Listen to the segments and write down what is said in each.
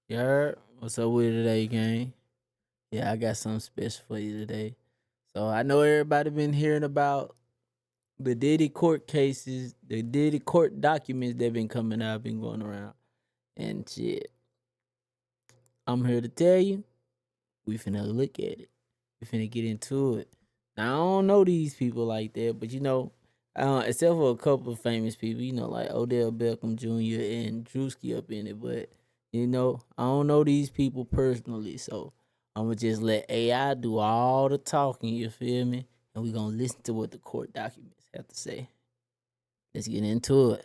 Yeah, what's up with it today, gang? Yeah, I got something special for you today. So I know everybody been hearing about the Diddy court cases, the Diddy court documents that been coming out, been going around, and shit. I'm here to tell you, we finna look at it. We finna get into it. Now I don't know these people like that, but except for a couple of famous people, like Odell Beckham Jr. and Drewski up in it, but I don't know these people personally, so I'm gonna just let AI do all the talking. You feel me? And we gonna listen to what the court documents have to say. Let's get into it.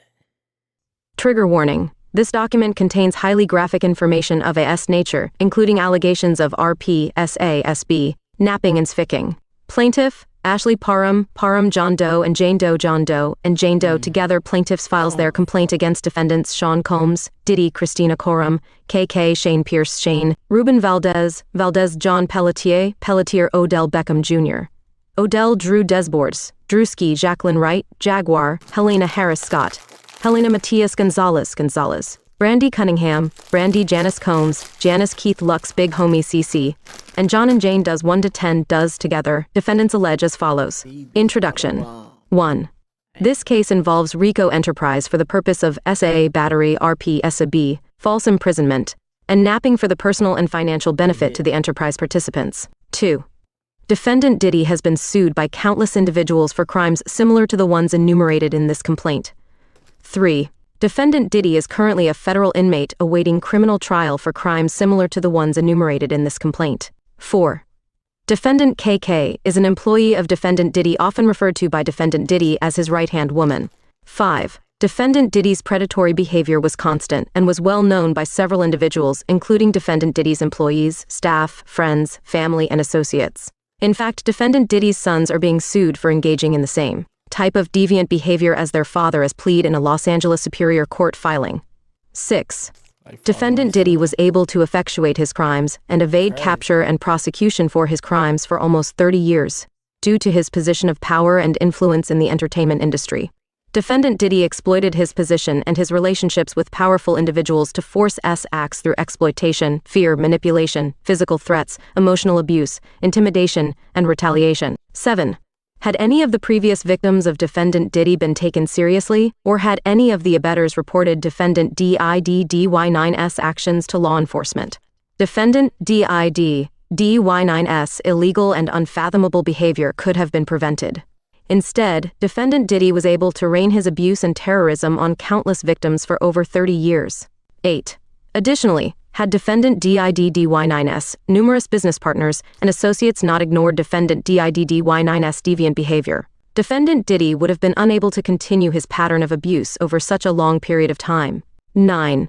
Trigger warning. This document contains highly graphic information of a S nature, including allegations of RP, SA, SB, napping and sficking. Plaintiff, Ashley Parham, Parham John Doe, and Jane Doe John Doe, and Jane Doe together. Plaintiffs files their complaint against defendants Sean Combs, Diddy Christina Coram, KK Shane Pierce Shane, Ruben Valdez, Valdez John Pelletier, Pelletier Odell Beckham Jr., Odell Drew Desbordes, Drewski Jacqueline Wright, Jaguar, Helena Harris Scott, Helena Matias Gonzalez Gonzalez, Brandy Cunningham, Brandy Janice Combs, Janice Keith Lux Big Homie CC, and John and Jane Does 1 to 10 Does together. Defendants allege as follows. Introduction. 1. This case involves RICO Enterprise for the purpose of SAA battery RP SAB, false imprisonment, and napping for the personal and financial benefit to the enterprise participants. 2. Defendant Diddy has been sued by countless individuals for crimes similar to the ones enumerated in this complaint. 3. Defendant Diddy is currently a federal inmate awaiting criminal trial for crimes similar to the ones enumerated in this complaint. 4. Defendant KK is an employee of Defendant Diddy, often referred to by Defendant Diddy as his right-hand woman. 5. Defendant Diddy's predatory behavior was constant and was well known by several individuals, including Defendant Diddy's employees, staff, friends, family, and associates. In fact, Defendant Diddy's sons are being sued for engaging in the same type of deviant behavior as their father, as plead in a Los Angeles Superior Court filing. 6. Defendant Diddy was able to effectuate his crimes and evade capture and prosecution for his crimes for almost 30 years, due to his position of power and influence in the entertainment industry. Defendant Diddy exploited his position and his relationships with powerful individuals to force acts through exploitation, fear, manipulation, physical threats, emotional abuse, intimidation, and retaliation. 7. Had any of the previous victims of Defendant Diddy been taken seriously, or had any of the abettors reported Defendant DIDDY9's actions to law enforcement? Defendant DIDDY9's illegal and unfathomable behavior could have been prevented. Instead, Defendant Diddy was able to rain his abuse and terrorism on countless victims for over 30 years. 8. Additionally, had Defendant DIDDY9's numerous business partners and associates not ignored Defendant DIDDY9's deviant behavior, Defendant Diddy would have been unable to continue his pattern of abuse over such a long period of time. 9.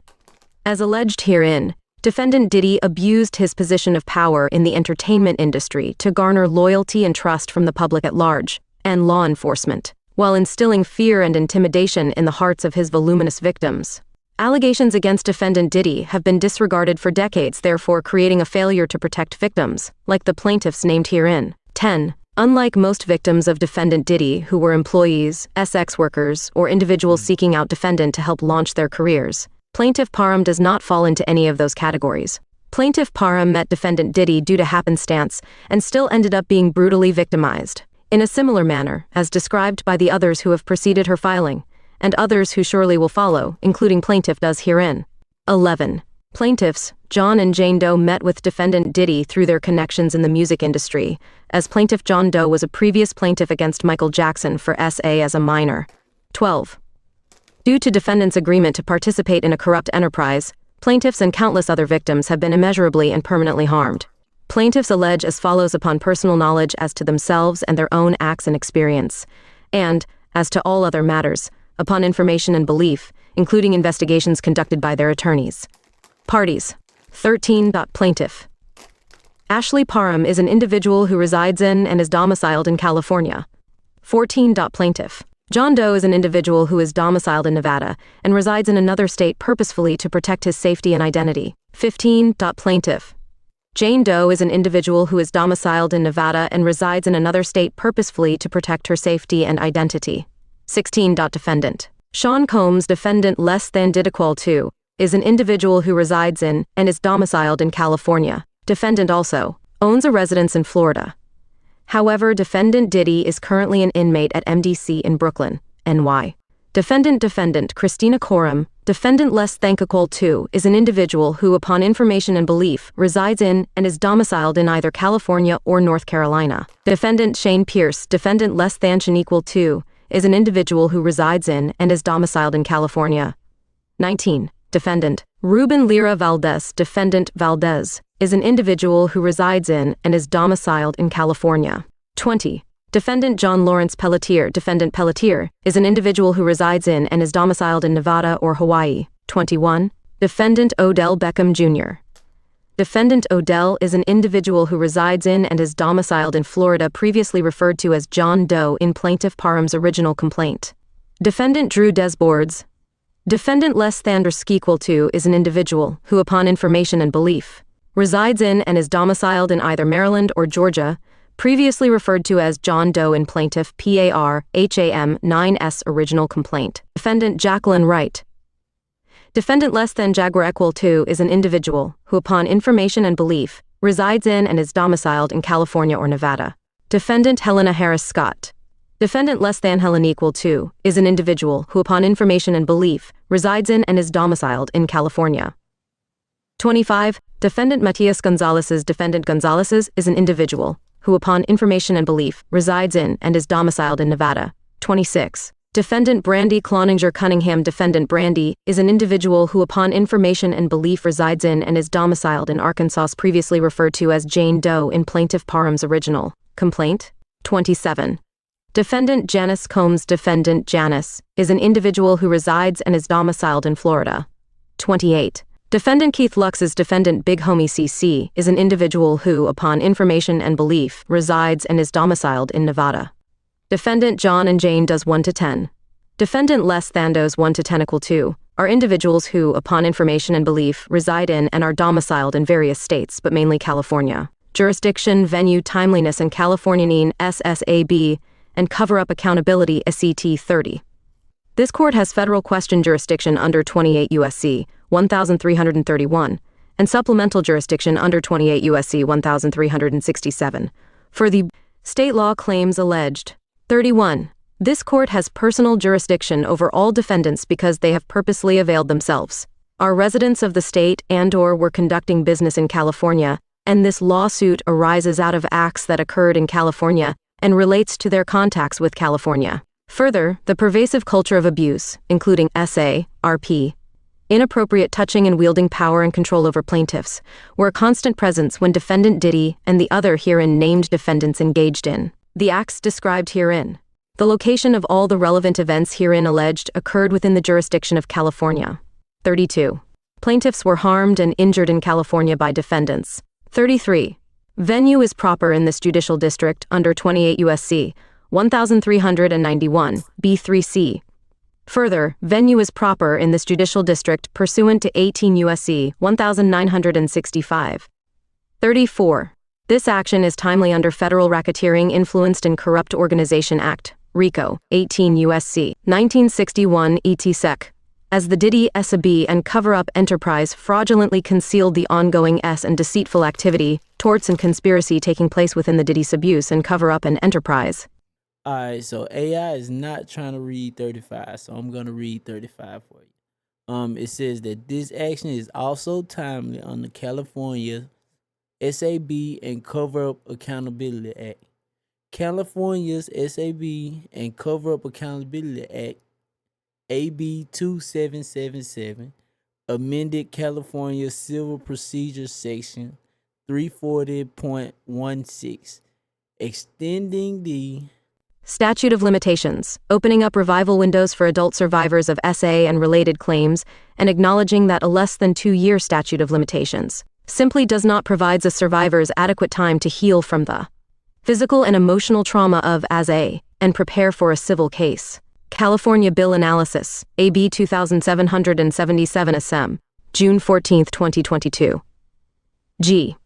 As alleged herein, Defendant Diddy abused his position of power in the entertainment industry to garner loyalty and trust from the public at large and law enforcement, while instilling fear and intimidation in the hearts of his voluminous victims. Allegations against Defendant Diddy have been disregarded for decades, therefore creating a failure to protect victims, like the plaintiffs named herein. 10. Unlike most victims of Defendant Diddy who were employees, SX workers, or individuals seeking out defendant to help launch their careers, Plaintiff Parham does not fall into any of those categories. Plaintiff Parham met Defendant Diddy due to happenstance and still ended up being brutally victimized, in a similar manner as described by the others who have preceded her filing, and others who surely will follow, including plaintiff does herein. 11. Plaintiffs, John and Jane Doe, met with Defendant Diddy through their connections in the music industry, as Plaintiff John Doe was a previous plaintiff against Michael Jackson for SA as a minor. 12. Due to defendant's agreement to participate in a corrupt enterprise, plaintiffs and countless other victims have been immeasurably and permanently harmed. Plaintiffs allege as follows upon personal knowledge as to themselves and their own acts and experience, and, as to all other matters, upon information and belief, including investigations conducted by their attorneys. Parties. 13. Plaintiff. Ashley Parham is an individual who resides in and is domiciled in California. 14. Plaintiff. John Doe is an individual who is domiciled in Nevada and resides in another state purposefully to protect his safety and identity. 15. Plaintiff. Jane Doe is an individual who is domiciled in Nevada and resides in another state purposefully to protect her safety and identity. 16. Defendant. Sean Combs, defendant less than did equal to, is an individual who resides in and is domiciled in California. Defendant also owns a residence in Florida. However, defendant Diddy is currently an inmate at MDC in Brooklyn, NY. Defendant Christina Coram, defendant less Thankacol 2 is an individual who, upon information and belief, resides in and is domiciled in either California or North Carolina. Defendant Shane Pierce, defendant less than Shaniqual 2, is an individual who resides in and is domiciled in California. 19. Defendant Ruben Lira Valdez, defendant Valdez, is an individual who resides in and is domiciled in California. 20. Defendant John Lawrence Pelletier, defendant Pelletier, is an individual who resides in and is domiciled in Nevada or Hawaii. 21. Defendant Odell Beckham Jr. Defendant Odell is an individual who resides in and is domiciled in Florida, previously referred to as John Doe in Plaintiff Parham's original complaint. Defendant Drew Desbordes. Defendant Les Thander Skequel 2 is an individual who, upon information and belief, resides in and is domiciled in either Maryland or Georgia, previously referred to as John Doe in Plaintiff PARHAM 9's original complaint. Defendant Jacqueline Wright. Defendant less than Jaguar Equal 2 is an individual who, upon information and belief, resides in and is domiciled in California or Nevada. Defendant Helena Harris Scott. Defendant less than Helen Equal 2 is an individual who, upon information and belief, resides in and is domiciled in California. 25. Defendant Matias Gonzalez's defendant Gonzalez's is an individual who, upon information and belief, resides in and is domiciled in Nevada. 26. Defendant Brandy Cloninger Cunningham, defendant Brandy, is an individual who, upon information and belief, resides in and is domiciled in Arkansas, previously referred to as Jane Doe in Plaintiff Parham's original complaint. 27. Defendant Janice Combs, defendant Janice, is an individual who resides and is domiciled in Florida. 28. Defendant Keith Lux's defendant Big Homie CC is an individual who, upon information and belief, resides and is domiciled in Nevada. Defendant John and Jane Does 1 to 10. Defendant Les Thandos 1 to 10 equal 2 are individuals who, upon information and belief, reside in and are domiciled in various states, but mainly California. Jurisdiction, venue, timeliness, and Californian SSAB and cover-up accountability SCT 30. This court has federal question jurisdiction under 28 U.S.C. 1331 and supplemental jurisdiction under 28 U.S.C. 1367 for the state law claims alleged. 31. This court has personal jurisdiction over all defendants because they have purposely availed themselves, are residents of the state and/or were conducting business in California, and this lawsuit arises out of acts that occurred in California and relates to their contacts with California. Further, the pervasive culture of abuse, including SA, RP, inappropriate touching and wielding power and control over plaintiffs, were a constant presence when defendant Diddy and the other herein named defendants engaged in the acts described herein. The location of all the relevant events herein alleged occurred within the jurisdiction of California. 32. Plaintiffs were harmed and injured in California by defendants. 33. Venue is proper in this judicial district under 28 U.S.C. 1391, B3C. Further, venue is proper in this judicial district pursuant to 18 U.S.C. 1965. 34. This action is timely under Federal Racketeering Influenced and Corrupt Organization Act, RICO, 18 U.S.C. 1961 ET-Sec, as the Diddy SAB and cover-up enterprise fraudulently concealed the ongoing and deceitful activity, torts and conspiracy taking place within the Diddy's abuse and cover-up and enterprise. Alright, so AI is not trying to read 35, so I'm going to read 35 for you. It says that this action is also timely under California SAB and Cover-Up Accountability Act. California's SAB and Cover-Up Accountability Act, AB 2777, amended California Civil Procedure Section 340.16, extending the statute of limitations, opening up revival windows for adult survivors of SA and related claims, and acknowledging that a less than 2-year statute of limitations simply does not provide the survivors adequate time to heal from the physical and emotional trauma of SA and prepare for a civil case. California Bill Analysis, AB 2777 SM, June 14, 2022. G.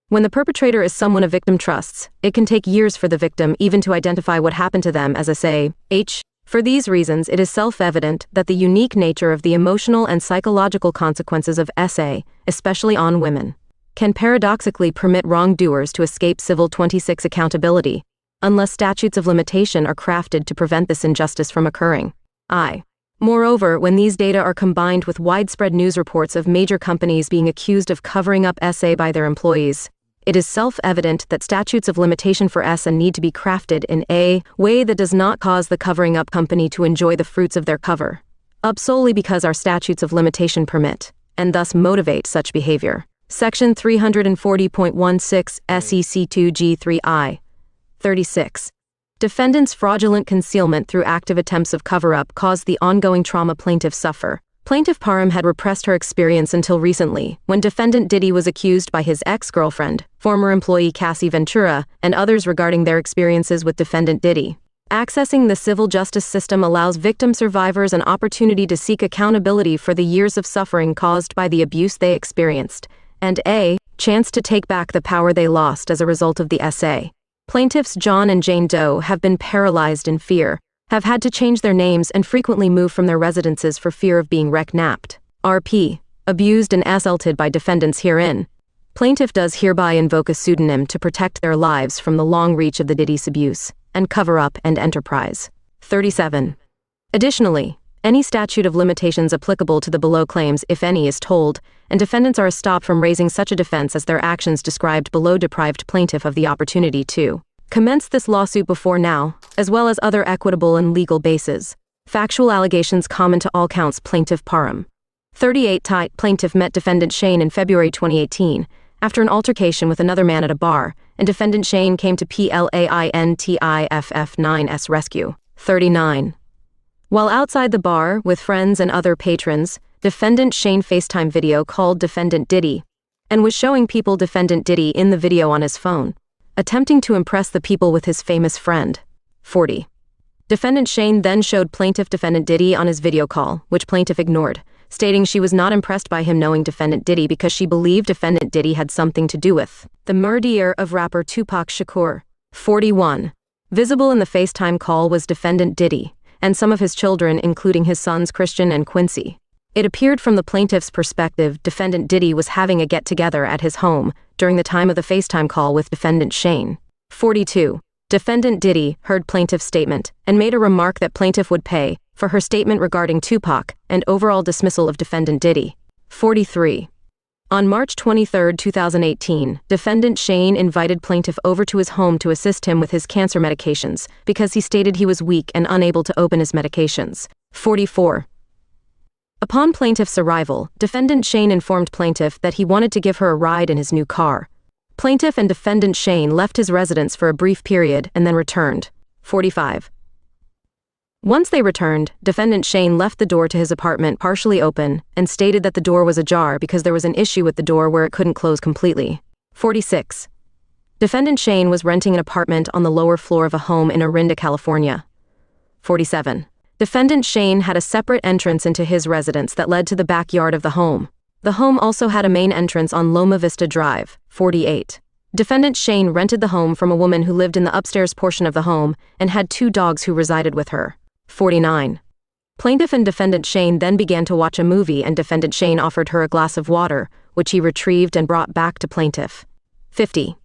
When the perpetrator is someone a victim trusts, it can take years for the victim even to identify what happened to them as SA, H, For these reasons, it is self-evident that the unique nature of the emotional and psychological consequences of SA, especially on women, can paradoxically permit wrongdoers to escape Civil 26 accountability, unless statutes of limitation are crafted to prevent this injustice from occurring. Moreover, when these data are combined with widespread news reports of major companies being accused of covering up SA by their employees, it is self-evident that statutes of limitation for SA need to be crafted in a way that does not cause the covering up company to enjoy the fruits of their cover up solely because our statutes of limitation permit, and thus motivate such behavior. Section 340.16 SEC 2G3I 36. Defendant's fraudulent concealment through active attempts of cover-up caused the ongoing trauma plaintiffs suffer. Plaintiff Parham had repressed her experience until recently, when defendant Diddy was accused by his ex-girlfriend, former employee Cassie Ventura, and others regarding their experiences with defendant Diddy. Accessing the civil justice system allows victim survivors an opportunity to seek accountability for the years of suffering caused by the abuse they experienced, and a chance to take back the power they lost as a result of the SA. Plaintiffs John and Jane Doe have been paralyzed in fear, have had to change their names and frequently move from their residences for fear of being kidnapped. RP. Abused and assaulted by defendants herein. Plaintiff does hereby invoke a pseudonym to protect their lives from the long reach of the Diddy's abuse, and cover-up and enterprise. 37. Additionally, any statute of limitations applicable to the below claims, if any, is told, and defendants are stopped from raising such a defense as their actions described below deprived plaintiff of the opportunity to commence this lawsuit before now, as well as other equitable and legal bases. Factual allegations common to all counts. Plaintiff Parham. 38. Plaintiff met defendant Shane in February 2018, after an altercation with another man at a bar, and defendant Shane came to PLAINTIFF9's rescue. 39. While outside the bar with friends and other patrons, defendant Shane FaceTime video called defendant Diddy, and was showing people defendant Diddy in the video on his phone, attempting to impress the people with his famous friend. 40. Defendant Shane then showed plaintiff defendant Diddy on his video call, which plaintiff ignored, stating she was not impressed by him knowing defendant Diddy because she believed defendant Diddy had something to do with the murder of rapper Tupac Shakur. 41. Visible in the FaceTime call was defendant Diddy, and some of his children, including his sons Christian and Quincy. It appeared from the plaintiff's perspective defendant Diddy was having a get-together at his home during the time of the FaceTime call with defendant Shane. 42. Defendant Diddy heard plaintiff's statement and made a remark that plaintiff would pay for her statement regarding Tupac and overall dismissal of defendant Diddy. 43. On March 23, 2018, defendant Shane invited plaintiff over to his home to assist him with his cancer medications because he stated he was weak and unable to open his medications. 44. Upon plaintiff's arrival, defendant Shane informed plaintiff that he wanted to give her a ride in his new car. Plaintiff and defendant Shane left his residence for a brief period and then returned. 45. Once they returned, defendant Shane left the door to his apartment partially open and stated that the door was ajar because there was an issue with the door where it couldn't close completely. 46. Defendant Shane was renting an apartment on the lower floor of a home in Orinda, California. 47. Defendant Shane had a separate entrance into his residence that led to the backyard of the home. The home also had a main entrance on Loma Vista Drive. 48. Defendant Shane rented the home from a woman who lived in the upstairs portion of the home and had 2 dogs who resided with her. 49. Plaintiff and defendant Shane then began to watch a movie and defendant Shane offered her a glass of water, which he retrieved and brought back to plaintiff. 50.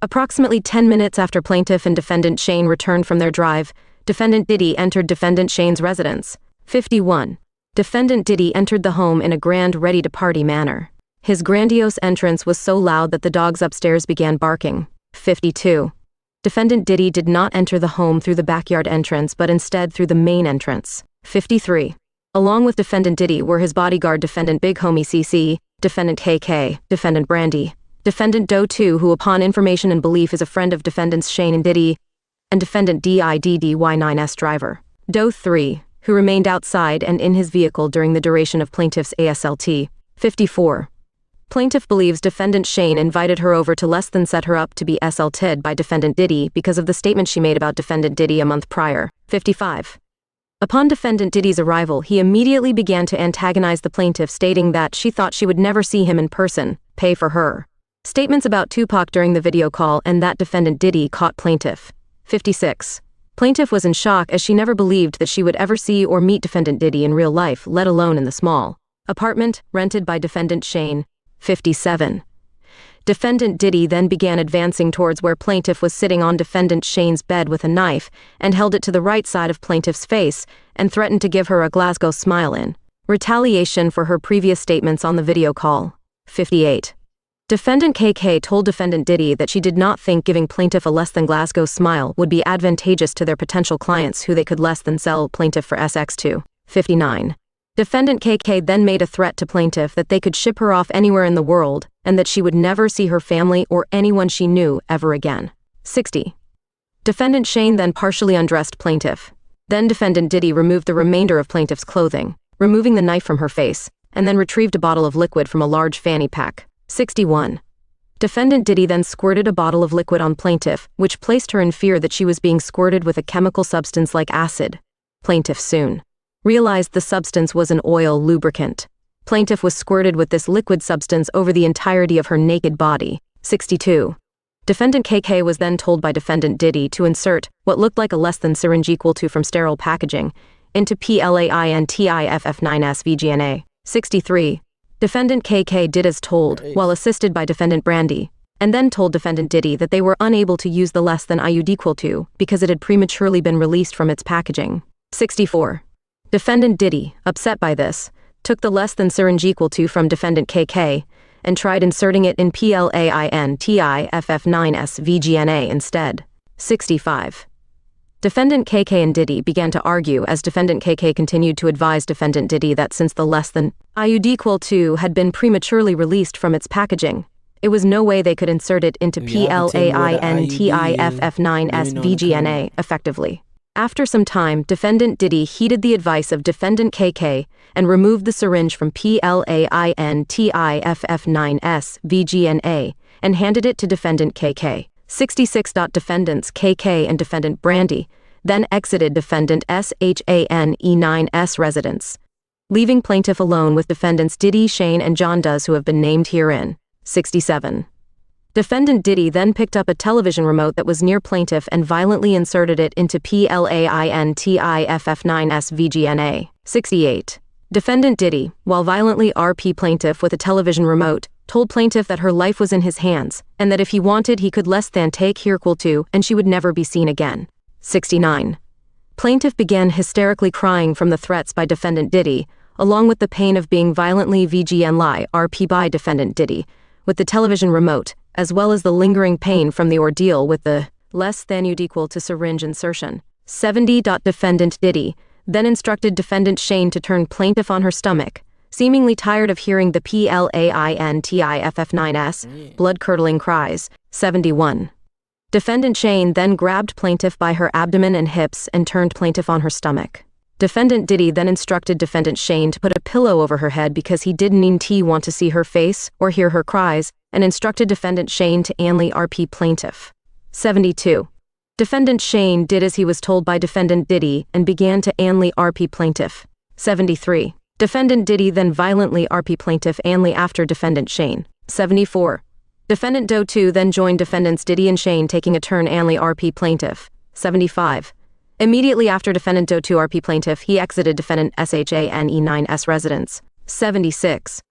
Approximately 10 minutes after plaintiff and defendant Shane returned from their drive, defendant Diddy entered defendant Shane's residence. 51. Defendant Diddy entered the home in a grand ready-to-party manner. His grandiose entrance was so loud that the dogs upstairs began barking. 52. Defendant Diddy did not enter the home through the backyard entrance but instead through the main entrance. 53. Along with defendant Diddy were his bodyguard defendant Big Homie CC, defendant KK, defendant Brandy, defendant Doe 2 who upon information and belief is a friend of defendants Shane and Diddy, and defendant DIDDY9S driver. Doe 3, who remained outside and in his vehicle during the duration of plaintiff's ASLT. 54. Plaintiff believes defendant Shane invited her over to less than set her up to be SLT'd by defendant Diddy because of the statement she made about defendant Diddy a month prior. 55. Upon defendant Diddy's arrival, he immediately began to antagonize the plaintiff, stating that she thought she would never see him in person, pay for her. Statements about Tupac during the video call and that defendant Diddy caught plaintiff. 56. Plaintiff was in shock as she never believed that she would ever see or meet defendant Diddy in real life, let alone in the small apartment rented by defendant Shane, 57. Defendant Diddy then began advancing towards where plaintiff was sitting on defendant Shane's bed with a knife and held it to the right side of plaintiff's face and threatened to give her a Glasgow smile in retaliation for her previous statements on the video call. 58. Defendant KK told defendant Diddy that she did not think giving plaintiff a less than Glasgow smile would be advantageous to their potential clients who they could less than sell plaintiff for SX2. 59. Defendant KK then made a threat to plaintiff that they could ship her off anywhere in the world and that she would never see her family or anyone she knew ever again. 60. Defendant Shane then partially undressed plaintiff. Then defendant Diddy removed the remainder of plaintiff's clothing, removing the knife from her face, and then retrieved a bottle of liquid from a large fanny pack. 61. Defendant Diddy then squirted a bottle of liquid on plaintiff, which placed her in fear that she was being squirted with a chemical substance like acid. Plaintiff soon realized the substance was an oil lubricant. Plaintiff was squirted with this liquid substance over the entirety of her naked body. 62. Defendant KK was then told by defendant Diddy to insert what looked like a less than syringe equal to from sterile packaging into PLAINTIFF9S VGNA. 63. Defendant KK did as told, while assisted by defendant Brandy, and then told defendant Diddy that they were unable to use the less than IUD equal to because it had prematurely been released from its packaging. 64. Defendant Diddy, upset by this, took the less than syringe equal to from defendant KK and tried inserting it in PLAINTIFF9S VGNA instead. 65. Defendant KK and Diddy began to argue as defendant KK continued to advise defendant Diddy that since the less than IUD equal to had been prematurely released from its packaging, it was no way they could insert it into PLAINTIFF9S VGNA effectively. After some time, defendant Diddy heeded the advice of defendant KK and removed the syringe from PLAINTIFF9S VGNA and handed it to defendant KK. 66. Defendants KK and defendant Brandy then exited defendant SHANE9's residence, leaving plaintiff alone with defendants Diddy, Shane, and John Does who have been named herein. 67. Defendant Diddy then picked up a television remote that was near plaintiff and violently inserted it into PLAINTIFF9S VGNA. 68. Defendant Diddy, while violently RP plaintiff with a television remote, told plaintiff that her life was in his hands and that if he wanted he could less than take here equal to and she would never be seen again. 69. Plaintiff began hysterically crying from the threats by defendant Diddy, along with the pain of being violently VGNLI RP by defendant Diddy, with the television remote, as well as the lingering pain from the ordeal with the less than UD equal to syringe insertion. 70. Defendant Diddy then instructed defendant Shane to turn plaintiff on her stomach, seemingly tired of hearing the PLAINTIFF9S blood-curdling cries. 71. Defendant Shane then grabbed plaintiff by her abdomen and hips and turned plaintiff on her stomach. Defendant Diddy then instructed defendant Shane to put a pillow over her head because he didn't want to see her face or hear her cries, and instructed defendant Shane to anally RP plaintiff. 72. Defendant Shane did as he was told by defendant Diddy and began to anally RP plaintiff. 73. Defendant Diddy then violently RP plaintiff anally after defendant Shane. 74. Defendant Doe 2 then joined defendants Diddy and Shane taking a turn anally RP plaintiff. 75. Immediately after defendant Doe 2 RP plaintiff, he exited defendant SHANE9's residence. 76.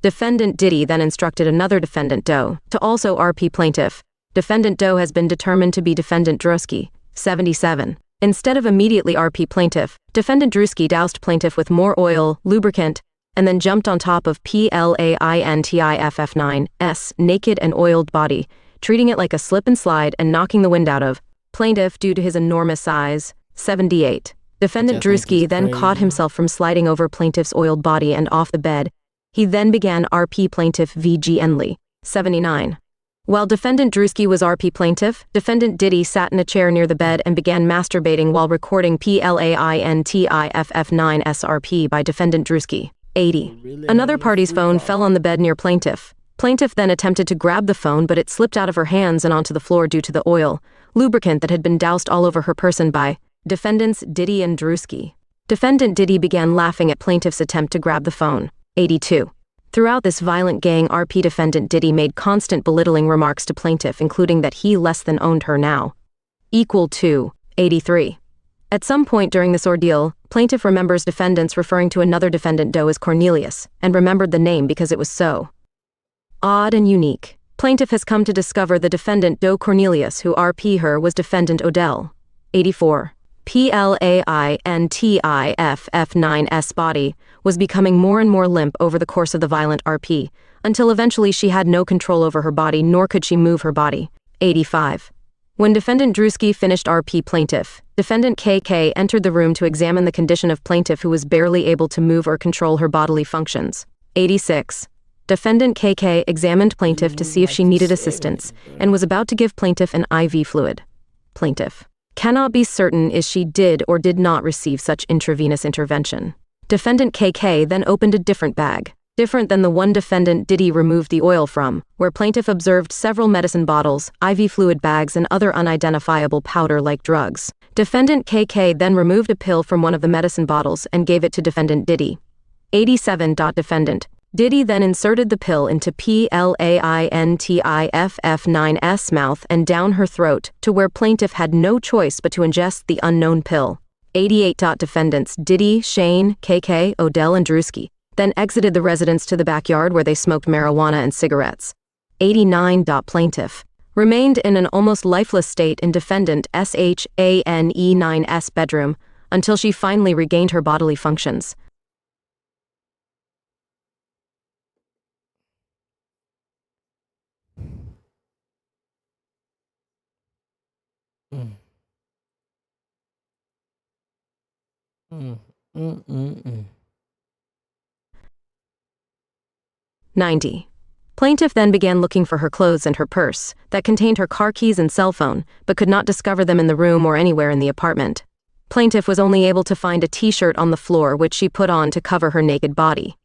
Defendant Diddy then instructed another defendant Doe to also RP plaintiff. Defendant Doe has been determined to be defendant Drewski. 77. Instead of immediately RP plaintiff, defendant Drewski doused plaintiff with more oil, lubricant, and then jumped on top of PLAINTIFF9's naked and oiled body, treating it like a slip and slide and knocking the wind out of plaintiff due to his enormous size. 78. Defendant Drewski then caught himself from sliding over plaintiff's oiled body and off the bed. He then began RP plaintiff VGNly. 79. While defendant Drewski was RP plaintiff, defendant Diddy sat in a chair near the bed and began masturbating while recording PLAINTIFF9SRP by defendant Drewski. 80. Another party's phone fell on the bed near plaintiff. Plaintiff then attempted to grab the phone, but it slipped out of her hands and onto the floor due to the oil, lubricant that had been doused all over her person by defendants Diddy and Drewski. Defendant Diddy began laughing at plaintiff's attempt to grab the phone. 82. Throughout this violent gang, RP defendant Diddy made constant belittling remarks to plaintiff, including that he less than owned her now. Equal to 83. At some point during this ordeal, plaintiff remembers defendants referring to another defendant Doe as Cornelius, and remembered the name because it was so odd and unique. Plaintiff has come to discover the defendant Doe Cornelius who RP her was defendant Odell. 84. Plaintiff-9's body was becoming more and more limp over the course of the violent RP, until eventually she had no control over her body nor could she move her body. 85. When defendant Drewski finished RP plaintiff, defendant KK entered the room to examine the condition of plaintiff who was barely able to move or control her bodily functions. 86. Defendant KK examined plaintiff to see if she needed assistance and was about to give plaintiff an IV fluid. Plaintiff cannot be certain if she did or did not receive such intravenous intervention. Defendant KK then opened a different bag, different than the one defendant Diddy removed the oil from, where plaintiff observed several medicine bottles, IV fluid bags, and other unidentifiable powder-like drugs. Defendant KK then removed a pill from one of the medicine bottles and gave it to defendant Diddy. 87. Defendant Diddy then inserted the pill into plaintiff-9's mouth and down her throat, to where plaintiff had no choice but to ingest the unknown pill. 88. Defendants Diddy, Shane, KK, Odell, and Drewski then exited the residence to the backyard where they smoked marijuana and cigarettes. 89. Plaintiff remained in an almost lifeless state in defendant SHANE9's bedroom until she finally regained her bodily functions. Mm. Mm. Mm. Mm. Mm. 90. Plaintiff then began looking for her clothes and her purse, that contained her car keys and cell phone, but could not discover them in the room or anywhere in the apartment. Plaintiff was only able to find a t-shirt on the floor which she put on to cover her naked body.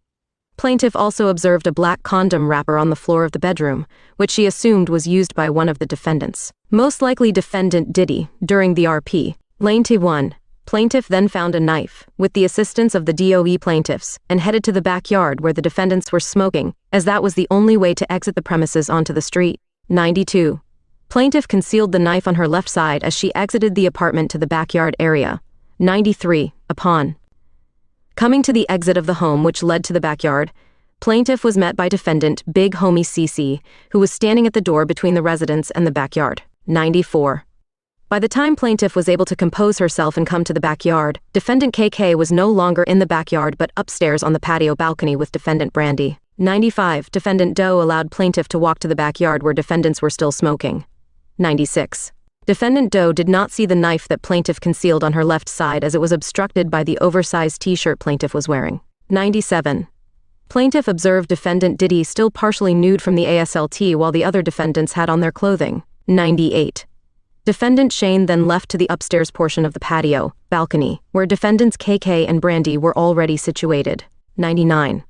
Plaintiff also observed a black condom wrapper on the floor of the bedroom, which she assumed was used by one of the defendants, most likely defendant Diddy, during the RP. Lane T1. Plaintiff then found a knife, with the assistance of the DOE plaintiffs, and headed to the backyard where the defendants were smoking, as that was the only way to exit the premises onto the street. 92. Plaintiff concealed the knife on her left side as she exited the apartment to the backyard area. 93. Upon coming to the exit of the home which led to the backyard, plaintiff was met by defendant Big Homie CC, who was standing at the door between the residence and the backyard. 94. By the time plaintiff was able to compose herself and come to the backyard, defendant KK was no longer in the backyard but upstairs on the patio balcony with defendant Brandy. 95. Defendant Doe allowed plaintiff to walk to the backyard where defendants were still smoking. 96. Defendant Doe did not see the knife that plaintiff concealed on her left side as it was obstructed by the oversized t-shirt plaintiff was wearing. 97. Plaintiff observed defendant Diddy still partially nude from the ASLT while the other defendants had on their clothing. 98. Defendant Shane then left to the upstairs portion of the patio, balcony, where defendants KK and Brandy were already situated. 99.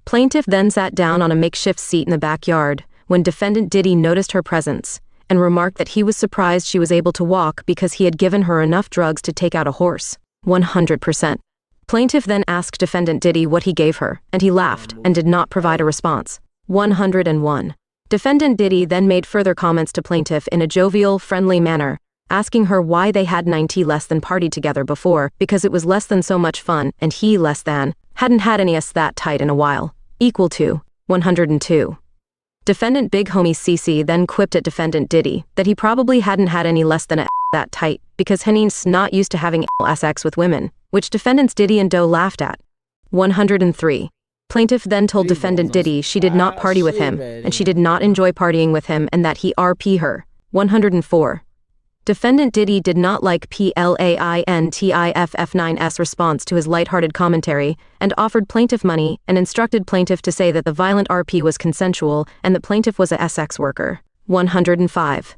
Plaintiff then sat down on a makeshift seat in the backyard when defendant Diddy noticed her presence and remarked that he was surprised she was able to walk because he had given her enough drugs to take out a horse. 100%. Plaintiff then asked defendant Diddy what he gave her, and he laughed and did not provide a response. 101. Defendant Diddy then made further comments to plaintiff in a jovial, friendly manner, asking her why they had 90 less than partied together before, because it was less than so much fun, and he less than hadn't had any us that tight in a while. Equal to 102. Defendant Big Homie CC then quipped at defendant Diddy that he probably hadn't had any less than a that tight because he's not used to having sex with women, which defendants Diddy and Doe laughed at. 103. Plaintiff then told defendant Diddy she did not party with him, and she did not enjoy partying with him, and that he RP her. 104. Defendant Diddy did not like plaintiff-9's response to his lighthearted commentary, and offered plaintiff money, and instructed plaintiff to say that the violent RP was consensual, and that plaintiff was a sex worker. 105.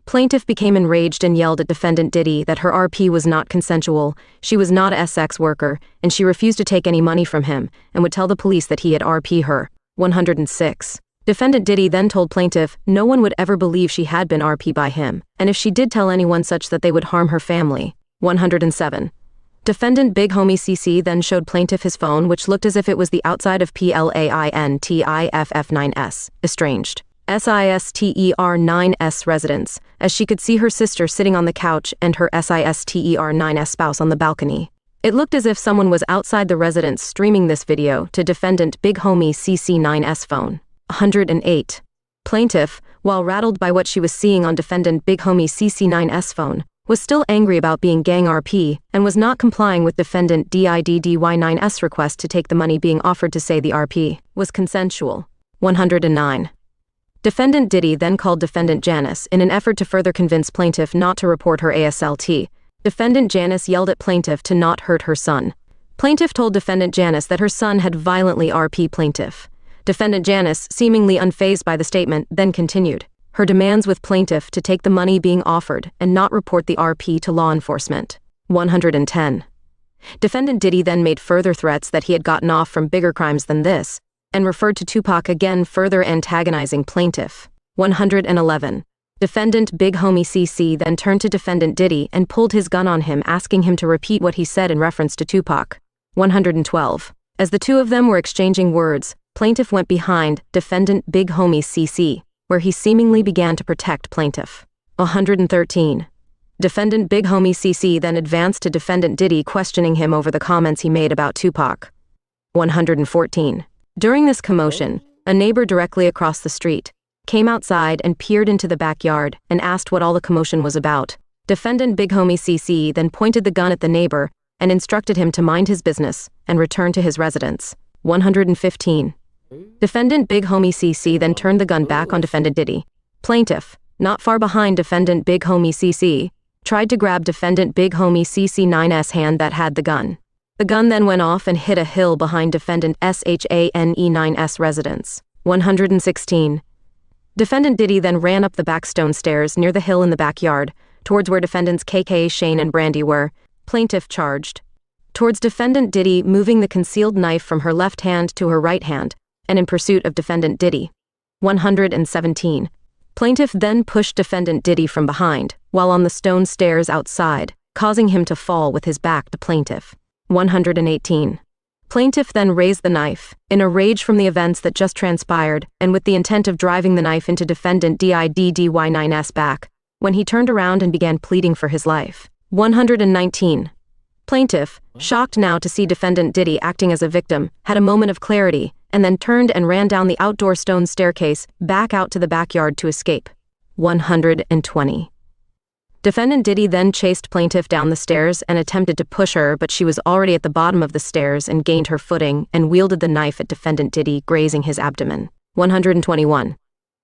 Plaintiff became enraged and yelled at defendant Diddy that her RP was not consensual, she was not a sex worker, and she refused to take any money from him, and would tell the police that he had RP her. 106. Defendant Diddy then told plaintiff no one would ever believe she had been RP by him, and if she did tell anyone such that they would harm her family. 107. Defendant Big Homie CC then showed plaintiff his phone, which looked as if it was the outside of plaintiff-9's, estranged. SISTER9S residence, as she could see her sister sitting on the couch and her SISTER9S spouse on the balcony. It looked as if someone was outside the residence streaming this video to defendant Big Homie CC9S phone. 108. Plaintiff, while rattled by what she was seeing on defendant Big Homie CC9S phone, was still angry about being gang RP and was not complying with defendant DIDDY9S request to take the money being offered to say the RP was consensual. 109. Defendant Diddy then called defendant Janice in an effort to further convince plaintiff not to report her ASLT. Defendant Janice yelled at plaintiff to not hurt her son. Plaintiff told defendant Janice that her son had violently RP plaintiff. Defendant Janice, seemingly unfazed by the statement, then continued her demands with plaintiff to take the money being offered and not report the RP to law enforcement. 110. Defendant Diddy then made further threats that he had gotten off from bigger crimes than this, and referred to Tupac again, further antagonizing plaintiff. 111. Defendant Big Homie CC then turned to defendant Diddy and pulled his gun on him, asking him to repeat what he said in reference to Tupac. 112. As the two of them were exchanging words, plaintiff went behind defendant Big Homie CC, where he seemingly began to protect plaintiff. 113. Defendant Big Homie CC then advanced to defendant Diddy, questioning him over the comments he made about Tupac. 114. During this commotion, a neighbor directly across the street came outside and peered into the backyard and asked what all the commotion was about. Defendant Big Homie CC then pointed the gun at the neighbor and instructed him to mind his business and return to his residence. 115. Defendant Big Homie CC then turned the gun back on defendant Diddy. Plaintiff, not far behind defendant Big Homie CC, tried to grab defendant Big Homie CC9's hand that had the gun. The gun then went off and hit a hill behind defendant SHANE9's residence. 116. Defendant Diddy then ran up the back stone stairs near the hill in the backyard, towards where defendants KK, Shane, and Brandy were. Plaintiff charged towards defendant Diddy, moving the concealed knife from her left hand to her right hand, and in pursuit of defendant Diddy. 117. Plaintiff then pushed defendant Diddy from behind, while on the stone stairs outside, causing him to fall with his back to plaintiff. 118. Plaintiff then raised the knife, in a rage from the events that just transpired, and with the intent of driving the knife into defendant DIDDY9's back, when he turned around and began pleading for his life. 119. Plaintiff, shocked now to see defendant Diddy acting as a victim, had a moment of clarity, and then turned and ran down the outdoor stone staircase, back out to the backyard to escape. 120. Defendant Diddy then chased plaintiff down the stairs and attempted to push her, but she was already at the bottom of the stairs and gained her footing and wielded the knife at defendant Diddy, grazing his abdomen. 121.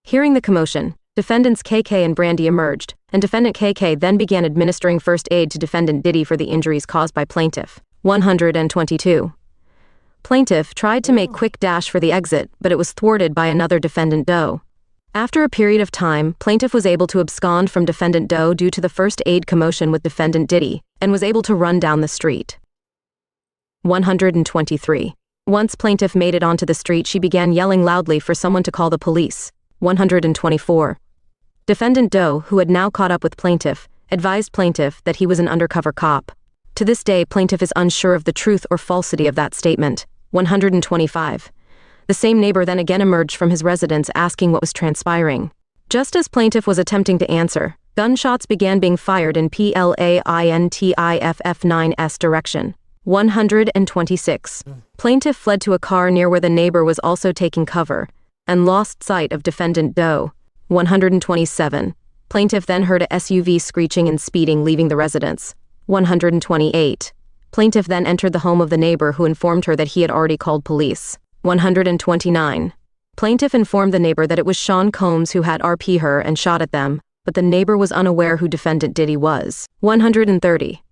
Hearing the commotion, defendants KK and Brandy emerged, and defendant KK then began administering first aid to defendant Diddy for the injuries caused by plaintiff. 122. Plaintiff tried to make quick dash for the exit, but it was thwarted by another defendant Doe. After a period of time, plaintiff was able to abscond from defendant Doe due to the first aid commotion with defendant Diddy, and was able to run down the street. 123. Once plaintiff made it onto the street, she began yelling loudly for someone to call the police. 124. Defendant Doe, who had now caught up with plaintiff, advised plaintiff that he was an undercover cop. To this day, plaintiff is unsure of the truth or falsity of that statement. 125. The same neighbor then again emerged from his residence asking what was transpiring. Just as plaintiff was attempting to answer, gunshots began being fired in PLAINTIFF9's direction. 126. Plaintiff fled to a car near where the neighbor was also taking cover, and lost sight of defendant Doe. 127. Plaintiff then heard a SUV screeching and speeding, leaving the residence. 128. Plaintiff then entered the home of the neighbor, who informed her that he had already called police. 129. Plaintiff informed the neighbor that it was Sean Combs who had RP her and shot at them, but the neighbor was unaware who defendant Diddy was. 130.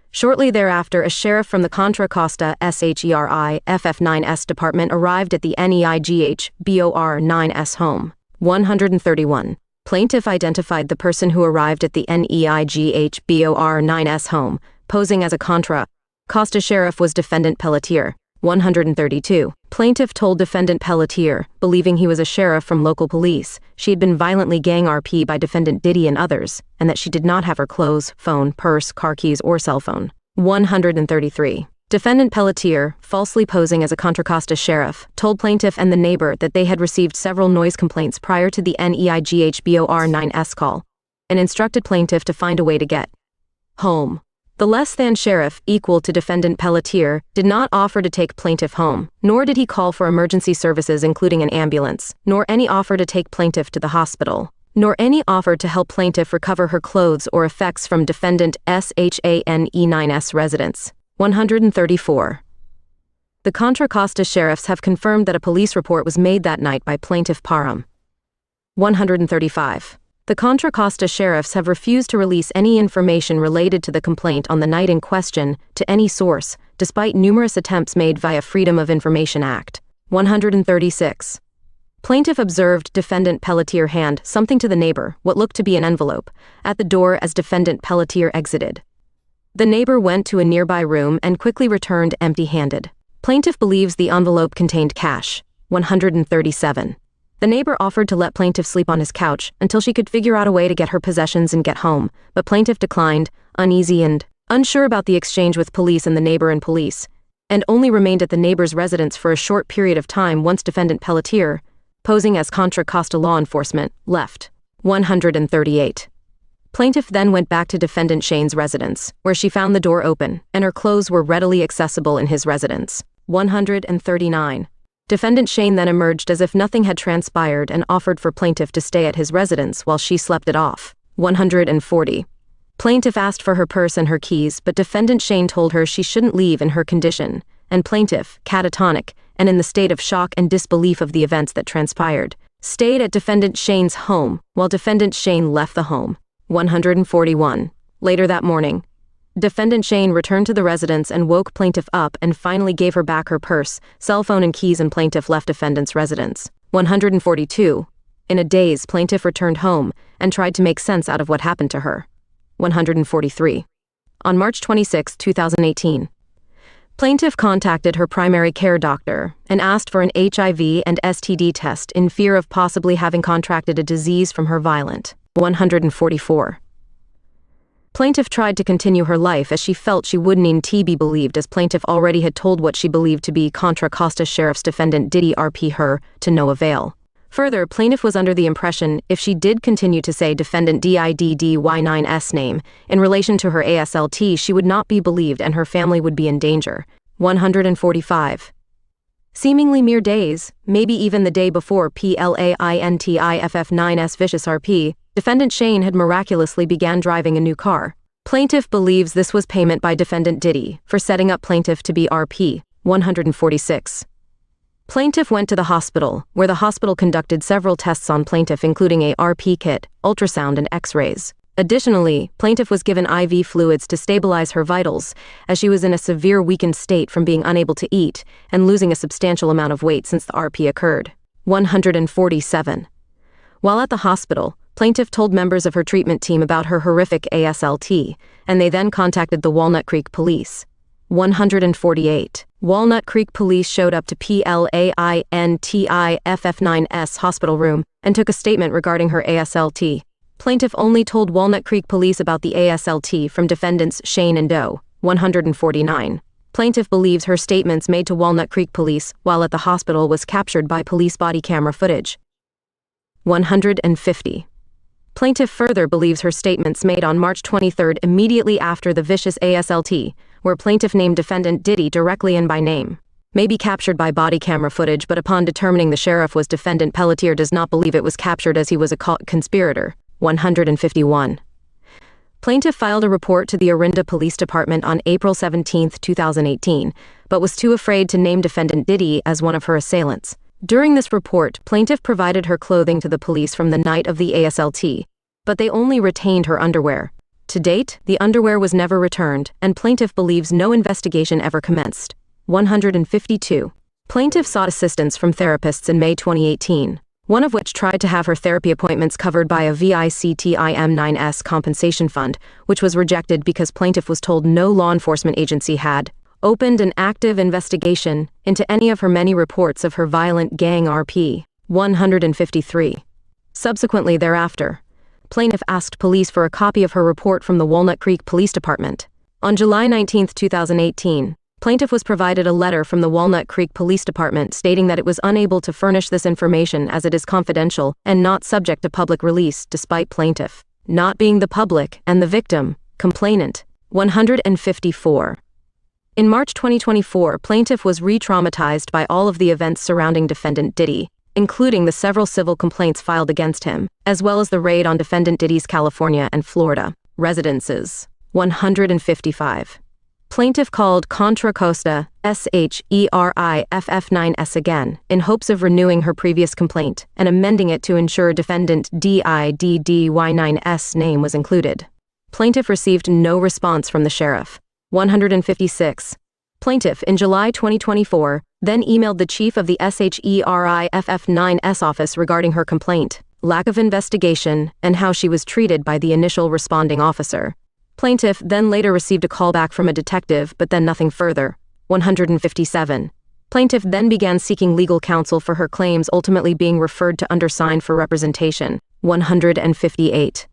Shortly thereafter, a sheriff from the Contra Costa SHERI FF9S department arrived at the NEIGH BOR 9S home. 131. Plaintiff identified the person who arrived at the NEIGH BOR 9S home, posing as a Contra Costa sheriff was defendant Pelletier. 132. Plaintiff told defendant Pelletier, believing he was a sheriff from local police, she had been violently gang RP by defendant Diddy and others, and that she did not have her clothes, phone, purse, car keys, or cell phone. 133. Defendant Pelletier, falsely posing as a Contra Costa sheriff, told plaintiff and the neighbor that they had received several noise complaints prior to the NEIGHBOR 9S call, and instructed plaintiff to find a way to get home. The less-than sheriff, equal to defendant Pelletier, did not offer to take plaintiff home, nor did he call for emergency services including an ambulance, nor any offer to take plaintiff to the hospital, nor any offer to help plaintiff recover her clothes or effects from defendant SHANE9S residence. 134. The Contra Costa sheriffs have confirmed that a police report was made that night by plaintiff Parham. 135. The Contra Costa sheriffs have refused to release any information related to the complaint on the night in question to any source, despite numerous attempts made via Freedom of Information Act. 136. Plaintiff observed defendant Pelletier hand something to the neighbor, what looked to be an envelope, at the door as defendant Pelletier exited. The neighbor went to a nearby room and quickly returned empty-handed. Plaintiff believes the envelope contained cash. 137. The neighbor offered to let plaintiff sleep on his couch until she could figure out a way to get her possessions and get home, but plaintiff declined, uneasy and unsure about the exchange with police and the neighbor and police, and only remained at the neighbor's residence for a short period of time once defendant Pelletier, posing as Contra Costa law enforcement, left. 138. Plaintiff then went back to defendant Shane's residence, where she found the door open, and her clothes were readily accessible in his residence. 139. Defendant Shane then emerged as if nothing had transpired and offered for plaintiff to stay at his residence while she slept it off. 140. Plaintiff asked for her purse and her keys, but defendant Shane told her she shouldn't leave in her condition, and plaintiff, catatonic, and in the state of shock and disbelief of the events that transpired, stayed at defendant Shane's home while defendant Shane left the home. 141. Later that morning, defendant Shane returned to the residence and woke plaintiff up and finally gave her back her purse, cell phone and keys, and plaintiff left defendant's residence. 142. In a daze, plaintiff returned home and tried to make sense out of what happened to her. 143. On March 26, 2018, plaintiff contacted her primary care doctor and asked for an HIV and STD test in fear of possibly having contracted a disease from her violent. 144. Plaintiff tried to continue her life as she felt she wouldn't need to be believed, as plaintiff already had told what she believed to be Contra Costa sheriff's defendant Diddy RP her, to no avail. Further, plaintiff was under the impression if she did continue to say defendant DIDDY9S name in relation to her ASLT, she would not be believed and her family would be in danger. 145. Seemingly mere days, maybe even the day before PLAINTIFF9S vicious RP, defendant Shane had miraculously began driving a new car. Plaintiff believes this was payment by defendant Diddy for setting up plaintiff to be RP. 146. Plaintiff went to the hospital, where the hospital conducted several tests on plaintiff including a RP kit, ultrasound and x-rays. Additionally, plaintiff was given IV fluids to stabilize her vitals, as she was in a severe weakened state from being unable to eat and losing a substantial amount of weight since the RP occurred. 147. While at the hospital, plaintiff told members of her treatment team about her horrific ASLT, and they then contacted the Walnut Creek Police. 148. Walnut Creek Police showed up to PLAINTIFF9S hospital room and took a statement regarding her ASLT. Plaintiff only told Walnut Creek Police about the ASLT from defendants Shane and Doe. 149. Plaintiff believes her statements made to Walnut Creek Police while at the hospital was captured by police body camera footage. 150. Plaintiff further believes her statements made on March 23 immediately after the vicious ASLT, where plaintiff named defendant Diddy directly and by name, may be captured by body camera footage, but upon determining the sheriff was defendant Pelletier does not believe it was captured as he was a conspirator. 151. Plaintiff filed a report to the Orinda Police Department on April 17, 2018, but was too afraid to name defendant Diddy as one of her assailants. During this report, plaintiff provided her clothing to the police from the night of the ASLT, but they only retained her underwear. To date, the underwear was never returned, and plaintiff believes no investigation ever commenced. 152. Plaintiff sought assistance from therapists in May 2018, one of which tried to have her therapy appointments covered by a VICTIM9S compensation fund, which was rejected because plaintiff was told no law enforcement agency had opened an active investigation into any of her many reports of her violent gang RP. 153. Subsequently thereafter, plaintiff asked police for a copy of her report from the Walnut Creek Police Department. On July 19, 2018, Plaintiff was provided a letter from the Walnut Creek Police Department stating that it was unable to furnish this information as it is confidential and not subject to public release, despite plaintiff not being the public and the victim, complainant. 154. In March 2024, plaintiff was re-traumatized by all of the events surrounding defendant Diddy, including the several civil complaints filed against him, as well as the raid on defendant Diddy's California and Florida residences. 155. Plaintiff called Contra Costa SHERIFF9S again, in hopes of renewing her previous complaint and amending it to ensure defendant DIDDY9S name was included. Plaintiff received no response from the sheriff. 156. Plaintiff, in July 2024, then emailed the chief of the SHERIFF9S office regarding her complaint, lack of investigation, and how she was treated by the initial responding officer. Plaintiff then later received a call back from a detective, but then nothing further. 157. Plaintiff then began seeking legal counsel for her claims, ultimately being referred to undersigned for representation. 158.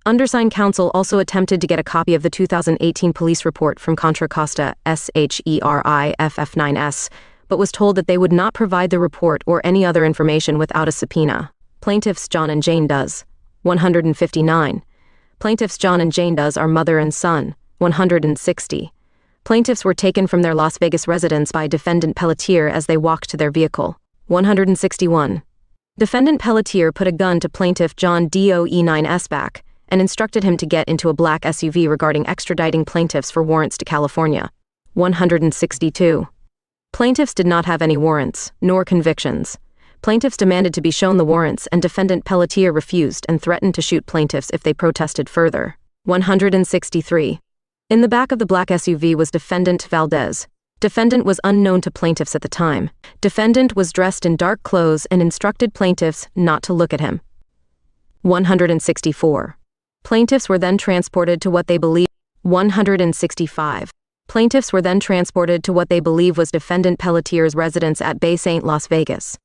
Undersigned counsel also attempted to get a copy of the 2018 police report from Contra Costa SHERIFF9S, but was told that they would not provide the report or any other information without a subpoena. Plaintiffs John and Jane Does. 159. Plaintiffs John and Jane Does are mother and son. 160. Plaintiffs were taken from their Las Vegas residence by defendant Pelletier as they walked to their vehicle. 161. Defendant Pelletier put a gun to plaintiff John DOE9S back and instructed him to get into a black SUV regarding extraditing plaintiffs for warrants to California. 162. Plaintiffs did not have any warrants, nor convictions. Plaintiffs demanded to be shown the warrants, and defendant Pelletier refused and threatened to shoot plaintiffs if they protested further. 163. In the back of the black SUV was defendant Valdez. Defendant was unknown to plaintiffs at the time. Defendant was dressed in dark clothes and instructed plaintiffs not to look at him. 164. Plaintiffs were then transported to what they believe. 165. Plaintiffs were then transported to what they believe was defendant Pelletier's residence at Bay St. Las Vegas.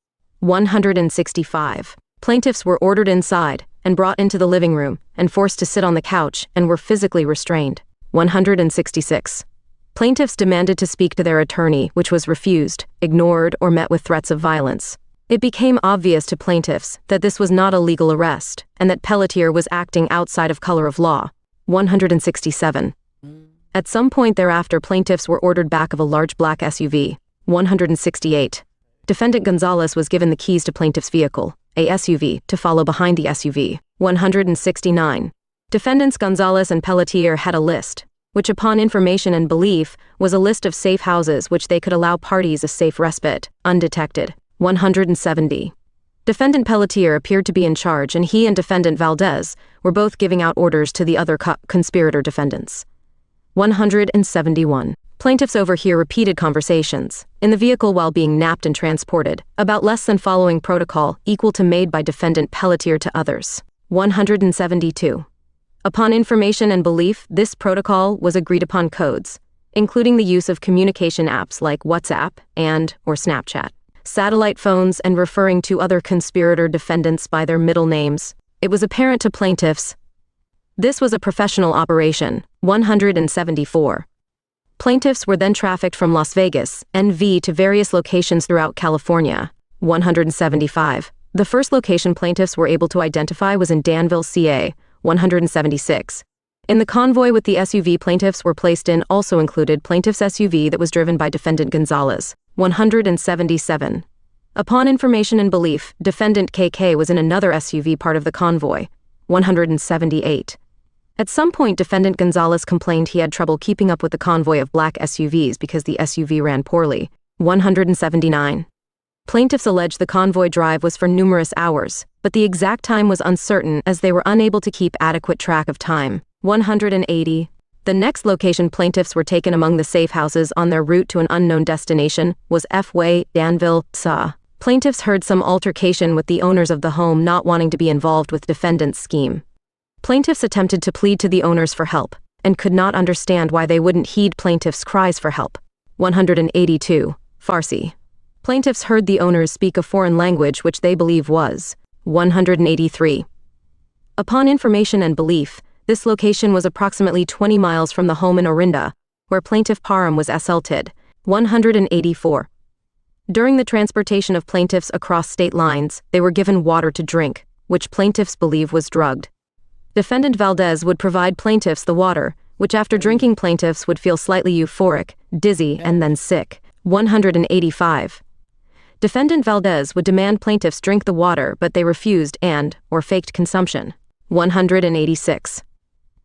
165. Plaintiffs were ordered inside and brought into the living room and forced to sit on the couch and were physically restrained. 166. Plaintiffs demanded to speak to their attorney, which was refused, ignored, or met with threats of violence. It became obvious to plaintiffs that this was not a legal arrest and that Pelletier was acting outside of color of law. 167. At some point thereafter, plaintiffs were ordered back of a large black SUV. 168. Defendant Gonzalez was given the keys to plaintiff's vehicle, a SUV, to follow behind the SUV. 169. Defendants Gonzalez and Pelletier had a list, which upon information and belief was a list of safe houses which they could allow parties a safe respite, undetected. 170. Defendant Pelletier appeared to be in charge, and he and defendant Valdez were both giving out orders to the other conspirator defendants. 171. Plaintiffs overhear repeated conversations in the vehicle while being napped and transported, about less than following protocol equal to made by defendant Pelletier to others. 172. Upon information and belief, this protocol was agreed upon codes, including the use of communication apps like WhatsApp or Snapchat, satellite phones, and referring to other conspirator defendants by their middle names. It was apparent to plaintiffs this was a professional operation. 174. Plaintiffs were then trafficked from Las Vegas, NV, to various locations throughout California. 175. The first location plaintiffs were able to identify was in Danville, CA. 176. In the convoy with the SUV plaintiffs were placed in also included plaintiff's SUV that was driven by defendant Gonzalez. 177. Upon information and belief, defendant KK was in another SUV part of the convoy. 178. At some point, defendant Gonzalez complained he had trouble keeping up with the convoy of black SUVs because the SUV ran poorly. 179. Plaintiffs allege the convoy drive was for numerous hours, but the exact time was uncertain as they were unable to keep adequate track of time. 180. The next location plaintiffs were taken among the safe houses on their route to an unknown destination was F-Way, Danville, SA. Plaintiffs heard some altercation with the owners of the home not wanting to be involved with defendant's scheme. Plaintiffs attempted to plead to the owners for help and could not understand why they wouldn't heed plaintiffs' cries for help. 182. Farsi. Plaintiffs heard the owners speak a foreign language which they believe was. 183. Upon information and belief, this location was approximately 20 miles from the home in Orinda, where plaintiff Parham was assaulted. 184. During the transportation of plaintiffs across state lines, they were given water to drink, which plaintiffs believe was drugged. Defendant Valdez would provide plaintiffs the water, which after drinking plaintiffs would feel slightly euphoric, dizzy, and then sick. 185. Defendant Valdez would demand plaintiffs drink the water, but they refused or faked consumption. 186.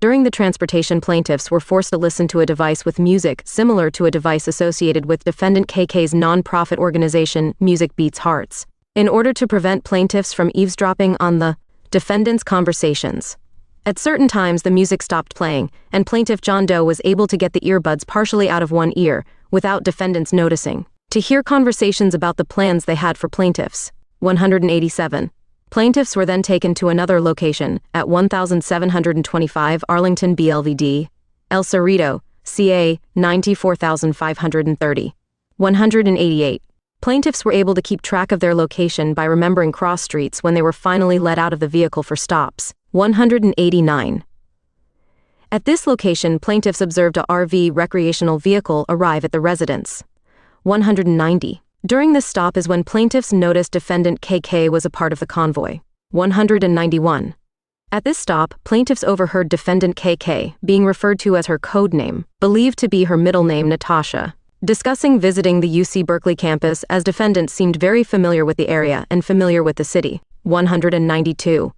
During the transportation, plaintiffs were forced to listen to a device with music similar to a device associated with defendant KK's non-profit organization, Music Beats Hearts, in order to prevent plaintiffs from eavesdropping on the defendant's conversations. At certain times, the music stopped playing, and plaintiff John Doe was able to get the earbuds partially out of one ear, without defendants noticing, to hear conversations about the plans they had for plaintiffs. 187. Plaintiffs were then taken to another location, at 1725 Arlington BLVD, El Cerrito, CA, 94530. 188. Plaintiffs were able to keep track of their location by remembering cross streets when they were finally let out of the vehicle for stops. 189. At this location, plaintiffs observed a RV recreational vehicle arrive at the residence. 190. During this stop is when plaintiffs noticed defendant KK was a part of the convoy. 191. At this stop, plaintiffs overheard defendant KK, being referred to as her code name, believed to be her middle name Natasha, discussing visiting the UC Berkeley campus, as defendant seemed very familiar with the area and familiar with the city. 192.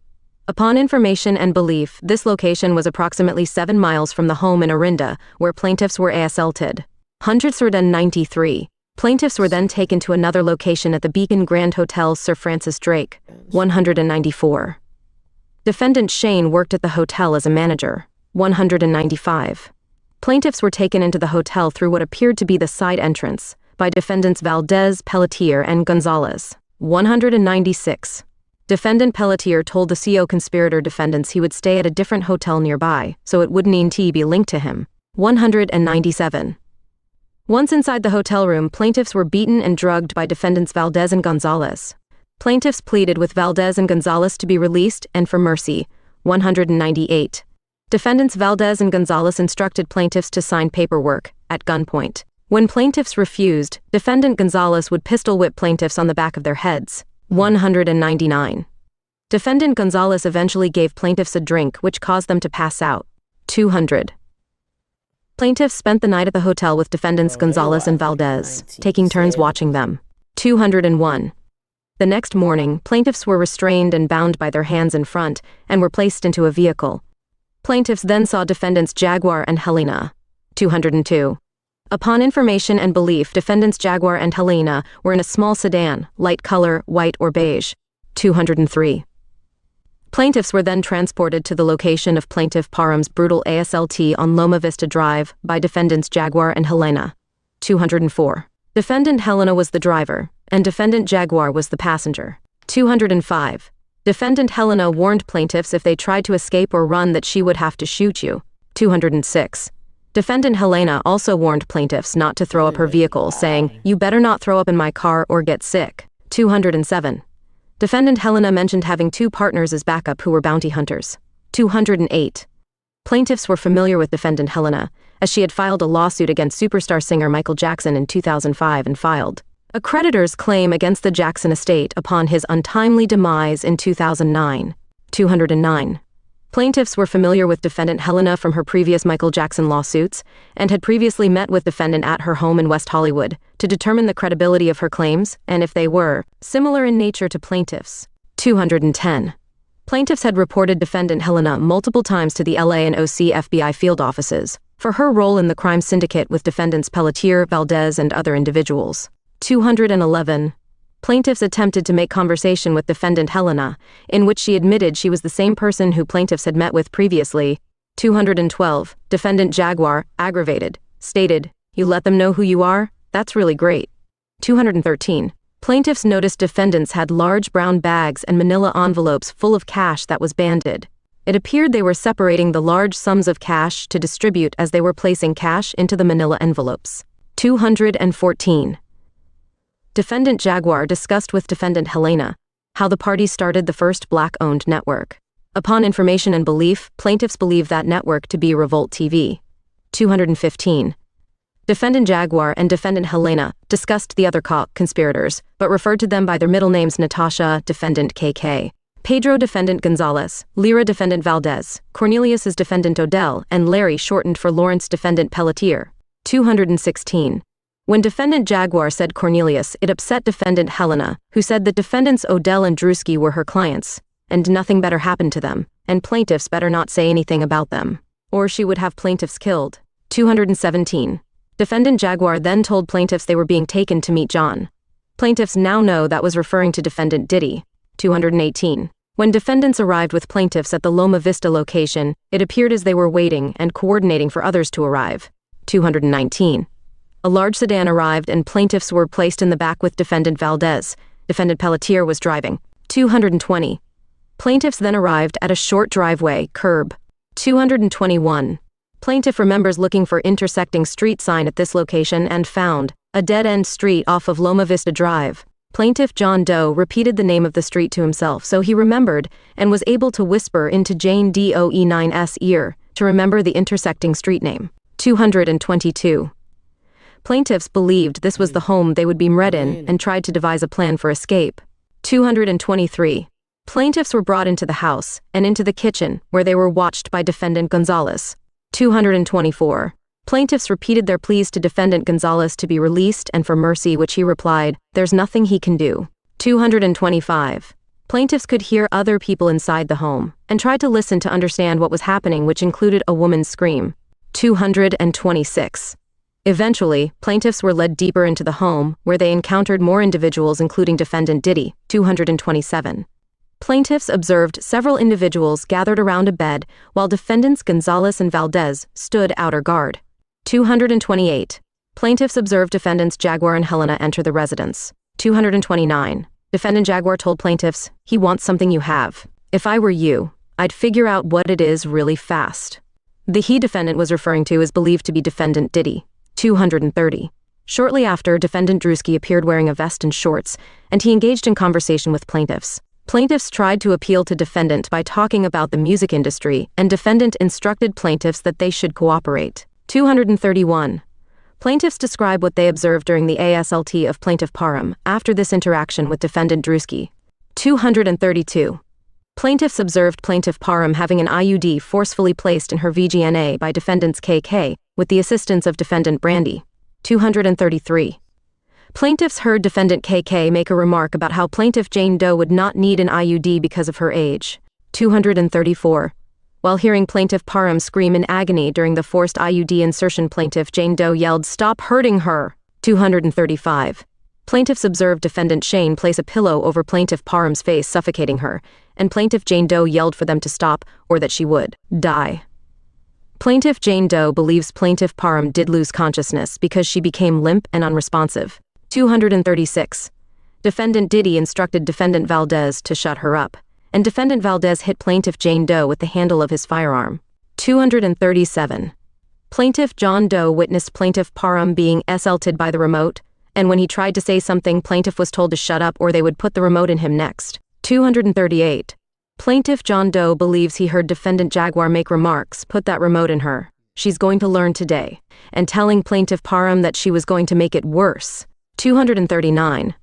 Upon information and belief, this location was approximately 7 miles from the home in Orinda, where plaintiffs were assaulted. 193. Plaintiffs were then taken to another location at the Beacon Grand Hotel Sir Francis Drake. 194. Defendant Shane worked at the hotel as a manager. 195. Plaintiffs were taken into the hotel through what appeared to be the side entrance by defendants Valdez, Pelletier, and Gonzalez. 196. Defendant Pelletier told the CO conspirator defendants he would stay at a different hotel nearby, so it wouldn't be linked to him. 197. Once inside the hotel room, plaintiffs were beaten and drugged by defendants Valdez and Gonzalez. Plaintiffs pleaded with Valdez and Gonzalez to be released and for mercy. 198. Defendants Valdez and Gonzalez instructed plaintiffs to sign paperwork, at gunpoint. When plaintiffs refused, defendant Gonzalez would pistol whip plaintiffs on the back of their heads. 199. Defendant Gonzalez eventually gave plaintiffs a drink which caused them to pass out. 200. Plaintiffs spent the night at the hotel with defendants Gonzalez and Valdez, taking turns watching them. 201. The next morning, plaintiffs were restrained and bound by their hands in front and were placed into a vehicle. Plaintiffs then saw defendants Jaguar and Helena. 202. Upon information and belief, defendants Jaguar and Helena were in a small sedan, light color, white or beige. 203. Plaintiffs were then transported to the location of plaintiff Parham's brutal ASLT on Loma Vista Drive by defendants Jaguar and Helena. 204. Defendant Helena was the driver, and defendant Jaguar was the passenger. 205. Defendant Helena warned plaintiffs if they tried to escape or run that she would have to shoot you. 206. Defendant Helena also warned plaintiffs not to throw up her vehicle, saying, "You better not throw up in my car or get sick." 207. Defendant Helena mentioned having 2 partners as backup who were bounty hunters. 208. Plaintiffs were familiar with defendant Helena, as she had filed a lawsuit against superstar singer Michael Jackson in 2005 and filed a creditor's claim against the Jackson estate upon his untimely demise in 2009. 209. Plaintiffs were familiar with defendant Helena from her previous Michael Jackson lawsuits and had previously met with defendant at her home in West Hollywood to determine the credibility of her claims and if they were similar in nature to plaintiffs. 210. Plaintiffs had reported defendant Helena multiple times to the LA and OC FBI field offices for her role in the crime syndicate with defendants Pelletier, Valdez, and other individuals. 211. Plaintiffs attempted to make conversation with defendant Helena, in which she admitted she was the same person who plaintiffs had met with previously. 212. Defendant Jaguar, aggravated, stated, "You let them know who you are? That's really great." 213. Plaintiffs noticed defendants had large brown bags and manila envelopes full of cash that was banded. It appeared they were separating the large sums of cash to distribute as they were placing cash into the manila envelopes. 214. Defendant Jaguar discussed with defendant Helena how the parties started the first black-owned network. Upon information and belief, plaintiffs believe that network to be Revolt TV. 215. Defendant Jaguar and Defendant Helena discussed the other conspirators, but referred to them by their middle names: Natasha, Defendant KK, Pedro, Defendant Gonzalez, Lyra, Defendant Valdez, Cornelius is Defendant Odell, and Larry, shortened for Lawrence, Defendant Pelletier. 216. When Defendant Jaguar said Cornelius, it upset Defendant Helena, who said that Defendants Odell and Drewski were her clients, and nothing better happened to them, and plaintiffs better not say anything about them, or she would have plaintiffs killed. 217. Defendant Jaguar then told plaintiffs they were being taken to meet John. Plaintiffs now know that was referring to Defendant Diddy. 218. When defendants arrived with plaintiffs at the Loma Vista location, it appeared as they were waiting and coordinating for others to arrive. 219. A large sedan arrived and plaintiffs were placed in the back with Defendant Valdez. Defendant Pelletier was driving. 220. Plaintiffs then arrived at a short driveway, curb. 221. Plaintiff remembers looking for intersecting street sign at this location and found a dead-end street off of Loma Vista Drive. Plaintiff John Doe repeated the name of the street to himself, so he remembered and was able to whisper into Jane Doe9's ear to remember the intersecting street name. 222. Plaintiffs believed this was the home they would be met in and tried to devise a plan for escape. 223. Plaintiffs were brought into the house and into the kitchen, where they were watched by Defendant Gonzalez. 224. Plaintiffs repeated their pleas to Defendant Gonzalez to be released and for mercy, which he replied, "There's nothing he can do." 225. Plaintiffs could hear other people inside the home and tried to listen to understand what was happening, which included a woman's scream. 226. Eventually, plaintiffs were led deeper into the home, where they encountered more individuals, including Defendant Diddy. 227. Plaintiffs observed several individuals gathered around a bed, while Defendants Gonzalez and Valdez stood outer guard. 228. Plaintiffs observed Defendants Jaguar and Helena enter the residence. 229. Defendant Jaguar told plaintiffs, "He wants something you have. If I were you, I'd figure out what it is really fast." The he defendant was referring to is believed to be Defendant Diddy. 230. Shortly after, Defendant Drewski appeared wearing a vest and shorts, and he engaged in conversation with plaintiffs. Plaintiffs tried to appeal to defendant by talking about the music industry, and defendant instructed plaintiffs that they should cooperate. 231. Plaintiffs describe what they observed during the ASLT of Plaintiff Parham after this interaction with Defendant Drewski. 232. Plaintiffs observed Plaintiff Parham having an IUD forcefully placed in her VGNA by Defendants KK with the assistance of Defendant Brandy. 233. Plaintiffs heard Defendant KK make a remark about how Plaintiff Jane Doe would not need an IUD because of her age. 234. While hearing Plaintiff Parham scream in agony during the forced IUD insertion, Plaintiff Jane Doe yelled, "Stop hurting her!" 235. Plaintiffs observed Defendant Shane place a pillow over Plaintiff Parham's face, suffocating her, and Plaintiff Jane Doe yelled for them to stop or that she would die. Plaintiff Jane Doe believes Plaintiff Parham did lose consciousness because she became limp and unresponsive. 236. Defendant Diddy instructed Defendant Valdez to shut her up, and Defendant Valdez hit Plaintiff Jane Doe with the handle of his firearm. 237. Plaintiff John Doe witnessed Plaintiff Parham being assaulted by the remote, and when he tried to say something, Plaintiff was told to shut up or they would put the remote in him next. 238. Plaintiff John Doe believes he heard Defendant Jaguar make remarks, "Put that remote in her. She's going to learn today," and telling Plaintiff Parham that she was going to make it worse. 239.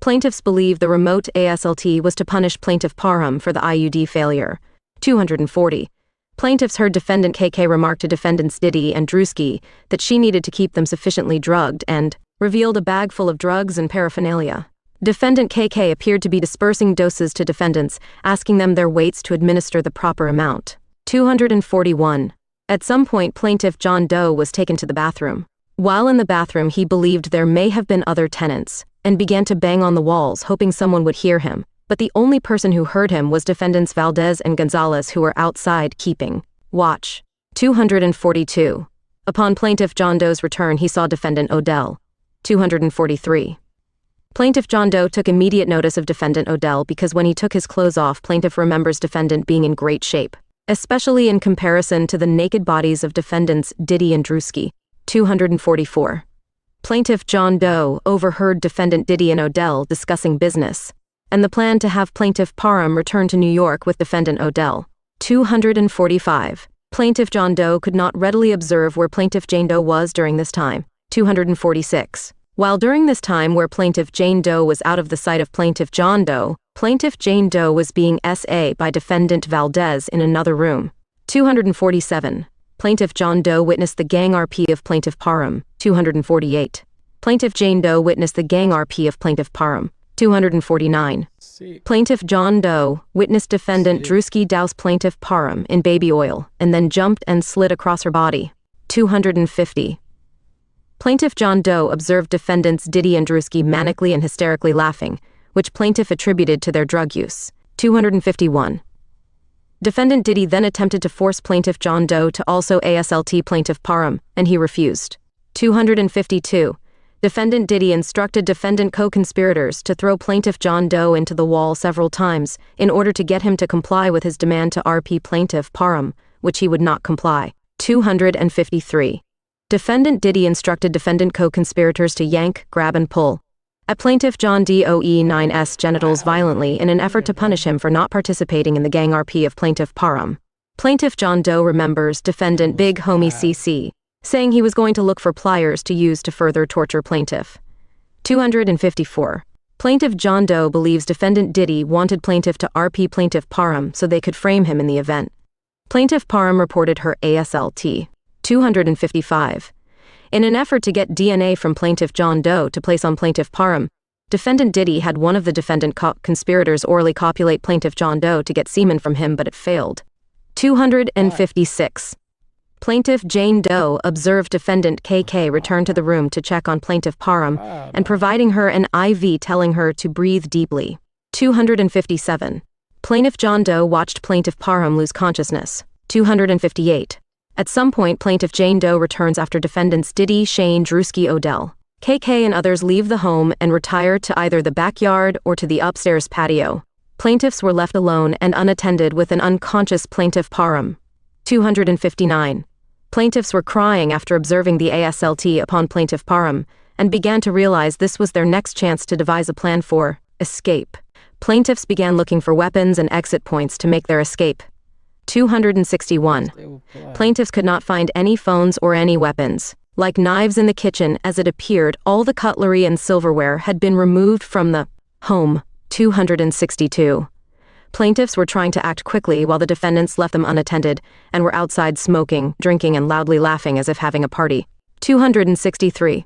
Plaintiffs believe the remote ASLT was to punish Plaintiff Parham for the IUD failure. 240. Plaintiffs heard Defendant KK remark to Defendants Diddy and Drewski that she needed to keep them sufficiently drugged and revealed a bag full of drugs and paraphernalia. Defendant KK appeared to be dispersing doses to defendants, asking them their weights to administer the proper amount. 241. At some point, Plaintiff John Doe was taken to the bathroom. While in the bathroom, he believed there may have been other tenants, and began to bang on the walls, hoping someone would hear him, but the only person who heard him was Defendants Valdez and Gonzalez, who were outside keeping watch. 242. Upon Plaintiff John Doe's return, he saw Defendant Odell. 243. Plaintiff John Doe took immediate notice of Defendant Odell because when he took his clothes off, plaintiff remembers defendant being in great shape, especially in comparison to the naked bodies of defendants Diddy and Drewski. 244. Plaintiff John Doe overheard Defendant Diddy and Odell discussing business and the plan to have Plaintiff Parham return to New York with Defendant Odell. 245. Plaintiff John Doe could not readily observe where Plaintiff Jane Doe was during this time, 246. While during this time where Plaintiff Jane Doe was out of the sight of Plaintiff John Doe, Plaintiff Jane Doe was being SA by Defendant Valdez in another room. 247. Plaintiff John Doe witnessed the gang RP of Plaintiff Parham. 248. Plaintiff Jane Doe witnessed the gang RP of Plaintiff Parham. 249. Plaintiff John Doe witnessed Defendant Drewski douse Plaintiff Parham in baby oil and then jumped and slid across her body. 250. Plaintiff John Doe observed defendants Diddy and Drewski manically and hysterically laughing, which plaintiff attributed to their drug use. 251. Defendant Diddy then attempted to force Plaintiff John Doe to also ASLT Plaintiff Parham, and he refused. 252. Defendant Diddy instructed defendant co-conspirators to throw Plaintiff John Doe into the wall several times in order to get him to comply with his demand to RP Plaintiff Parham, which he would not comply. 253. Defendant Diddy instructed defendant co-conspirators to yank, grab and pull at Plaintiff John Doe 9's genitals violently in an effort to punish him for not participating in the gang RP of Plaintiff Parham. Plaintiff John Doe remembers defendant Big Homie CC saying he was going to look for pliers to use to further torture plaintiff. 254. Plaintiff John Doe believes defendant Diddy wanted plaintiff to RP Plaintiff Parham so they could frame him in the event. Plaintiff Parham reported her ASLT. 255. In an effort to get DNA from Plaintiff John Doe to place on Plaintiff Parham, defendant Diddy had one of the defendant conspirators orally copulate Plaintiff John Doe to get semen from him, but it failed. 256. Plaintiff Jane Doe observed defendant KK return to the room to check on Plaintiff Parham and providing her an IV telling her to breathe deeply. 257. Plaintiff John Doe watched Plaintiff Parham lose consciousness. 258. At some point, Plaintiff Jane Doe returns after defendants Diddy, Shane, Drewski, Odell, KK and others leave the home and retire to either the backyard or to the upstairs patio. Plaintiffs were left alone and unattended with an unconscious Plaintiff Parham. 259. Plaintiffs were crying after observing the ASLT upon Plaintiff Parham and began to realize this was their next chance to devise a plan for escape. Plaintiffs began looking for weapons and exit points to make their escape. 261. Plaintiffs could not find any phones or any weapons. Like knives in the kitchen, as it appeared, all the cutlery and silverware had been removed from the home. 262. Plaintiffs were trying to act quickly while the defendants left them unattended and were outside smoking, drinking, and loudly laughing as if having a party. 263.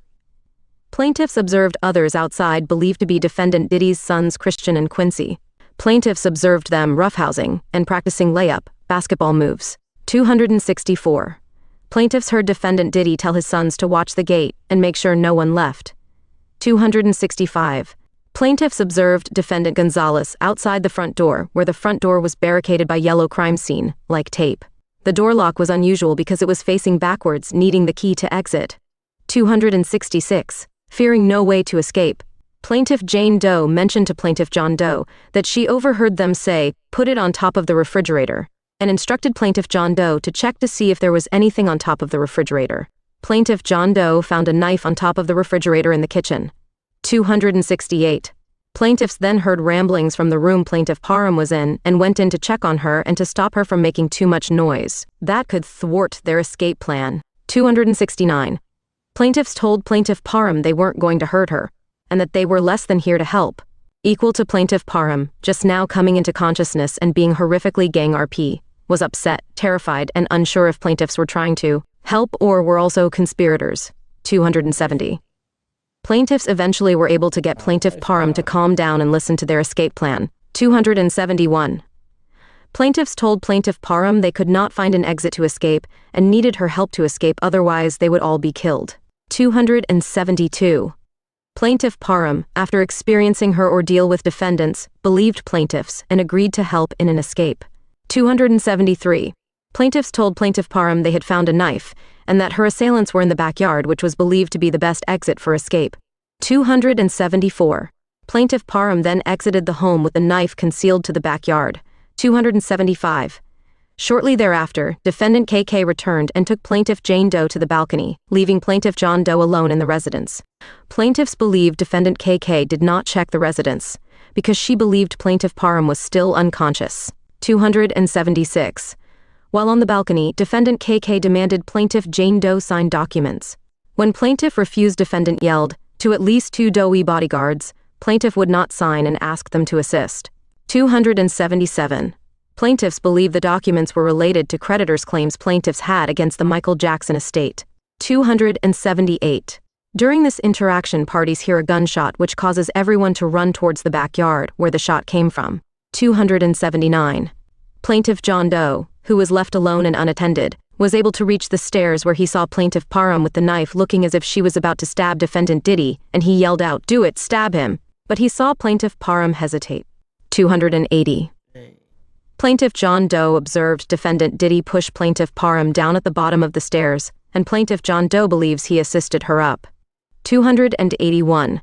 Plaintiffs observed others outside believed to be defendant Diddy's sons Christian and Quincy. Plaintiffs observed them roughhousing and practicing layup, basketball moves. 264. Plaintiffs heard defendant Diddy tell his sons to watch the gate and make sure no one left. 265. Plaintiffs observed defendant Gonzalez outside the front door, where the front door was barricaded by yellow crime scene, like tape. The door lock was unusual because it was facing backwards, needing the key to exit. 266. Fearing no way to escape, Plaintiff Jane Doe mentioned to Plaintiff John Doe that she overheard them say, "Put it on top of the refrigerator," and instructed Plaintiff John Doe to check to see if there was anything on top of the refrigerator. Plaintiff John Doe found a knife on top of the refrigerator in the kitchen. 268. Plaintiffs then heard ramblings from the room Plaintiff Parham was in and went in to check on her and to stop her from making too much noise. That could thwart their escape plan. 269. Plaintiffs told Plaintiff Parham they weren't going to hurt her, and that they were less than here to help. Equal to Plaintiff Parham, just now coming into consciousness and being horrifically gang RP, was upset, terrified, and unsure if plaintiffs were trying to help or were also conspirators. 270. Plaintiffs eventually were able to get Plaintiff Parham to calm down and listen to their escape plan. 271. Plaintiffs told Plaintiff Parham they could not find an exit to escape and needed her help to escape, otherwise they would all be killed. 272. Plaintiff Parham, after experiencing her ordeal with defendants, believed plaintiffs and agreed to help in an escape. 273. Plaintiffs told Plaintiff Parham they had found a knife and that her assailants were in the backyard, which was believed to be the best exit for escape. 274. Plaintiff Parham then exited the home with a knife concealed to the backyard. 275. Shortly thereafter, defendant KK returned and took Plaintiff Jane Doe to the balcony, leaving Plaintiff John Doe alone in the residence. Plaintiffs believed defendant KK did not check the residence because she believed Plaintiff Parham was still unconscious. 276. While on the balcony, defendant KK demanded Plaintiff Jane Doe sign documents. When plaintiff refused, defendant yelled to at least 2 doughy bodyguards. Plaintiff would not sign and asked them to assist. 277. Plaintiffs believe the documents were related to creditors' claims plaintiffs had against the Michael Jackson estate. 278. During this interaction, parties hear a gunshot which causes everyone to run towards the backyard where the shot came from. 279. Plaintiff John Doe, who was left alone and unattended, was able to reach the stairs where he saw Plaintiff Parham with the knife looking as if she was about to stab defendant Diddy, and he yelled out, "Do it, stab him!" But he saw Plaintiff Parham hesitate. 280. Plaintiff John Doe observed defendant Diddy push Plaintiff Parham down at the bottom of the stairs, and Plaintiff John Doe believes he assisted her up. 281.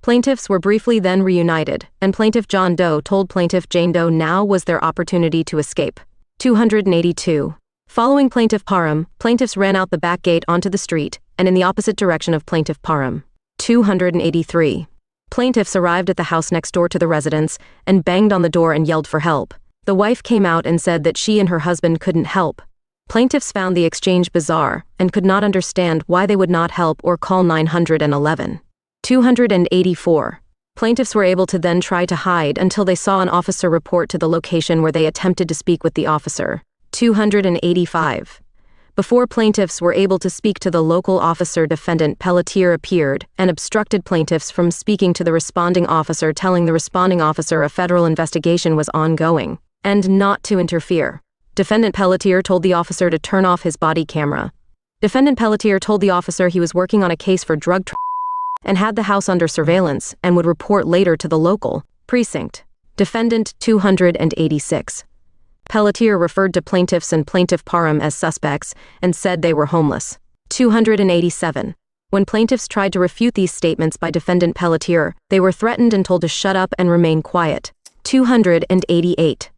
Plaintiffs were briefly then reunited, and Plaintiff John Doe told Plaintiff Jane Doe now was their opportunity to escape. 282. Following Plaintiff Parham, plaintiffs ran out the back gate onto the street and in the opposite direction of Plaintiff Parham. 283. Plaintiffs arrived at the house next door to the residence and banged on the door and yelled for help. The wife came out and said that she and her husband couldn't help. Plaintiffs found the exchange bizarre and could not understand why they would not help or call 911. 284. Plaintiffs were able to then try to hide until they saw an officer report to the location where they attempted to speak with the officer. 285. Before plaintiffs were able to speak to the local officer, defendant Pelletier appeared and obstructed plaintiffs from speaking to the responding officer, telling the responding officer a federal investigation was ongoing and not to interfere. Defendant Pelletier told the officer to turn off his body camera. Defendant Pelletier told the officer he was working on a case for drug and had the house under surveillance and would report later to the local precinct. Defendant 286. Pelletier referred to plaintiffs and Plaintiff Parham as suspects and said they were homeless. 287. When plaintiffs tried to refute these statements by defendant Pelletier, they were threatened and told to shut up and remain quiet. 288.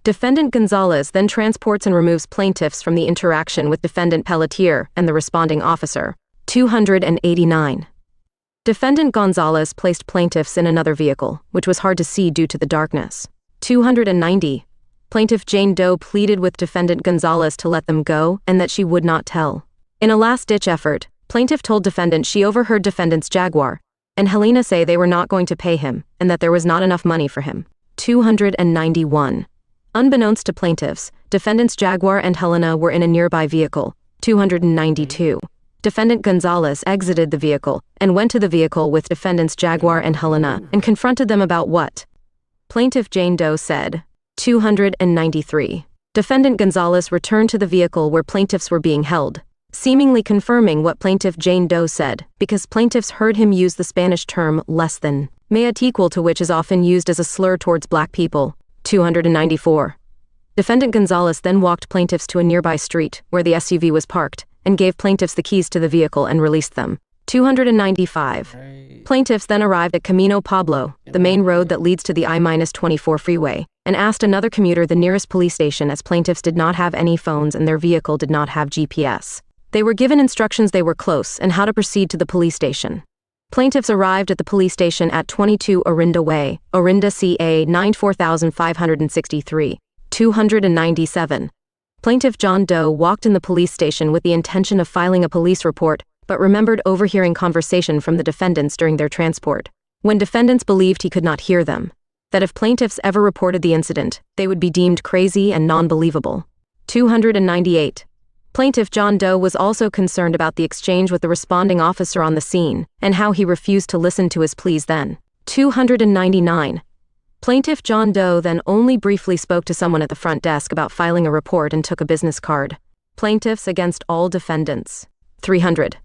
Defendant Gonzalez then transports and removes plaintiffs from the interaction with defendant Pelletier and the responding officer. 289. Defendant Gonzalez placed plaintiffs in another vehicle, which was hard to see due to the darkness. 290. Plaintiff Jane Doe pleaded with defendant Gonzalez to let them go and that she would not tell. In a last-ditch effort, plaintiff told defendant she overheard defendant's Jaguar and Helena say they were not going to pay him and that there was not enough money for him. 291. Unbeknownst to plaintiffs, defendant's Jaguar and Helena were in a nearby vehicle. 292. Defendant Gonzalez exited the vehicle and went to the vehicle with defendants Jaguar and Helena and confronted them about what? Plaintiff Jane Doe said. 293. Defendant Gonzalez returned to the vehicle where plaintiffs were being held, seemingly confirming what plaintiff Jane Doe said, because plaintiffs heard him use the Spanish term less than, meat equal to, which is often used as a slur towards black people. 294. Defendant Gonzalez then walked plaintiffs to a nearby street where the SUV was parked and gave plaintiffs the keys to the vehicle and released them. 295. Plaintiffs then arrived at Camino Pablo, the main road that leads to the I-24 freeway, and asked another commuter the nearest police station, as plaintiffs did not have any phones and their vehicle did not have GPS. They were given instructions they were close and how to proceed to the police station. Plaintiffs arrived at the police station at 22 Orinda Way, Orinda CA 94563. 297. Plaintiff John Doe walked in the police station with the intention of filing a police report, but remembered overhearing conversation from the defendants during their transport. When defendants believed he could not hear them, that if plaintiffs ever reported the incident, they would be deemed crazy and non-believable. 298. Plaintiff John Doe was also concerned about the exchange with the responding officer on the scene, and how he refused to listen to his pleas then. 299. Plaintiff John Doe then only briefly spoke to someone at the front desk about filing a report and took a business card. Plaintiffs against all defendants. 300.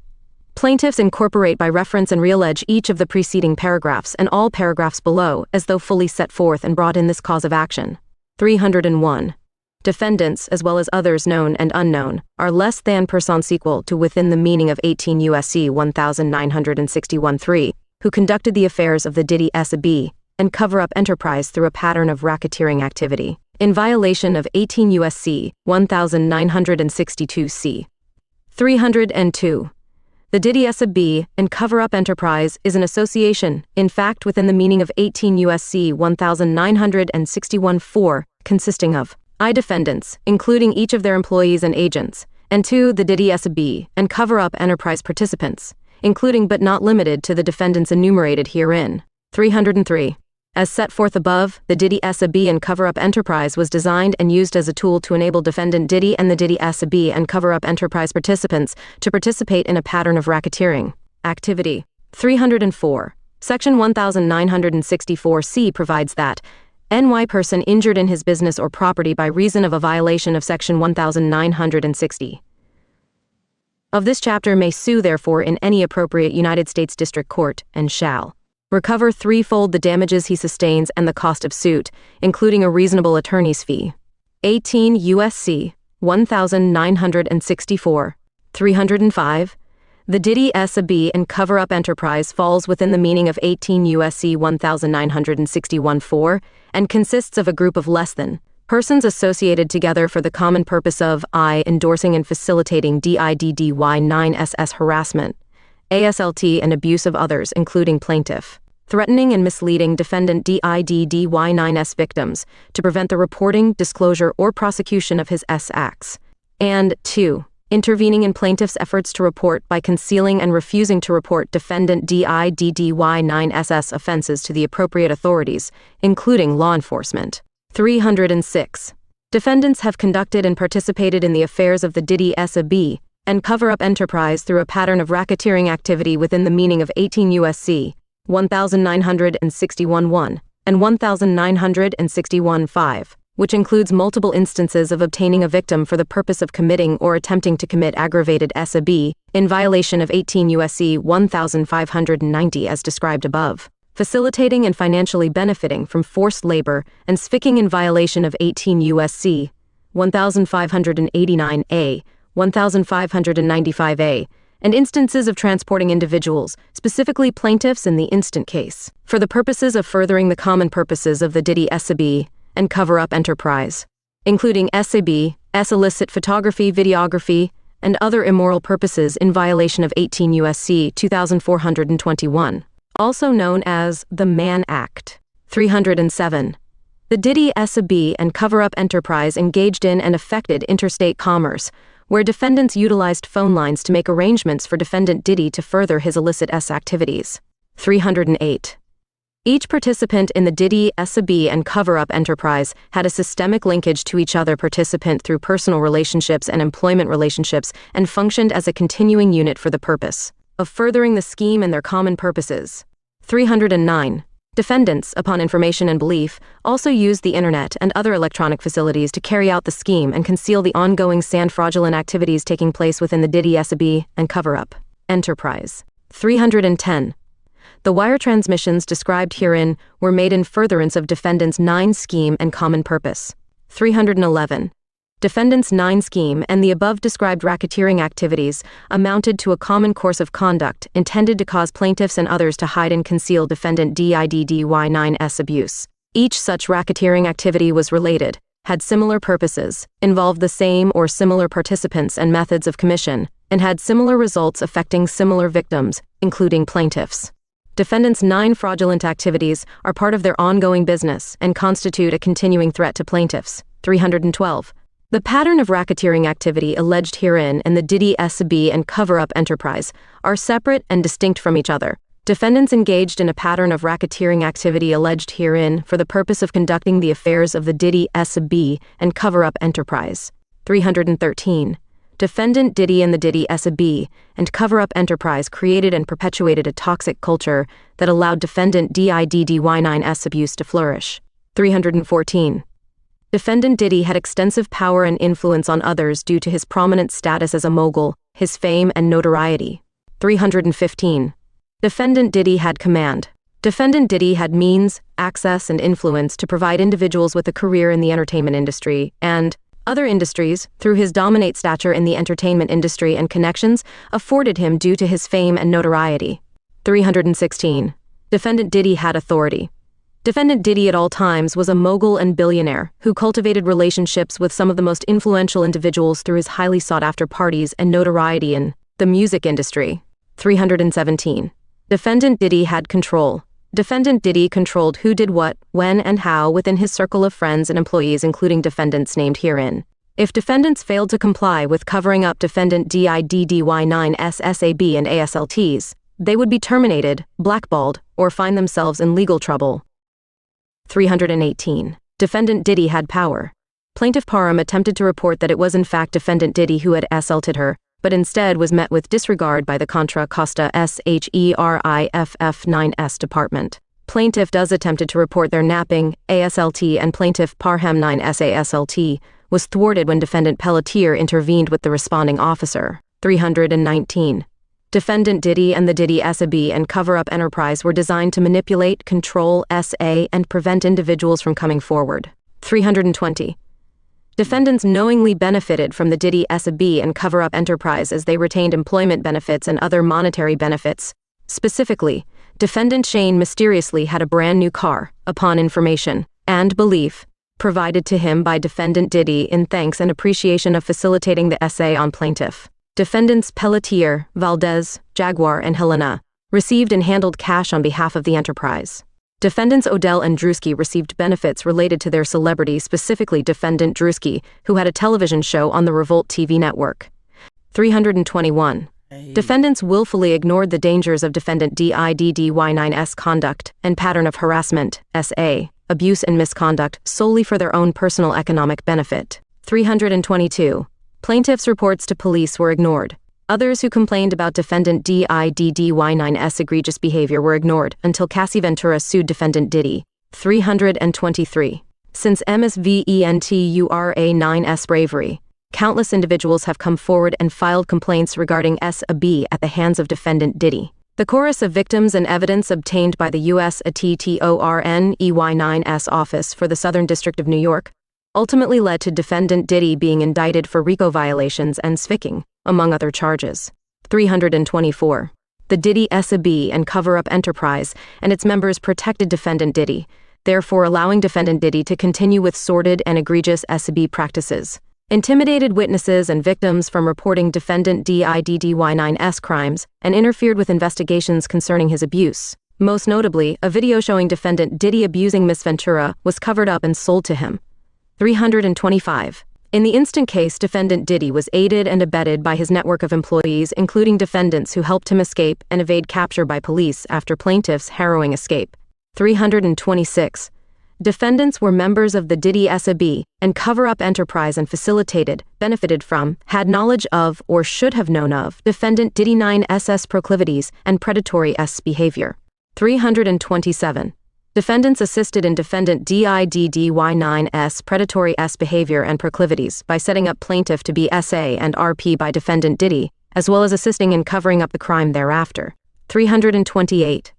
Plaintiffs incorporate by reference and reallege each of the preceding paragraphs and all paragraphs below as though fully set forth and brought in this cause of action. 301. Defendants, as well as others known and unknown, are less than persons equal to within the meaning of 18 U.S.C. 1961-3, who conducted the affairs of the Diddy S.A.B. and cover-up enterprise through a pattern of racketeering activity, in violation of 18 U.S.C. 1962c. 302. The Diddy S.A.B. and cover-up enterprise is an association, in fact within the meaning of 18 U.S.C. 1961-4, consisting of I defendants, including each of their employees and agents, and 2. The Diddy S.A.B. and cover-up enterprise participants, including but not limited to the defendants enumerated herein. 303. As set forth above, the Diddy S.A.B. and cover-up enterprise was designed and used as a tool to enable defendant Diddy and the Diddy S.A.B. and cover-up enterprise participants to participate in a pattern of racketeering activity. 304. Section 1964C provides that NY person injured in his business or property by reason of a violation of Section 1960 of this chapter may sue therefore in any appropriate United States District Court and shall recover threefold the damages he sustains and the cost of suit, including a reasonable attorney's fee. 18 U.S.C. 1964. 305. The Diddy S.A.B. and cover-up enterprise falls within the meaning of 18 U.S.C. 1961-4 and consists of a group of less than persons associated together for the common purpose of I. endorsing and facilitating DIDDY 9SS harassment, ASLT and abuse of others including plaintiff, threatening and misleading defendant DIDDY 9S victims to prevent the reporting, disclosure, or prosecution of his S acts, and 2. intervening in plaintiff's efforts to report by concealing and refusing to report defendant DIDDY 9SS offenses to the appropriate authorities, including law enforcement. 306. Defendants have conducted and participated in the affairs of the Diddy S.A.B. and cover-up enterprise through a pattern of racketeering activity within the meaning of 18 U.S.C. 1961-1 and 1961-5, which includes multiple instances of obtaining a victim for the purpose of committing or attempting to commit aggravated S.A.B. in violation of 18 U.S.C. 1590 as described above, facilitating and financially benefiting from forced labor and sficking in violation of 18 U.S.C. 1589A, 1595A, and instances of transporting individuals, specifically plaintiffs in the instant case, for the purposes of furthering the common purposes of the Diddy S.A.B. and cover-up enterprise, including S.A.B., illicit photography, videography, and other immoral purposes in violation of 18 U.S.C. 2421, also known as the Mann Act. 307. The Diddy S.A.B. and cover-up enterprise engaged in and affected interstate commerce, where defendants utilized phone lines to make arrangements for defendant Diddy to further his illicit S activities. 308. Each participant in the Diddy S.A.B. and cover-up enterprise had a systemic linkage to each other participant through personal relationships and employment relationships and functioned as a continuing unit for the purpose of furthering the scheme and their common purposes. 309. Defendants, upon information and belief, also used the internet and other electronic facilities to carry out the scheme and conceal the ongoing fraudulent activities taking place within the Diddy S.A.B. and cover-up enterprise. 310. The wire transmissions described herein were made in furtherance of defendant's 9 scheme and common purpose. 311. Defendant's 9 scheme and the above described racketeering activities amounted to a common course of conduct intended to cause plaintiffs and others to hide and conceal defendant DIDDY 9S abuse. Each such racketeering activity was related, had similar purposes, involved the same or similar participants and methods of commission, and had similar results affecting similar victims, including plaintiffs. Defendants' 9 fraudulent activities are part of their ongoing business and constitute a continuing threat to plaintiffs. 312. The pattern of racketeering activity alleged herein and the Diddy S.A.B. and cover-up enterprise are separate and distinct from each other. Defendants engaged in a pattern of racketeering activity alleged herein for the purpose of conducting the affairs of the Diddy S.A.B. and cover-up enterprise. 313. Defendant Diddy and the Diddy S.A.B. and cover-up enterprise created and perpetuated a toxic culture that allowed defendant DIDDY 9S abuse to flourish. 314. Defendant Diddy had extensive power and influence on others due to his prominent status as a mogul, his fame and notoriety. 315. Defendant Diddy had command. Defendant Diddy had means, access, and influence to provide individuals with a career in the entertainment industry and other industries through his dominant stature in the entertainment industry and connections afforded him due to his fame and notoriety. 316. Defendant Diddy had authority. Defendant Diddy at all times was a mogul and billionaire who cultivated relationships with some of the most influential individuals through his highly sought-after parties and notoriety in the music industry. 317. Defendant Diddy had control. Defendant Diddy controlled who did what, when, and how within his circle of friends and employees including defendants named herein. If defendants failed to comply with covering up defendant DIDDY9's SAB and ASLTs, they would be terminated, blackballed, or find themselves in legal trouble. 318. Defendant Diddy had power. Plaintiff Parham attempted to report that it was in fact defendant Diddy who had assaulted her, but instead was met with disregard by the Contra Costa SHERIFF9's department. Plaintiff does attempted to report their napping, ASLT, and plaintiff Parham 9's ASLT was thwarted when defendant Pelletier intervened with the responding officer. 319. Defendant Diddy and the Diddy SAB and cover-up enterprise were designed to manipulate, control, SA, and prevent individuals from coming forward. 320. Defendants knowingly benefited from the Diddy SAB and cover-up enterprise as they retained employment benefits and other monetary benefits. Specifically, defendant Shane mysteriously had a brand new car, upon information and belief provided to him by defendant Diddy in thanks and appreciation of facilitating the SA on plaintiff. Defendants Pelletier, Valdez, Jaguar, and Helena received and handled cash on behalf of the enterprise. Defendants Odell and Drewski received benefits related to their celebrity, specifically defendant Drewski, who had a television show on the Revolt TV network. 321. Defendants willfully ignored the dangers of defendant DIDDY9's conduct and pattern of harassment, SA, abuse and misconduct solely for their own personal economic benefit. 322. Plaintiff's reports to police were ignored. Others who complained about defendant DIDDY9's egregious behavior were ignored until Cassie Ventura sued defendant Diddy. 323. Since MSVENTURA9's bravery, countless individuals have come forward and filed complaints regarding SAB at the hands of defendant Diddy. The chorus of victims and evidence obtained by the U.S. ATTORNEY9's Office for the Southern District of New York ultimately led to defendant Diddy being indicted for RICO violations and sficking, among other charges. 324. The Diddy SAB and cover-up enterprise and its members protected defendant Diddy, therefore allowing defendant Diddy to continue with sordid and egregious SAB practices. Intimidated witnesses and victims from reporting defendant DIDDY9's crimes and interfered with investigations concerning his abuse. Most notably, a video showing defendant Diddy abusing Miss Ventura was covered up and sold to him. 325. In the instant case, defendant Diddy was aided and abetted by his network of employees, including defendants who helped him escape and evade capture by police after plaintiff's harrowing escape. 326. Defendants were members of the Diddy SAB and cover-up enterprise and facilitated, benefited from, had knowledge of, or should have known of, defendant Diddy 9's proclivities and predatory behavior. 327. Defendants assisted in defendant DIDDY9's predatory behavior and proclivities by setting up plaintiff to be SA and RP by defendant Diddy, as well as assisting in covering up the crime thereafter. 328.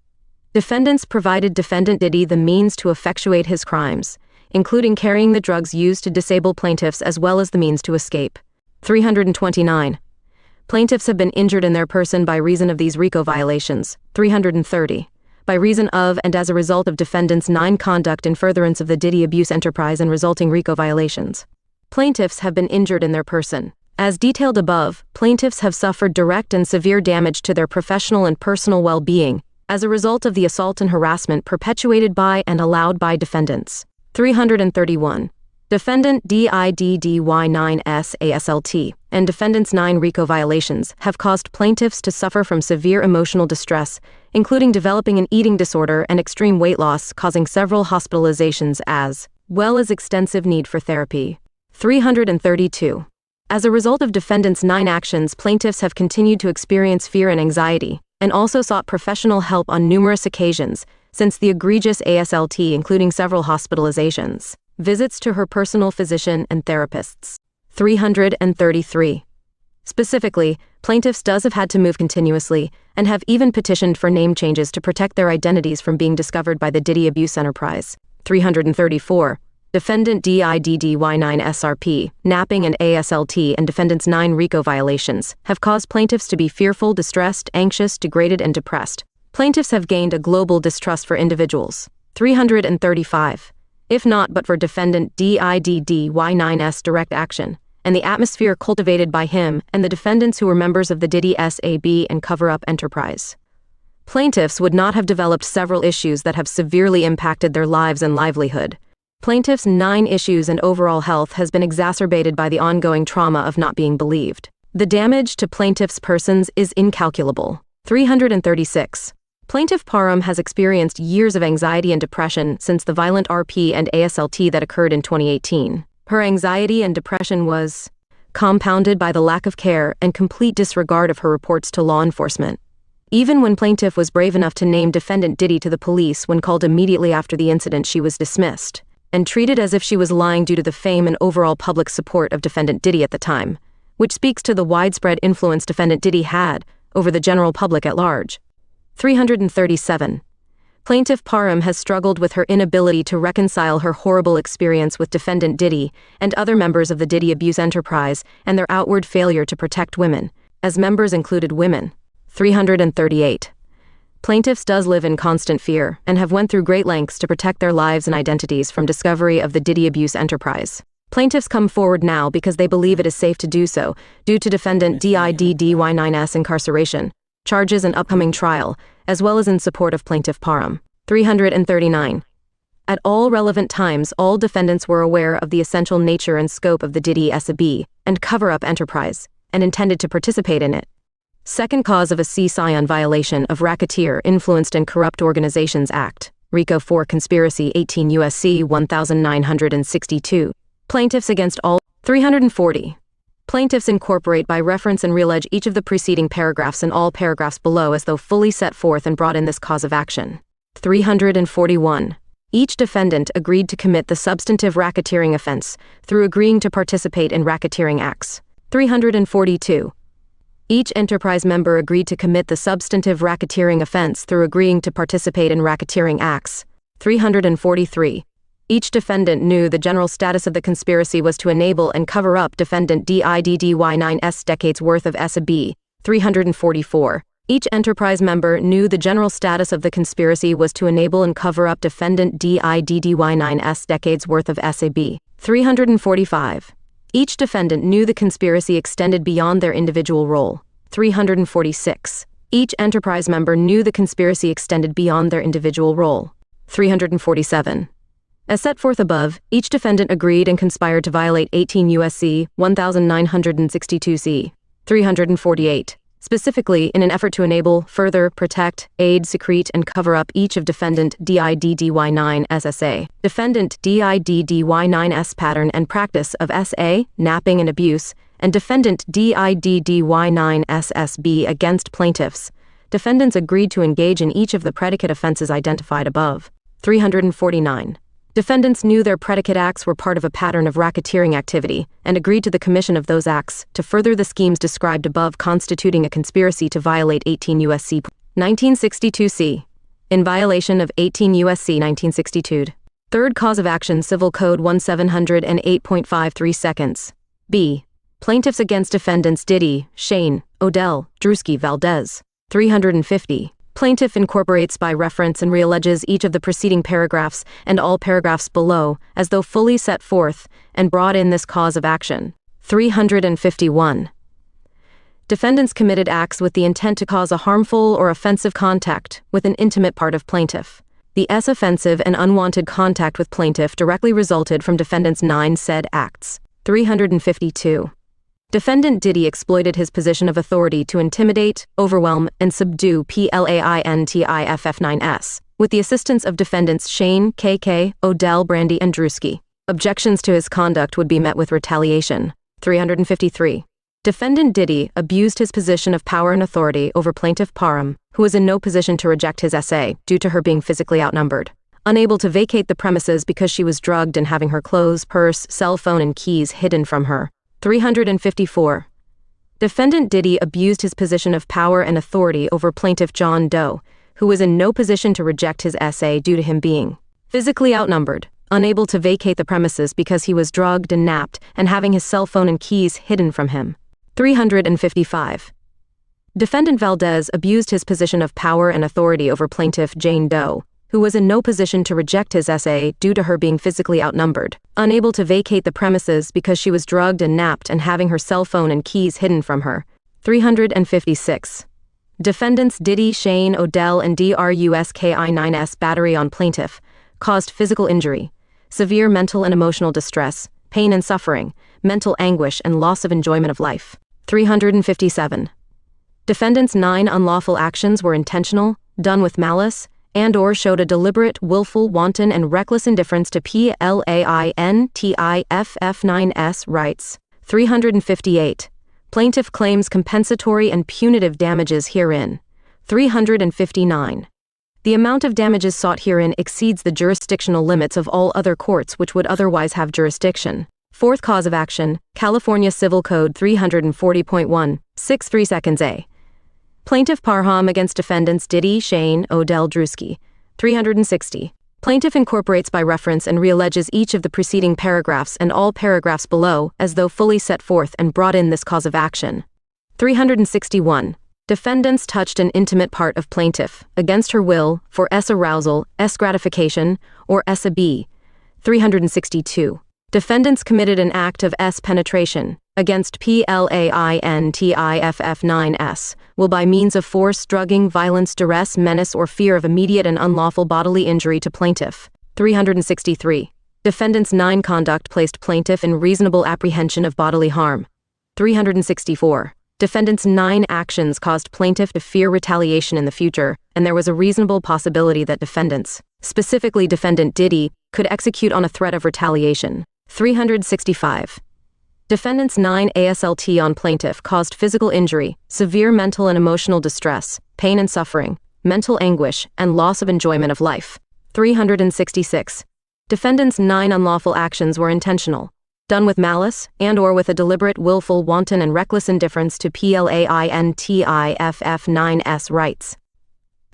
Defendants provided defendant Diddy the means to effectuate his crimes, including carrying the drugs used to disable plaintiffs as well as the means to escape. 329. Plaintiffs have been injured in their person by reason of these RICO violations. 330. By reason of and as a result of defendants' 9 conduct in furtherance of the Diddy abuse enterprise and resulting RICO violations. Plaintiffs have been injured in their person. As detailed above, plaintiffs have suffered direct and severe damage to their professional and personal well-being as a result of the assault and harassment perpetuated by and allowed by defendants. 331. Defendant DIDDY9's ASLT and defendants' 9 RICO violations have caused plaintiffs to suffer from severe emotional distress, including developing an eating disorder and extreme weight loss, causing several hospitalizations as well as extensive need for therapy. 332. As a result of defendants' 9 actions, plaintiffs have continued to experience fear and anxiety, and also sought professional help on numerous occasions since the egregious ASLT, including several hospitalizations, visits to her personal physician and therapists. 333. Specifically, plaintiffs does have had to move continuously and have even petitioned for name changes to protect their identities from being discovered by the Diddy abuse enterprise. 334. Defendant DIDDY9 napping and ASLT and defendants' 9 RICO violations have caused plaintiffs to be fearful, distressed, anxious, degraded, and depressed. Plaintiffs have gained a global distrust for individuals. 335. If not but for defendant DIDDY9's direct action, and the atmosphere cultivated by him and the defendants who were members of the Diddy SAB and cover-up enterprise, plaintiffs would not have developed several issues that have severely impacted their lives and livelihood. Plaintiff's 9 issues and overall health has been exacerbated by the ongoing trauma of not being believed. The damage to plaintiff's persons is incalculable. 336. Plaintiff Parham has experienced years of anxiety and depression since the violent RP and ASLT that occurred in 2018. Her anxiety and depression was compounded by the lack of care and complete disregard of her reports to law enforcement. Even when plaintiff was brave enough to name defendant Diddy to the police when called immediately after the incident, she was dismissed and treated as if she was lying due to the fame and overall public support of defendant Diddy at the time, which speaks to the widespread influence defendant Diddy had over the general public at large. 337. Plaintiff Parham has struggled with her inability to reconcile her horrible experience with defendant Diddy and other members of the Diddy abuse enterprise and their outward failure to protect women, as members included women. 338. Plaintiffs does live in constant fear and have went through great lengths to protect their lives and identities from discovery of the Diddy abuse enterprise. Plaintiffs come forward now because they believe it is safe to do so due to defendant Diddy9's incarceration, charges and upcoming trial, as well as in support of plaintiff Parham. 339. At all relevant times, all defendants were aware of the essential nature and scope of the Diddy SAB and cover-up enterprise, and intended to participate in it. Second cause of a C-Scion violation of Racketeer Influenced and Corrupt Organizations Act, RICO 4 Conspiracy 18 U.S.C. 1962. Plaintiffs against all. 340. Plaintiffs incorporate by reference and reallege each of the preceding paragraphs and all paragraphs below as though fully set forth and brought in this cause of action. 341. Each defendant agreed to commit the substantive racketeering offense through agreeing to participate in racketeering acts. 342. Each enterprise member agreed to commit the substantive racketeering offense through agreeing to participate in racketeering acts. 343. Each defendant knew the general status of the conspiracy was to enable and cover up defendant Diddy9's decades worth of SAB. 344. Each enterprise member knew the general status of the conspiracy was to enable and cover up defendant Diddy9's decades worth of SAB. 345. Each defendant knew the conspiracy extended beyond their individual role. 346. Each enterprise member knew the conspiracy extended beyond their individual role. 347. As set forth above, each defendant agreed and conspired to violate 18 U.S.C. 1962c. 348. Specifically, in an effort to enable, further, protect, aid, secrete, and cover up each of defendant Diddy9 SSA. Defendant Diddy9's pattern and practice of SA, napping and abuse, and defendant Diddy9 SSB against plaintiffs. Defendants agreed to engage in each of the predicate offenses identified above. 349. Defendants knew their predicate acts were part of a pattern of racketeering activity and agreed to the commission of those acts to further the schemes described above, constituting a conspiracy to violate 18 U.S.C. 1962c. In violation of 18 U.S.C. 1962. Third cause of action, Civil Code 1708.53 seconds. B. Plaintiffs against defendants Diddy, Shane, Odell, Drewski, Valdez. 350. Plaintiff incorporates by reference and realleges each of the preceding paragraphs and all paragraphs below as though fully set forth and brought in this cause of action. 351. Defendants committed acts with the intent to cause a harmful or offensive contact with an intimate part of plaintiff. The offensive and unwanted contact with plaintiff directly resulted from defendants' 9 said acts. 352. Defendant Diddy exploited his position of authority to intimidate, overwhelm, and subdue plaintiff9s, with the assistance of defendants Shane, KK, Odell, Brandy, and Drewski. Objections to his conduct would be met with retaliation. 353. Defendant Diddy abused his position of power and authority over plaintiff Parham, who was in no position to reject his SA due to her being physically outnumbered. Unable to vacate the premises because she was drugged and having her clothes, purse, cell phone, and keys hidden from her. 354. Defendant Diddy abused his position of power and authority over plaintiff John Doe, who was in no position to reject his SA due to him being physically outnumbered, unable to vacate the premises because he was drugged and napped, and having his cell phone and keys hidden from him. 355. Defendant Valdez abused his position of power and authority over plaintiff Jane Doe, who was in no position to reject his SA due to her being physically outnumbered, unable to vacate the premises because she was drugged and napped and having her cell phone and keys hidden from her. 356. Defendants Diddy, Shane, Odell, and DRUSKI9's battery on plaintiff caused physical injury, severe mental and emotional distress, pain and suffering, mental anguish and loss of enjoyment of life. 357. Defendant's 9 unlawful actions were intentional, done with malice, and/or showed a deliberate, willful, wanton, and reckless indifference to plaintiff-9's rights. 358. Plaintiff claims compensatory and punitive damages herein. 359. The amount of damages sought herein exceeds the jurisdictional limits of all other courts which would otherwise have jurisdiction. Fourth cause of action, California Civil Code 340.1, 63 seconds A. Plaintiff Parham against defendants Diddy, Shane, Odell, Drewski. 360. Plaintiff incorporates by reference and realleges each of the preceding paragraphs and all paragraphs below as though fully set forth and brought in this cause of action. 361. Defendants touched an intimate part of plaintiff, against her will, for S arousal, S gratification, or S a B. 362. Defendants committed an act of S penetration, against plaintiff-9s, will by means of force, drugging, violence, duress, menace, or fear of immediate and unlawful bodily injury to plaintiff. 363. Defendants' 9 conduct placed plaintiff in reasonable apprehension of bodily harm. 364. Defendants' 9 actions caused plaintiff to fear retaliation in the future, and there was a reasonable possibility that defendants, specifically defendant Diddy, could execute on a threat of retaliation. 365. Defendants' 9 ASLT on plaintiff caused physical injury, severe mental and emotional distress, pain and suffering, mental anguish, and loss of enjoyment of life. 366. Defendants' 9 unlawful actions were intentional, done with malice and/or with a deliberate, willful, wanton, and reckless indifference to plaintiff-9's rights.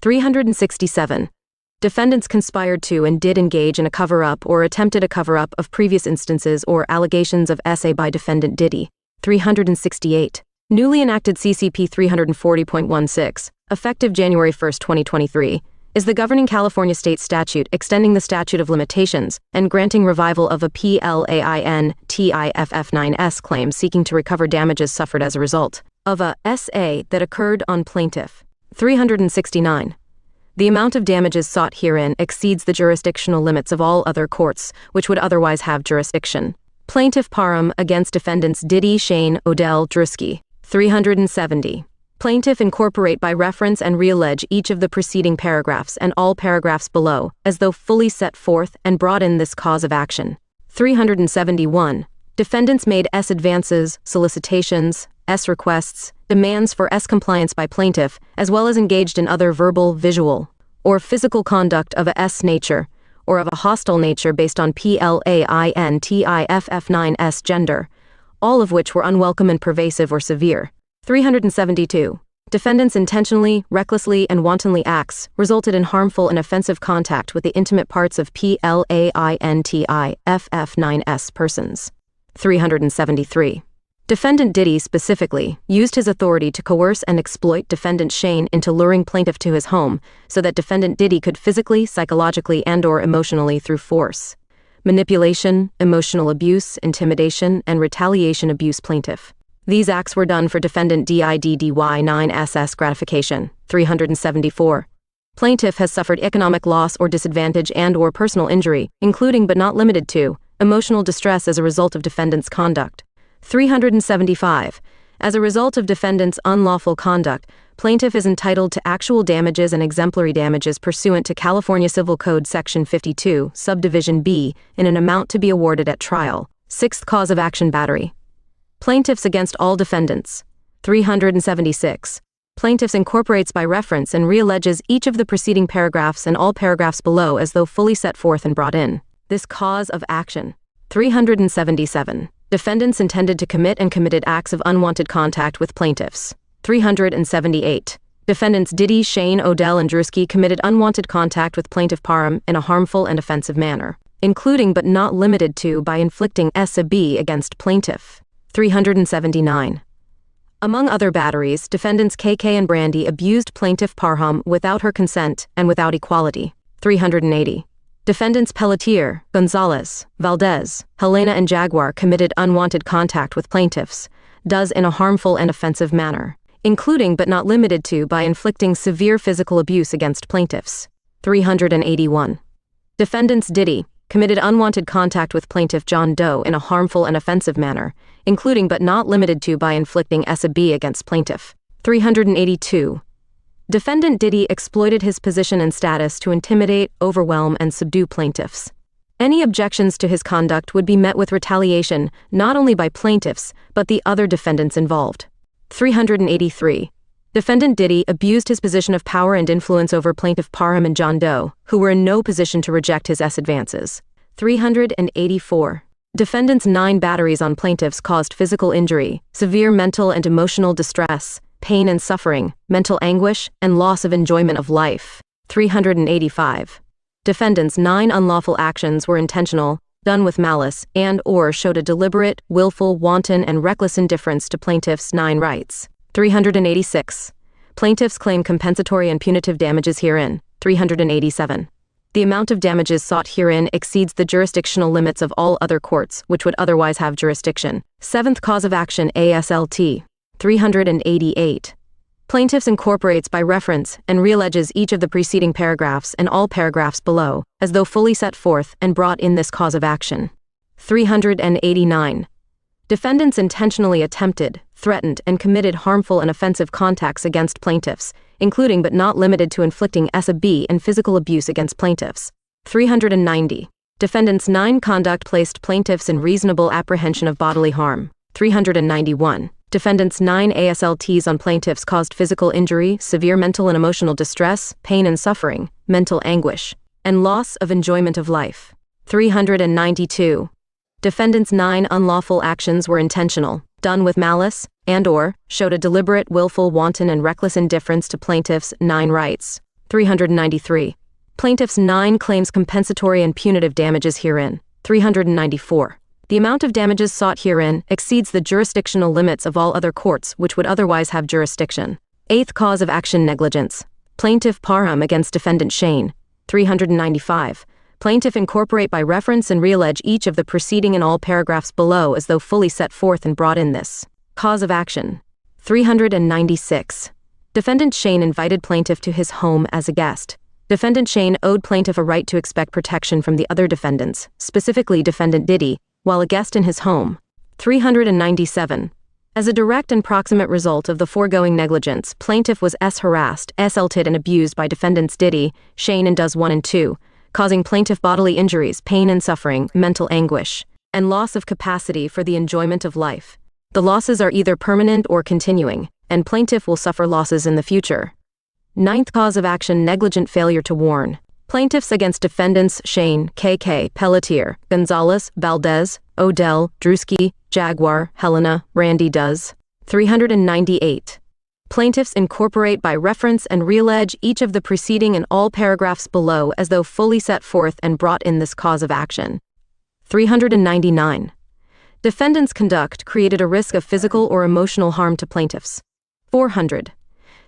367. Defendants conspired to and did engage in a cover-up or attempted a cover-up of previous instances or allegations of SA by defendant Diddy. 368. Newly enacted CCP 340.16, effective January 1, 2023, is the governing California state statute extending the statute of limitations and granting revival of a plaintiff-9s claim seeking to recover damages suffered as a result of a SA that occurred on plaintiff. 369. The amount of damages sought herein exceeds the jurisdictional limits of all other courts which would otherwise have jurisdiction. Plaintiff Parham against defendants Diddy, Shane, Odell, Drewski. 370. Plaintiff incorporate by reference and reallege each of the preceding paragraphs and all paragraphs below as though fully set forth and brought in this cause of action. 371. Defendants made S advances, solicitations, S requests, demands for S compliance by plaintiff, as well as engaged in other verbal, visual, or physical conduct of a S nature, or of a hostile nature based on plaintiff-9's gender, all of which were unwelcome and pervasive or severe. 372. Defendants intentionally, recklessly, and wantonly acts resulted in harmful and offensive contact with the intimate parts of plaintiff-9's persons. 373. Defendant Diddy specifically used his authority to coerce and exploit defendant Shane into luring plaintiff to his home so that defendant Diddy could physically, psychologically, and/or emotionally through force, manipulation, emotional abuse, intimidation, and retaliation abuse plaintiff. These acts were done for defendant Diddy-9's gratification. 374. Plaintiff has suffered economic loss or disadvantage and/or personal injury, including but not limited to emotional distress as a result of defendant's conduct. 375. As a result of defendant's unlawful conduct, plaintiff is entitled to actual damages and exemplary damages pursuant to California Civil Code Section 52, Subdivision B, in an amount to be awarded at trial. Sixth cause of action, battery. Plaintiffs against all defendants. 376. Plaintiffs incorporates by reference and realleges each of the preceding paragraphs and all paragraphs below as though fully set forth and brought in this cause of action. 377. Defendants intended to commit and committed acts of unwanted contact with plaintiffs. 378. Defendants Diddy, Shane, Odell, and Drewski committed unwanted contact with plaintiff Parham in a harmful and offensive manner, including but not limited to by inflicting SAB against plaintiff. 379. Among other batteries, defendants KK and Brandy abused plaintiff Parham without her consent and without equality. 380. Defendants Pelletier, Gonzalez, Valdez, Helena, and Jaguar committed unwanted contact with plaintiffs, does in a harmful and offensive manner, including but not limited to by inflicting severe physical abuse against plaintiffs. 381. Defendants Diddy, committed unwanted contact with plaintiff John Doe in a harmful and offensive manner, including but not limited to by inflicting SAB against plaintiff. 382. Defendant Diddy exploited his position and status to intimidate, overwhelm, and subdue plaintiffs. Any objections to his conduct would be met with retaliation not only by plaintiffs, but the other defendants involved. 383. Defendant Diddy abused his position of power and influence over plaintiff Parham and John Doe, who were in no position to reject his advances. 384. Defendant's 9 batteries on plaintiffs caused physical injury, severe mental and emotional distress, pain and suffering, mental anguish, and loss of enjoyment of life. 385. Defendant's 9 unlawful actions were intentional, done with malice, and/or showed a deliberate, willful, wanton, and reckless indifference to plaintiffs' 9 rights. 386. Plaintiffs claim compensatory and punitive damages herein. 387. The amount of damages sought herein exceeds the jurisdictional limits of all other courts which would otherwise have jurisdiction. 7th cause of action ASLT. 388. Plaintiffs incorporates by reference and realleges each of the preceding paragraphs and all paragraphs below, as though fully set forth and brought in this cause of action. 389. Defendants intentionally attempted, threatened, and committed harmful and offensive contacts against plaintiffs, including but not limited to inflicting SAB and physical abuse against plaintiffs. 390. Defendants' 9 conduct placed plaintiffs in reasonable apprehension of bodily harm. 391. Defendants' 9 ASLTs on plaintiffs caused physical injury, severe mental and emotional distress, pain and suffering, mental anguish, and loss of enjoyment of life. 392. Defendants' 9 unlawful actions were intentional, done with malice, and/or showed a deliberate, willful, wanton, and reckless indifference to plaintiffs' 9 rights. 393. Plaintiffs' 9 claims compensatory and punitive damages herein. 394. The amount of damages sought herein exceeds the jurisdictional limits of all other courts which would otherwise have jurisdiction. 8th cause of action negligence. Plaintiff Parham against defendant Shane. 395. Plaintiff incorporate by reference and reallege each of the preceding and all paragraphs below as though fully set forth and brought in this cause of action. 396. Defendant Shane invited plaintiff to his home as a guest. Defendant Shane owed plaintiff a right to expect protection from the other defendants, specifically defendant Diddy, while a guest in his home. 397. As a direct and proximate result of the foregoing negligence, plaintiff was harassed, assaulted, and abused by defendants Diddy, Shane, and Does 1 and 2, causing plaintiff bodily injuries, pain and suffering, mental anguish, and loss of capacity for the enjoyment of life. The losses are either permanent or continuing, and plaintiff will suffer losses in the future. 9th cause of action negligent failure to warn. Plaintiffs against defendants Shane, KK, Pelletier, Gonzalez, Valdez, Odell, Drewski, Jaguar, Helena, Randy Does. 398. Plaintiffs incorporate by reference and reallege each of the preceding and all paragraphs below as though fully set forth and brought in this cause of action. 399. Defendants' conduct created a risk of physical or emotional harm to plaintiffs. 400.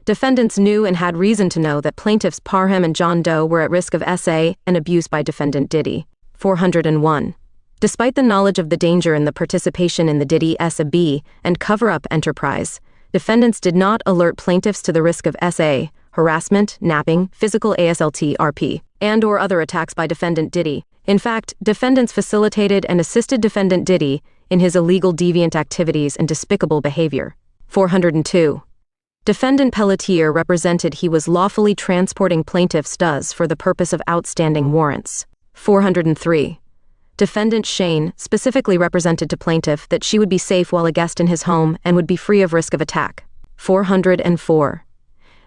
Defendants knew and had reason to know that plaintiffs Parham and John Doe were at risk of SA and abuse by defendant Diddy. 401. Despite the knowledge of the danger and the participation in the Diddy SAB and cover-up enterprise, defendants did not alert plaintiffs to the risk of SA, harassment, napping, physical ASLT, RP, and/or other attacks by defendant Diddy. In fact, defendants facilitated and assisted defendant Diddy in his illegal deviant activities and despicable behavior. 402. Defendant Pelletier represented he was lawfully transporting plaintiffs Does for the purpose of outstanding warrants. 403. Defendant Shane specifically represented to plaintiff that she would be safe while a guest in his home and would be free of risk of attack. 404.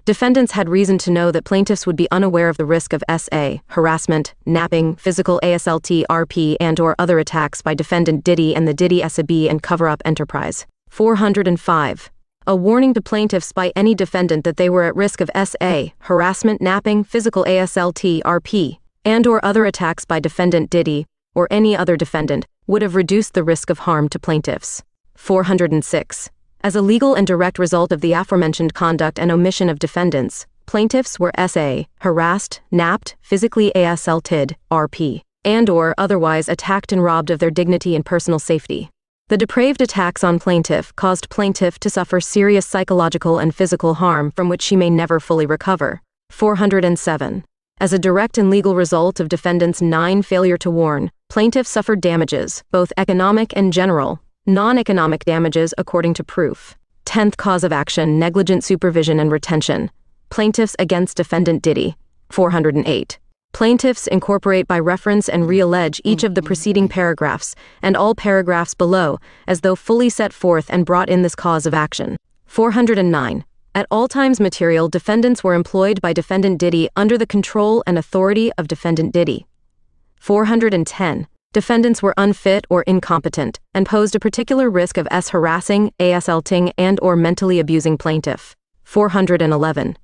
Defendants had reason to know that plaintiffs would be unaware of the risk of SA, harassment, napping, physical ASLT, RP, and/or other attacks by defendant Diddy and the Diddy SAB and cover-up enterprise. 405. A warning to plaintiffs by any defendant that they were at risk of SA, harassment, napping, physical ASLT, RP, and/or other attacks by defendant Diddy or any other defendant would have reduced the risk of harm to plaintiffs. 406. As a legal and direct result of the aforementioned conduct and omission of defendants, plaintiffs were SA, harassed, napped, physically assaulted, RP, and/or otherwise attacked and robbed of their dignity and personal safety. The depraved attacks on plaintiff caused plaintiff to suffer serious psychological and physical harm from which she may never fully recover. 407. As a direct and legal result of defendants' 9 failure to warn, plaintiff suffered damages, both economic and general, non-economic damages according to proof. 10th cause of action, negligent supervision and retention. Plaintiffs against defendant Diddy. 408. Plaintiffs incorporate by reference and reallege each of the preceding paragraphs and all paragraphs below as though fully set forth and brought in this cause of action. 409. At all times material, defendants were employed by defendant Diddy under the control and authority of defendant Diddy. 410. Defendants were unfit or incompetent and posed a particular risk of harassing, assaulting, and or mentally abusing plaintiff. 411.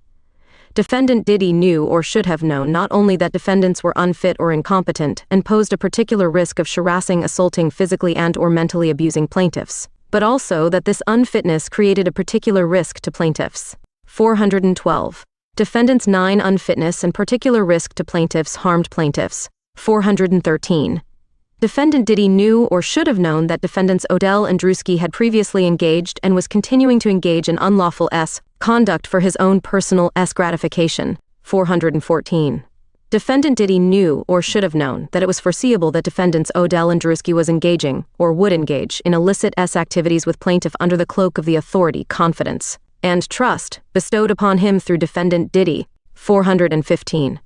Defendant Diddy knew or should have known not only that defendants were unfit or incompetent and posed a particular risk of harassing, assaulting, physically and or mentally abusing plaintiffs, but also that this unfitness created a particular risk to plaintiffs. 412. Defendants' 9 unfitness and particular risk to plaintiffs harmed plaintiffs. 413. Defendant Diddy knew or should have known that defendants Odell and Drewski had previously engaged and was continuing to engage in unlawful conduct for his own personal gratification. 414. Defendant Diddy knew or should have known that it was foreseeable that defendants Odell and Drewski was engaging, or would engage, in illicit activities with plaintiff under the cloak of the authority, confidence, and trust bestowed upon him through defendant Diddy. 415.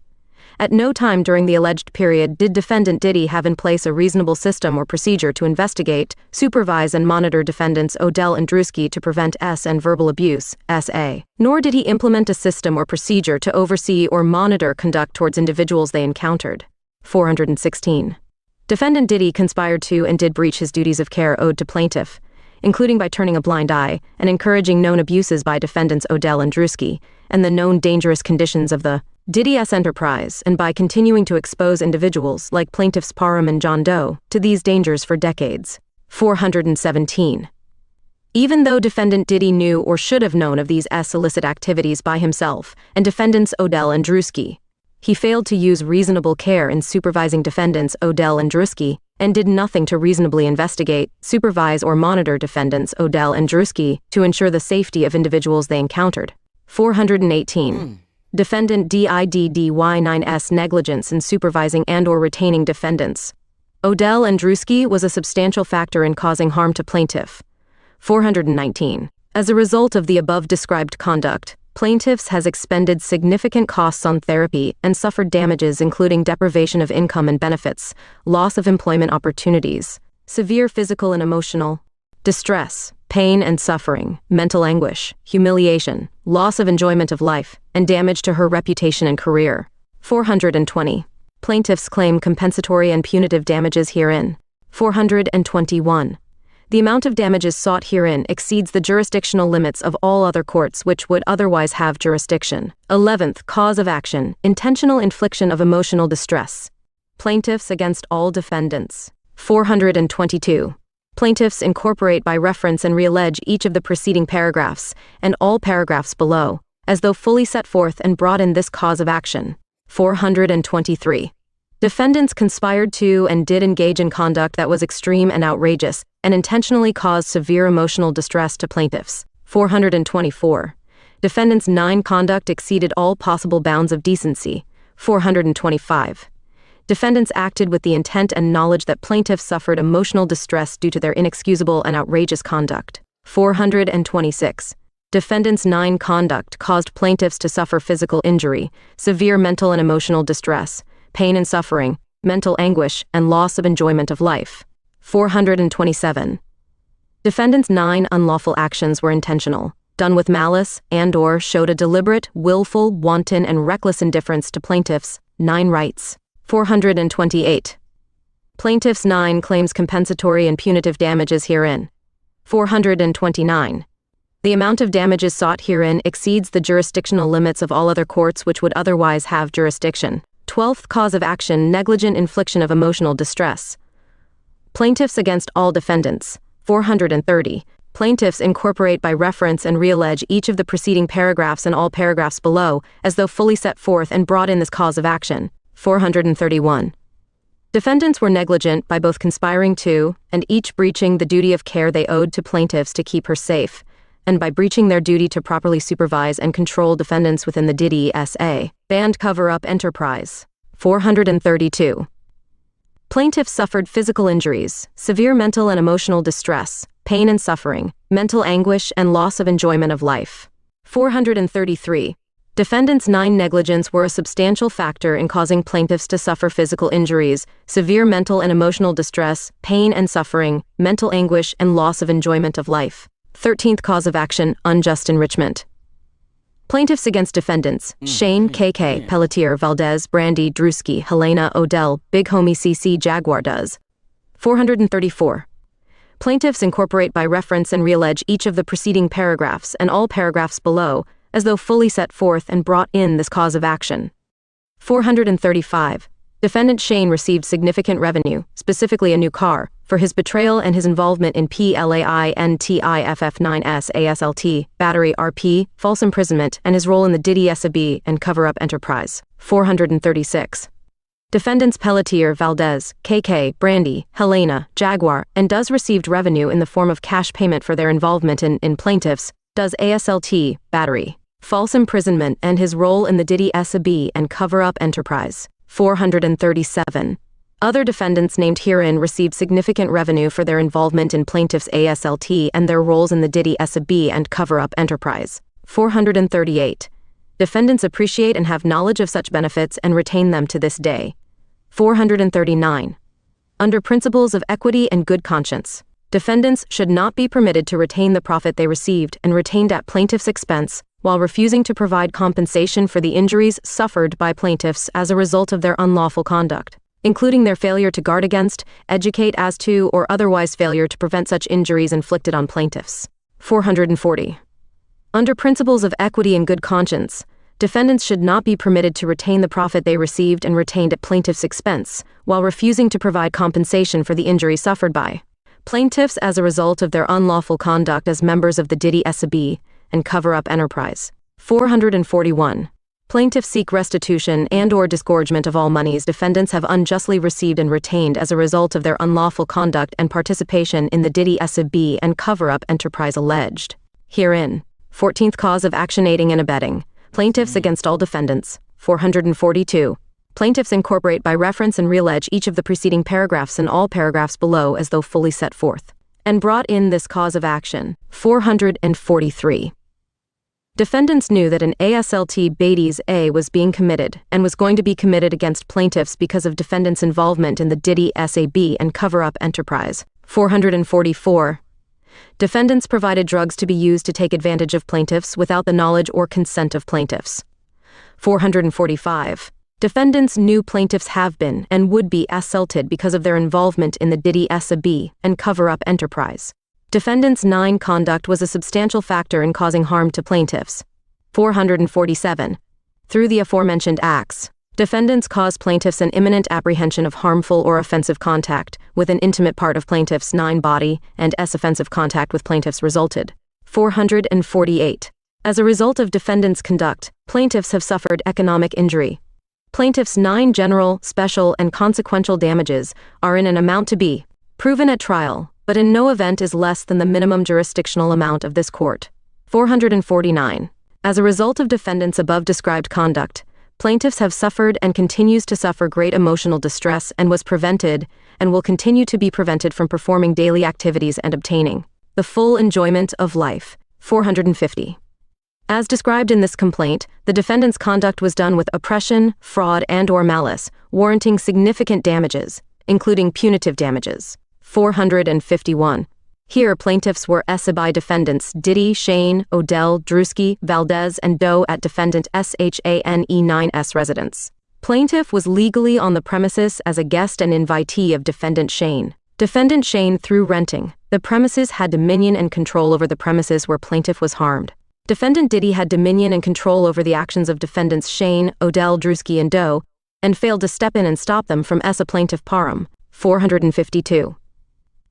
At no time during the alleged period did defendant Diddy have in place a reasonable system or procedure to investigate, supervise and monitor defendants Odell and Drewski to prevent and verbal abuse, SA. Nor did he implement a system or procedure to oversee or monitor conduct towards individuals they encountered. 416. Defendant Diddy conspired to and did breach his duties of care owed to plaintiff, including by turning a blind eye and encouraging known abuses by defendants Odell and Drewski, and the known dangerous conditions of the Diddy's enterprise, and by continuing to expose individuals like plaintiffs Parham and John Doe to these dangers for decades. 417. Even though defendant Diddy knew or should have known of these illicit activities by himself and defendants Odell and Drewski, he failed to use reasonable care in supervising defendants Odell and Drewski and did nothing to reasonably investigate, supervise or monitor defendants Odell and Drewski to ensure the safety of individuals they encountered. 418. Defendant DIDDY9's negligence in supervising and or retaining defendants Odell and Drewski was a substantial factor in causing harm to plaintiff. 419. As a result of the above described conduct, plaintiffs has expended significant costs on therapy and suffered damages including deprivation of income and benefits, loss of employment opportunities, severe physical and emotional distress, pain and suffering, mental anguish, humiliation, loss of enjoyment of life, and damage to her reputation and career. 420. Plaintiffs claim compensatory and punitive damages herein. 421. The amount of damages sought herein exceeds the jurisdictional limits of all other courts which would otherwise have jurisdiction. 11th cause of action, intentional infliction of emotional distress. Plaintiffs against all defendants. 422. Plaintiffs incorporate by reference and reallege each of the preceding paragraphs and all paragraphs below, as though fully set forth and brought in this cause of action. 423. Defendants conspired to and did engage in conduct that was extreme and outrageous and intentionally caused severe emotional distress to plaintiffs. 424. Defendants' 9 conduct exceeded all possible bounds of decency. 425. Defendants acted with the intent and knowledge that plaintiffs suffered emotional distress due to their inexcusable and outrageous conduct. 426. Defendants' 9 conduct caused plaintiffs to suffer physical injury, severe mental and emotional distress, pain and suffering, mental anguish, and loss of enjoyment of life. 427. Defendants' 9 unlawful actions were intentional, done with malice, and or showed a deliberate, willful, wanton, and reckless indifference to plaintiffs' 9 rights. 428. Plaintiffs' 9 claims compensatory and punitive damages herein. 429. The amount of damages sought herein exceeds the jurisdictional limits of all other courts which would otherwise have jurisdiction. 12th cause of action, negligent infliction of emotional distress. Plaintiffs against all defendants. 430. Plaintiffs incorporate by reference and reallege each of the preceding paragraphs and all paragraphs below, as though fully set forth and brought in this cause of action. 431. Defendants were negligent by both conspiring to and each breaching the duty of care they owed to plaintiffs to keep her safe, and by breaching their duty to properly supervise and control defendants within the Diddy S.A. banned cover-up enterprise. 432. Plaintiffs suffered physical injuries, severe mental and emotional distress, pain and suffering, mental anguish, and loss of enjoyment of life. 433. Defendants' 9 negligence were a substantial factor in causing plaintiffs to suffer physical injuries, severe mental and emotional distress, pain and suffering, mental anguish, and loss of enjoyment of life. 13th cause of action, unjust enrichment. Plaintiffs against defendants, Shane, KK, Pelletier, Valdez, Brandy, Drewski, Helena, Odell, Big Homie CC, Jaguar does. 434. Plaintiffs incorporate by reference and reallege each of the preceding paragraphs and all paragraphs below, as though fully set forth and brought in this cause of action. 435. Defendant Shane received significant revenue, specifically a new car, for his betrayal and his involvement in PLAINTIFF9S ASLT, battery RP, false imprisonment, and his role in the Diddy S.A.B. and cover-up enterprise. 436. Defendants Pelletier, Valdez, KK, Brandy, Helena, Jaguar, and Does received revenue in the form of cash payment for their involvement in plaintiffs, Does ASLT, battery, false imprisonment, and his role in the Diddy S.A.B. and cover-up enterprise. 437. Other defendants named herein received significant revenue for their involvement in plaintiffs' ASLT and their roles in the Diddy S.A.B. and cover-up enterprise. 438. Defendants appreciate and have knowledge of such benefits and retain them to this day. 439. Under principles of equity and good conscience, defendants should not be permitted to retain the profit they received and retained at plaintiff's expense while refusing to provide compensation for the injuries suffered by plaintiffs as a result of their unlawful conduct, including their failure to guard against, educate as to, or otherwise failure to prevent such injuries inflicted on plaintiffs. 440. Under principles of equity and good conscience, defendants should not be permitted to retain the profit they received and retained at plaintiff's expense, while refusing to provide compensation for the injuries suffered by plaintiffs as a result of their unlawful conduct as members of the Diddy S.A.B. and cover-up enterprise. 441. Plaintiffs seek restitution and/or disgorgement of all monies defendants have unjustly received and retained as a result of their unlawful conduct and participation in the Diddy S.A.B. and cover-up enterprise alleged herein. 14th cause of action, aiding and abetting. Plaintiffs against all defendants. 442. Plaintiffs incorporate by reference and reallege each of the preceding paragraphs and all paragraphs below as though fully set forth and brought in this cause of action. 443. Defendants knew that an ASLT Beatties A was being committed and was going to be committed against plaintiffs because of defendants' involvement in the Diddy S.A.B. and cover-up enterprise. 444. Defendants provided drugs to be used to take advantage of plaintiffs without the knowledge or consent of plaintiffs. 445. Defendants knew plaintiffs have been and would be assaulted because of their involvement in the Diddy S.A.B. and cover-up enterprise. Defendants' 9 conduct was a substantial factor in causing harm to plaintiffs. 447. Through the aforementioned acts, defendants caused plaintiffs an imminent apprehension of harmful or offensive contact with an intimate part of plaintiff's 9 body, and offensive contact with plaintiffs resulted. 448. As a result of defendants' conduct, plaintiffs have suffered economic injury. Plaintiffs' 9 general, special, and consequential damages are in an amount to be proven at trial, but in no event is less than the minimum jurisdictional amount of this court. 449. As a result of defendants' above described conduct, plaintiffs have suffered and continues to suffer great emotional distress and was prevented and will continue to be prevented from performing daily activities and obtaining the full enjoyment of life. 450. As described in this complaint, the defendant's conduct was done with oppression, fraud, and/or malice, warranting significant damages, including punitive damages. 451. Here, plaintiffs were S.A.B. defendants Diddy, Shane, Odell, Drewski, Valdez, and Doe at defendant SHANE9's residence. Plaintiff was legally on the premises as a guest and invitee of defendant Shane. Defendant Shane, through renting the premises, had dominion and control over the premises where plaintiff was harmed. Defendant Diddy had dominion and control over the actions of defendants Shane, Odell, Drewski, and Doe, and failed to step in and stop them from a plaintiff parum. 452.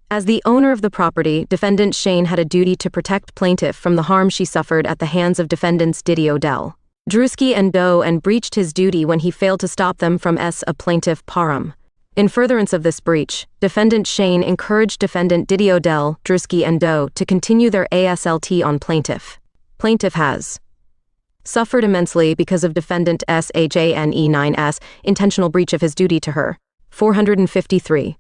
As the owner of the property, defendant Shane had a duty to protect plaintiff from the harm she suffered at the hands of defendants Diddy, Odell, Drewski, and Doe, and breached his duty when he failed to stop them from a plaintiff parum. In furtherance of this breach, Defendant Shane encouraged Defendant Diddy, Odell, Drewski, and Doe to continue their ASLT on plaintiff. Plaintiff has suffered immensely because of Defendant SHANE9's intentional breach of his duty to her. 453.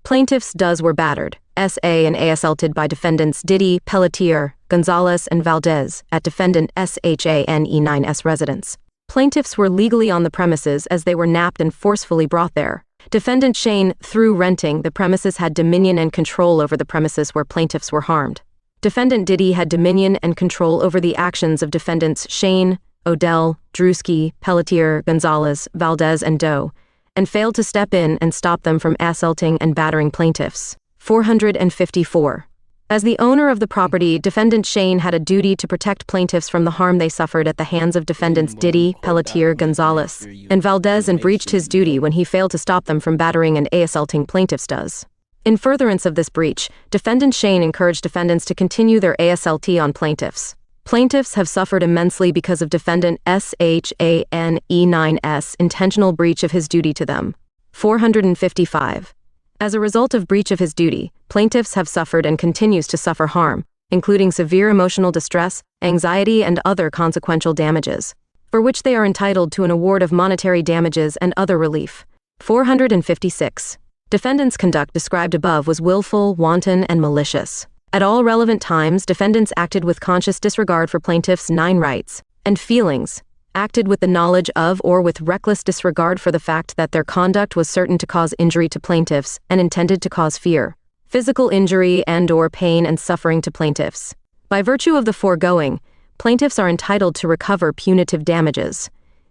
Plaintiff's does were battered, SA and ASLted by Defendants Diddy, Pelletier, Gonzalez, and Valdez at Defendant SHANE9's residence. Plaintiffs were legally on the premises as they were napped and forcefully brought there. Defendant Shane, through renting the premises, had dominion and control over the premises where plaintiffs were harmed. Defendant Diddy had dominion and control over the actions of Defendants Shane, Odell, Drewski, Pelletier, Gonzalez, Valdez, and Doe, and failed to step in and stop them from assaulting and battering plaintiffs. 454. As the owner of the property, Defendant Shane had a duty to protect plaintiffs from the harm they suffered at the hands of Defendants Diddy, Pelletier, Gonzalez, and Valdez, and breached his duty when he failed to stop them from battering and assaulting plaintiffs. Does. In furtherance of this breach, Defendant Shane encouraged defendants to continue their ASLT on plaintiffs. Plaintiffs have suffered immensely because of Defendant SHANE9's intentional breach of his duty to them. 455. As a result of breach of his duty, plaintiffs have suffered and continues to suffer harm, including severe emotional distress, anxiety, and other consequential damages, for which they are entitled to an award of monetary damages and other relief. 456. Defendants' conduct described above was willful, wanton, and malicious. At all relevant times, defendants acted with conscious disregard for plaintiffs' 9 rights and feelings, acted with the knowledge of or with reckless disregard for the fact that their conduct was certain to cause injury to plaintiffs and intended to cause fear, physical injury and/or pain and suffering to plaintiffs. By virtue of the foregoing, plaintiffs are entitled to recover punitive damages.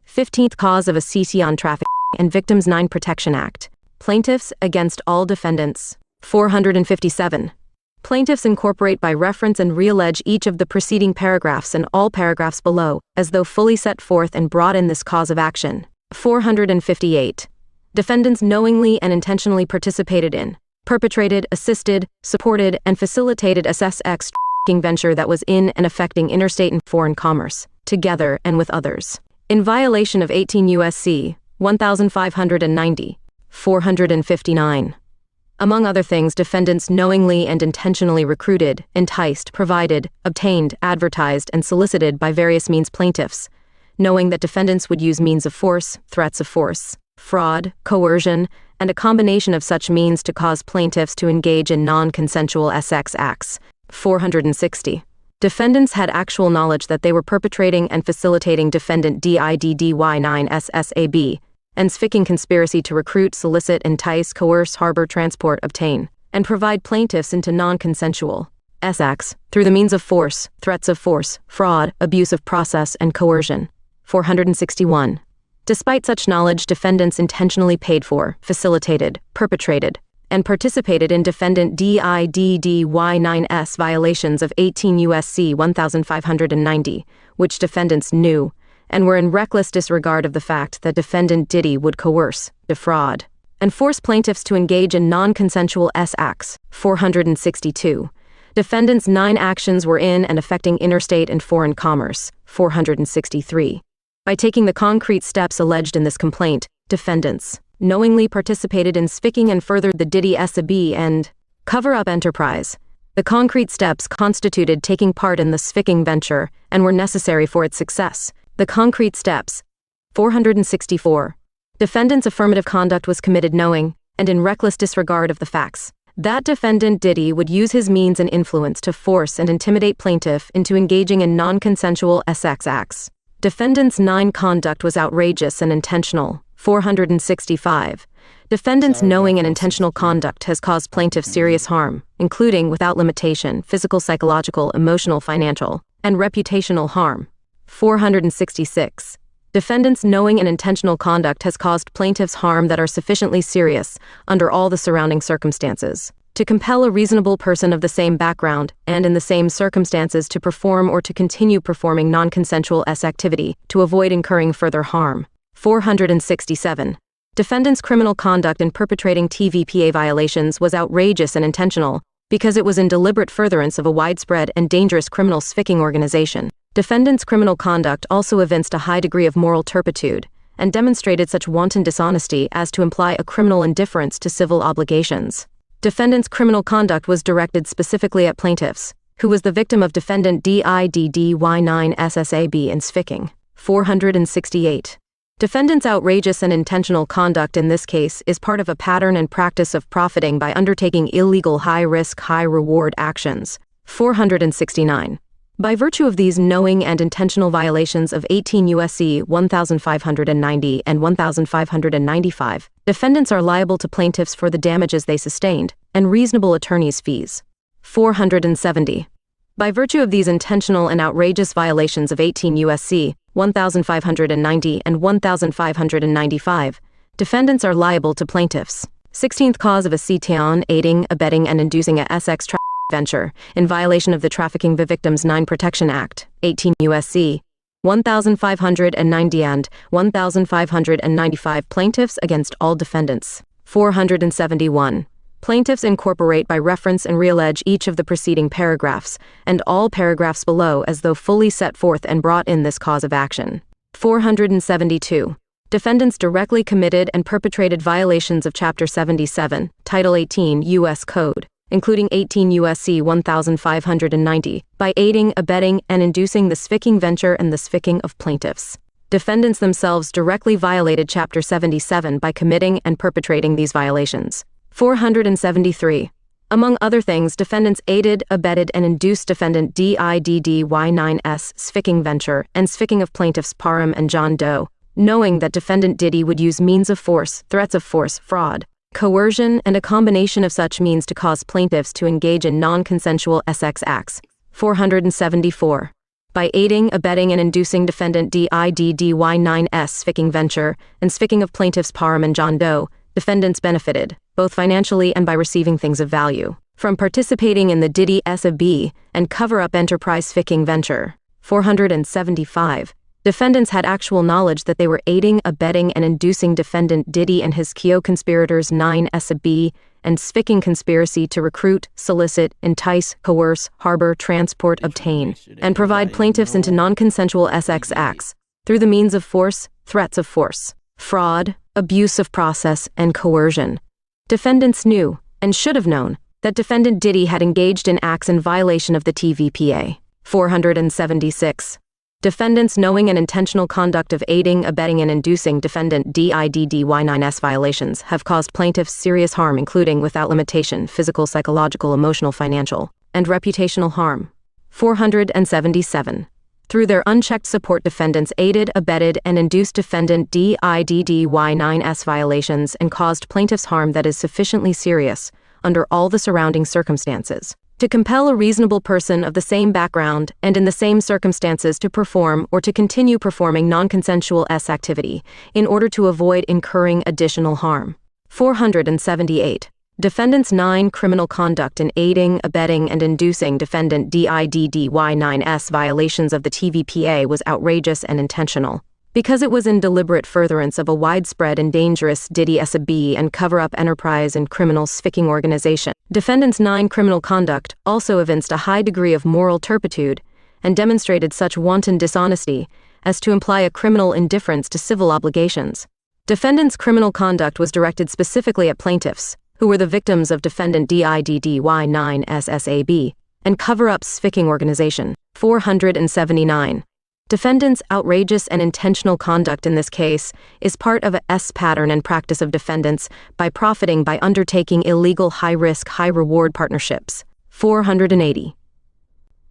15th Cause of a CC on Trafficking and Victims 9 Protection Act. Plaintiffs against all defendants. 457. Plaintiffs incorporate by reference and reallege each of the preceding paragraphs and all paragraphs below, as though fully set forth and brought in this cause of action. 458. Defendants knowingly and intentionally participated in, perpetrated, assisted, supported, and facilitated a sex trafficking venture that was in and affecting interstate and foreign commerce, together and with others, in violation of 18 U.S.C. 1590. 459. Among other things, defendants knowingly and intentionally recruited, enticed, provided, obtained, advertised, and solicited by various means plaintiffs, knowing that defendants would use means of force, threats of force, fraud, coercion, and a combination of such means to cause plaintiffs to engage in non-consensual sex acts. 460. Defendants had actual knowledge that they were perpetrating and facilitating Defendant DIDDY9 and SFICing conspiracy to recruit, solicit, entice, coerce, harbor, transport, obtain, and provide plaintiffs into non-consensual acts through the means of force, threats of force, fraud, abuse of process, and coercion. 461. Despite such knowledge, defendants intentionally paid for, facilitated, perpetrated, and participated in Defendant DIDDY9's violations of 18 U.S.C. 1590, which defendants knew, and were in reckless disregard of the fact that Defendant Diddy would coerce, defraud, and force plaintiffs to engage in non-consensual acts. 462. Defendants' 9 actions were in and affecting interstate and foreign commerce. 463. By taking the concrete steps alleged in this complaint, defendants knowingly participated in SFICing and furthered the Diddy SAB and cover-up enterprise. The concrete steps constituted taking part in the SFICing venture and were necessary for its success. The concrete steps. 464. Defendant's affirmative conduct was committed knowing, and in reckless disregard of the facts, that Defendant Diddy would use his means and influence to force and intimidate plaintiff into engaging in non-consensual sex acts. Defendant's 9 conduct was outrageous and intentional. 465. Defendant's knowing and intentional conduct has caused plaintiff serious harm, including, without limitation, physical, psychological, emotional, financial, and reputational harm. 466. Defendants' knowing and intentional conduct has caused plaintiffs harm that are sufficiently serious, under all the surrounding circumstances, to compel a reasonable person of the same background and in the same circumstances to perform or to continue performing non-consensual activity to avoid incurring further harm. 467. Defendants' criminal conduct in perpetrating TVPA violations was outrageous and intentional because it was in deliberate furtherance of a widespread and dangerous criminal SFICing organization. Defendants' criminal conduct also evinced a high degree of moral turpitude and demonstrated such wanton dishonesty as to imply a criminal indifference to civil obligations. Defendant's criminal conduct was directed specifically at plaintiffs, who was the victim of defendant Diddy-9 in Sficking. 468. Defendant's outrageous and intentional conduct in this case is part of a pattern and practice of profiting by undertaking illegal high-risk, high-reward actions. 469. By virtue of these knowing and intentional violations of 18 U.S.C. 1590 and 1595, defendants are liable to plaintiffs for the damages they sustained and reasonable attorney's fees. 470. By virtue of these intentional and outrageous violations of 18 U.S.C. 1590 and 1595, defendants are liable to plaintiffs. 16th cause of a citation aiding, abetting, and inducing a SX venture in violation of the Trafficking Victims 9 Protection Act, 18 U.S.C. 1590 and 1595 plaintiffs against all defendants. 471. Plaintiffs incorporate by reference and reallege each of the preceding paragraphs and all paragraphs below as though fully set forth and brought in this cause of action. 472. Defendants directly committed and perpetrated violations of Chapter 77, Title 18 U.S. Code, including 18 U.S.C. 1590, by aiding, abetting, and inducing the Sficking venture and the Sficking of plaintiffs. Defendants themselves directly violated Chapter 77 by committing and perpetrating these violations. 473. Among other things, defendants aided, abetted, and induced defendant Diddy-9's Sficking venture and Sficking of plaintiffs Parham and John Doe, knowing that defendant Diddy would use means of force, threats of force, fraud, coercion, and a combination of such means to cause plaintiffs to engage in non-consensual SX acts. 474. By aiding, abetting, and inducing defendant Diddy-9's Sficking venture and Sficking of plaintiffs Parham and John Doe, defendants benefited, both financially and by receiving things of value, from participating in the Diddy S.A.B. and cover-up enterprise Sficking venture. 475. Defendants had actual knowledge that they were aiding, abetting, and inducing defendant Diddy and his co-conspirators 9 S.A.B. and Sficking conspiracy to recruit, solicit, entice, coerce, harbor, transport, obtain, and provide plaintiffs into non-consensual SX acts through the means of force, threats of force, fraud, abuse of process, and coercion. Defendants knew, and should have known, that defendant Diddy had engaged in acts in violation of the TVPA. 476. Defendants' knowing and intentional conduct of aiding, abetting, and inducing defendant Diddy-9's violations have caused plaintiffs serious harm including, without limitation, physical, psychological, emotional, financial, and reputational harm. 477. Through their unchecked support, defendants aided, abetted, and induced defendant Diddy-9's violations and caused plaintiffs harm that is sufficiently serious, under all the surrounding circumstances, to compel a reasonable person of the same background and in the same circumstances to perform or to continue performing non-consensual activity in order to avoid incurring additional harm. 478. Defendants' 9 criminal conduct in aiding, abetting, and inducing defendant Diddy-9's violations of the TVPA was outrageous and intentional, because it was in deliberate furtherance of a widespread and dangerous Diddy S.A.B. and cover-up enterprise and criminal Sficking organization. Defendants' 9 criminal conduct also evinced a high degree of moral turpitude and demonstrated such wanton dishonesty as to imply a criminal indifference to civil obligations. Defendants' criminal conduct was directed specifically at plaintiffs, who were the victims of defendant Diddy-9's S.A.B. and cover-up Sficking organization. 479. Defendants' outrageous and intentional conduct in this case is part of a pattern and practice of defendants by profiting by undertaking illegal high-risk, high-reward partnerships. 480.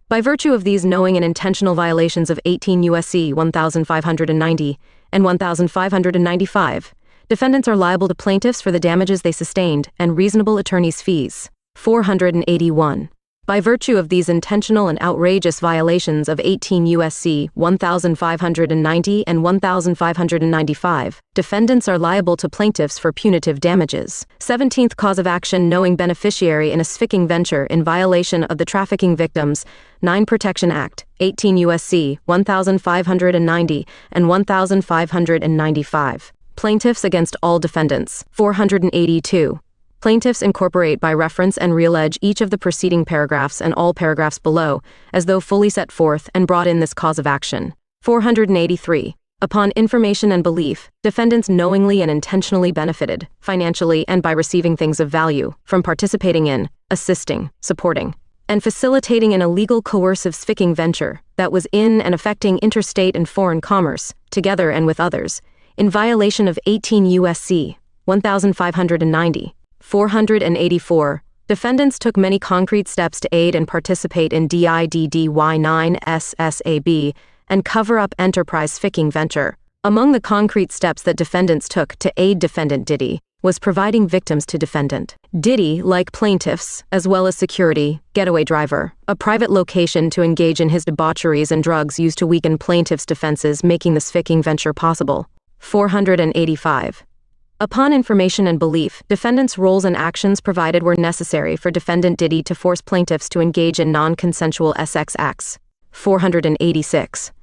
By virtue of these knowing and intentional violations of 18 U.S.C. 1590 and 1595, defendants are liable to plaintiffs for the damages they sustained and reasonable attorney's fees. 481. By virtue of these intentional and outrageous violations of 18 U.S.C. 1590 and 1595, defendants are liable to plaintiffs for punitive damages. 17th cause of action knowing beneficiary in a Sficking venture in violation of the Trafficking Victims 9 Protection Act, 18 U.S.C. 1590 and 1595. Plaintiffs against all defendants. 482. Plaintiffs incorporate by reference and reallege each of the preceding paragraphs and all paragraphs below, as though fully set forth and brought in this cause of action. 483. Upon information and belief, defendants knowingly and intentionally benefited, financially and by receiving things of value, from participating in, assisting, supporting, and facilitating an illegal coercive sficking venture that was in and affecting interstate and foreign commerce, together and with others, in violation of 18 U.S.C. 1590, 484. Defendants took many concrete steps to aid and participate in DIDDY9 SSAB and cover-up enterprise ficking venture. Among the concrete steps that defendants took to aid defendant Diddy was providing victims to defendant Diddy, like plaintiffs, as well as security, getaway driver, a private location to engage in his debaucheries and drugs used to weaken plaintiffs' defenses, making this ficking venture possible. 485. Upon information and belief, defendants' roles and actions provided were necessary for defendant Diddy to force plaintiffs to engage in non-consensual sex acts. 486.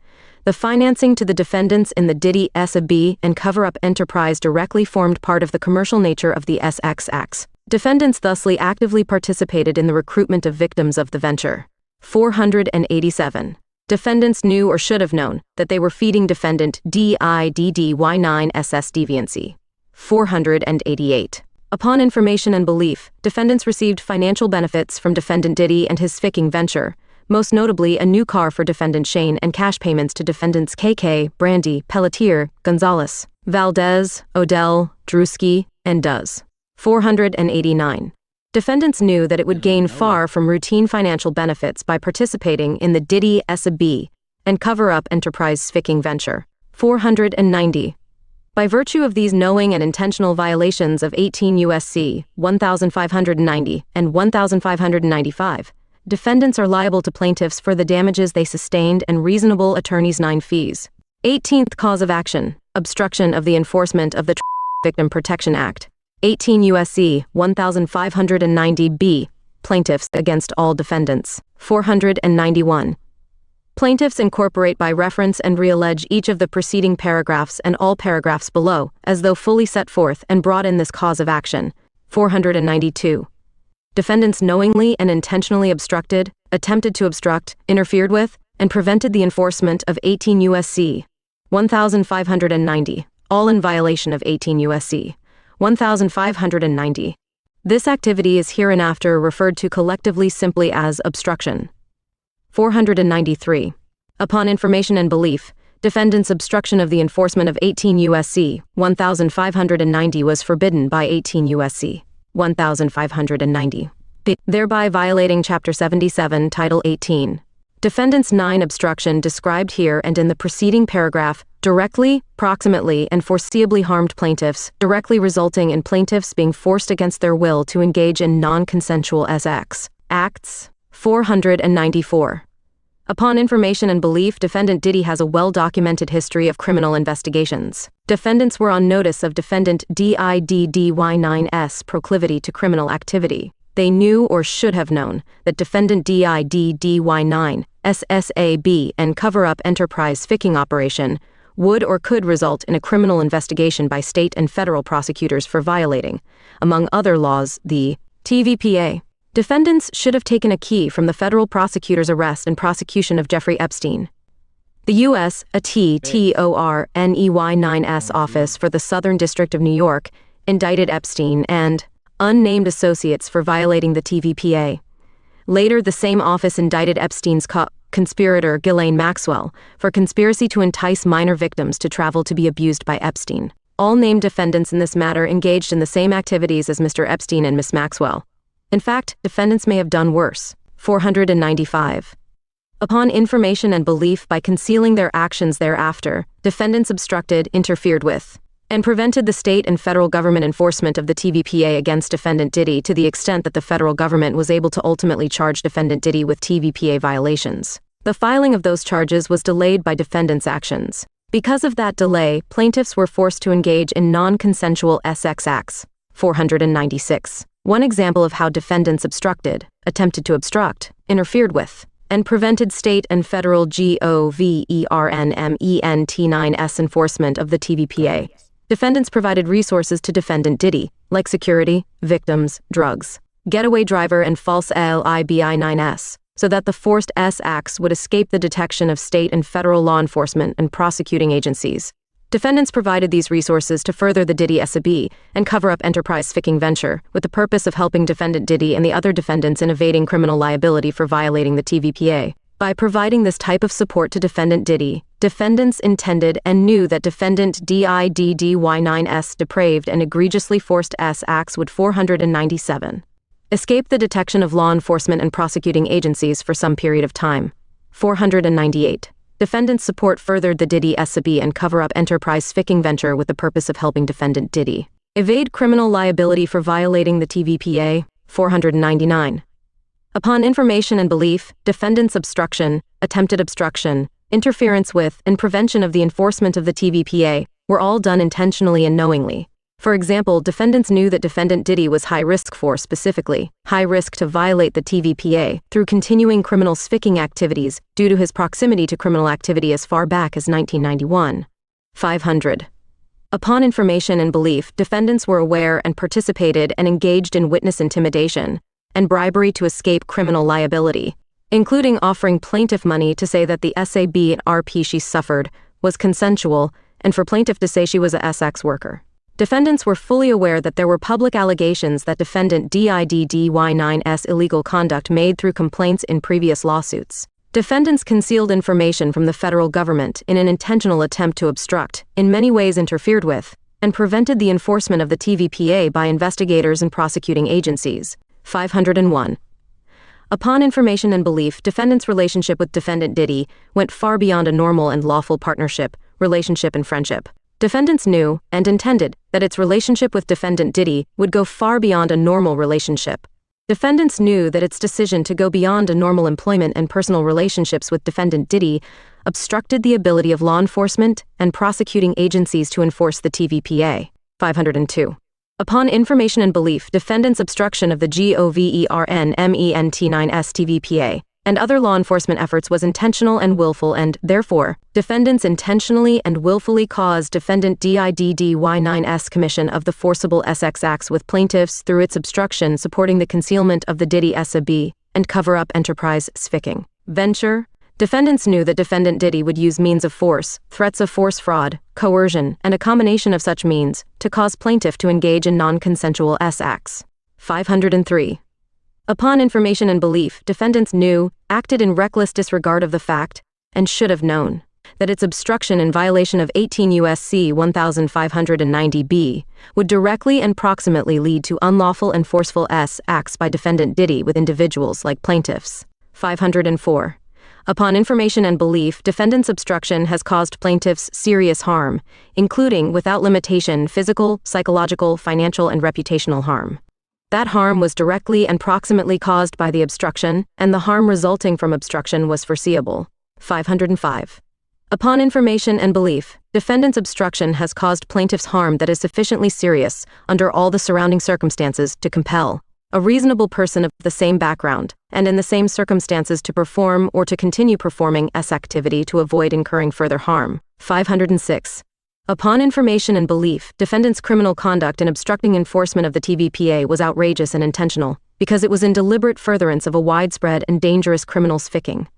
The financing to the defendants in the Diddy SAB and cover-up enterprise directly formed part of the commercial nature of the SX acts. Defendants thusly actively participated in the recruitment of victims of the venture. 487. Defendants knew or should have known that they were feeding defendant DIDDY9 SS deviancy. 488. Upon information and belief, defendants received financial benefits from defendant Diddy and his ficking venture, most notably a new car for defendant Shane and cash payments to defendants KK, Brandy, Pelletier, Gonzalez, Valdez, Odell, Drewski, and Duz. 489. Defendants knew that it would gain far from routine financial benefits by participating in the Diddy SAB and cover-up enterprise ficking venture. 490. By virtue of these knowing and intentional violations of 18 U.S.C. 1590 and 1595, defendants are liable to plaintiffs for the damages they sustained and reasonable attorneys' 9 fees. 18th cause of action, obstruction of the enforcement of the Victim Protection Act. 18 U.S.C. 1590b, plaintiffs against all defendants. 491. Plaintiffs incorporate by reference and reallege each of the preceding paragraphs and all paragraphs below, as though fully set forth and brought in this cause of action. 492. Defendants knowingly and intentionally obstructed, attempted to obstruct, interfered with, and prevented the enforcement of 18 U.S.C. 1590, all in violation of 18 U.S.C. 1590. This activity is hereinafter referred to collectively simply as obstruction. 493. Upon information and belief, defendants' obstruction of the enforcement of 18 U.S.C. 1590 was forbidden by 18 U.S.C. 1590, thereby violating Chapter 77, Title 18. Defendants' 9 obstruction described here and in the preceding paragraph directly, proximately, and foreseeably harmed plaintiffs, directly resulting in plaintiffs being forced against their will to engage in non-consensual SX acts. 494. Upon information and belief, defendant Diddy has a well-documented history of criminal investigations. Defendants were on notice of defendant DIDDY9's proclivity to criminal activity. They knew or should have known that defendant DIDDY9 SSAB and cover-up enterprise ficking operation would or could result in a criminal investigation by state and federal prosecutors for violating, among other laws, the TVPA. Defendants should have taken a key from the federal prosecutor's arrest and prosecution of Jeffrey Epstein. The U.S. TORNEY9's Office for the Southern District of New York indicted Epstein and unnamed associates for violating the TVPA. Later, the same office indicted Epstein's conspirator Ghislaine Maxwell for conspiracy to entice minor victims to travel to be abused by Epstein. All named defendants in this matter engaged in the same activities as Mr. Epstein and Miss Maxwell. In fact, defendants may have done worse. 495. Upon information and belief by concealing their actions thereafter, defendants obstructed, interfered with, and prevented the state and federal government enforcement of the TVPA against defendant Diddy to the extent that the federal government was able to ultimately charge defendant Diddy with TVPA violations. The filing of those charges was delayed by defendants' actions. Because of that delay, plaintiffs were forced to engage in non-consensual SX acts. 496. One example of how defendants obstructed, attempted to obstruct, interfered with, and prevented state and federal government-9's enforcement of the TVPA. Defendants provided resources to defendant Diddy, like security, victims, drugs, getaway driver and false LIBI-9s, so that the forced S acts would escape the detection of state and federal law enforcement and prosecuting agencies. Defendants provided these resources to further the Diddy SAB and cover up enterprise ficking venture with the purpose of helping defendant Diddy and the other defendants in evading criminal liability for violating the TVPA. By providing this type of support to defendant Diddy, defendants intended and knew that defendant DIDDY9's depraved and egregiously forced S acts would 497 escape the detection of law enforcement and prosecuting agencies for some period of time. 498. Defendant's support furthered the Diddy SAB and cover up enterprise ficking venture with the purpose of helping defendant Diddy evade criminal liability for violating the TVPA. 499. Upon information and belief, defendant's obstruction, attempted obstruction, interference with, and prevention of the enforcement of the TVPA were all done intentionally and knowingly. For example, defendants knew that defendant Diddy was high risk for, specifically, high risk to violate the TVPA through continuing criminal ficking activities due to his proximity to criminal activity as far back as 1991. 500. Upon information and belief, defendants were aware and participated and engaged in witness intimidation and bribery to escape criminal liability, including offering plaintiff money to say that the SAB and RP she suffered was consensual and for plaintiff to say she was a SX worker. Defendants were fully aware that there were public allegations that defendant DIDDY9's illegal conduct made through complaints in previous lawsuits. Defendants concealed information from the federal government in an intentional attempt to obstruct, in many ways interfered with, and prevented the enforcement of the TVPA by investigators and prosecuting agencies. 501. Upon information and belief, defendant's relationship with defendant Diddy went far beyond a normal and lawful partnership, relationship, and friendship. Defendants knew, and intended, that its relationship with defendant Diddy would go far beyond a normal relationship. Defendants knew that its decision to go beyond a normal employment and personal relationships with defendant Diddy obstructed the ability of law enforcement and prosecuting agencies to enforce the TVPA. 502. Upon information and belief, defendants' obstruction of the GOVERNMENT9's TVPA and other law enforcement efforts was intentional and willful and, therefore, defendants intentionally and willfully caused defendant DIDDY9's commission of the forcible SX acts with plaintiffs through its obstruction supporting the concealment of the Diddy SAB and cover-up enterprise ficking venture. Defendants knew that defendant Diddy would use means of force, threats of force fraud, coercion, and a combination of such means to cause plaintiff to engage in non-consensual S acts. 503. Upon information and belief, defendants knew, acted in reckless disregard of the fact, and should have known, that its obstruction in violation of 18 U.S.C. 1590b would directly and proximately lead to unlawful and forceful S acts by defendant Diddy with individuals like plaintiffs. 504. Upon information and belief, defendant's obstruction has caused plaintiffs serious harm, including, without limitation, physical, psychological, financial, and reputational harm. That harm was directly and proximately caused by the obstruction, and the harm resulting from obstruction was foreseeable. 505. Upon information and belief, defendant's obstruction has caused plaintiffs harm that is sufficiently serious, under all the surrounding circumstances, to compel a reasonable person of the same background, and in the same circumstances to perform or to continue performing S activity to avoid incurring further harm. 506. Upon information and belief, defendant's criminal conduct in obstructing enforcement of the TVPA was outrageous and intentional, because it was in deliberate furtherance of a widespread and dangerous criminal ficking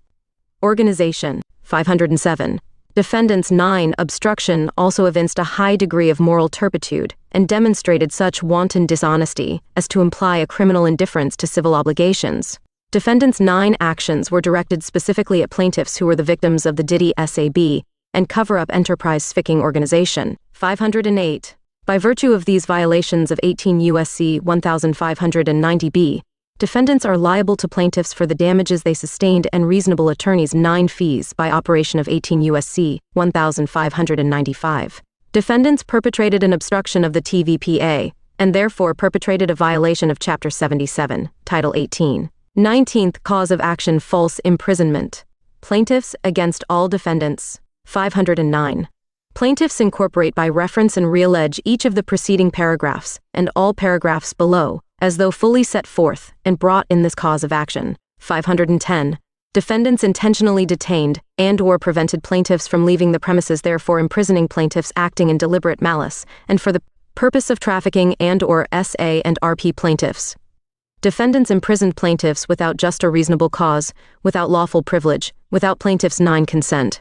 organization. 507. Defendant's 9 obstruction also evinced a high degree of moral turpitude and demonstrated such wanton dishonesty as to imply a criminal indifference to civil obligations. Defendant's 9 actions were directed specifically at plaintiffs who were the victims of the Diddy SAB and cover-up enterprise ficking organization. 508. By virtue of these violations of 18 U.S.C. 1590b, defendants are liable to plaintiffs for the damages they sustained and reasonable attorneys' 9 fees by operation of 18 U.S.C. 1595. Defendants perpetrated an obstruction of the TVPA, and therefore perpetrated a violation of Chapter 77, Title 18. 19th cause of action: false imprisonment. Plaintiffs against all defendants. 509. Plaintiffs incorporate by reference and reallege each of the preceding paragraphs, and all paragraphs below, as though fully set forth and brought in this cause of action. 510. Defendants intentionally detained and/or prevented plaintiffs from leaving the premises, therefore imprisoning plaintiffs acting in deliberate malice, and for the purpose of trafficking and/or SA and RP plaintiffs. Defendants imprisoned plaintiffs without just or reasonable cause, without lawful privilege, without plaintiffs' consent,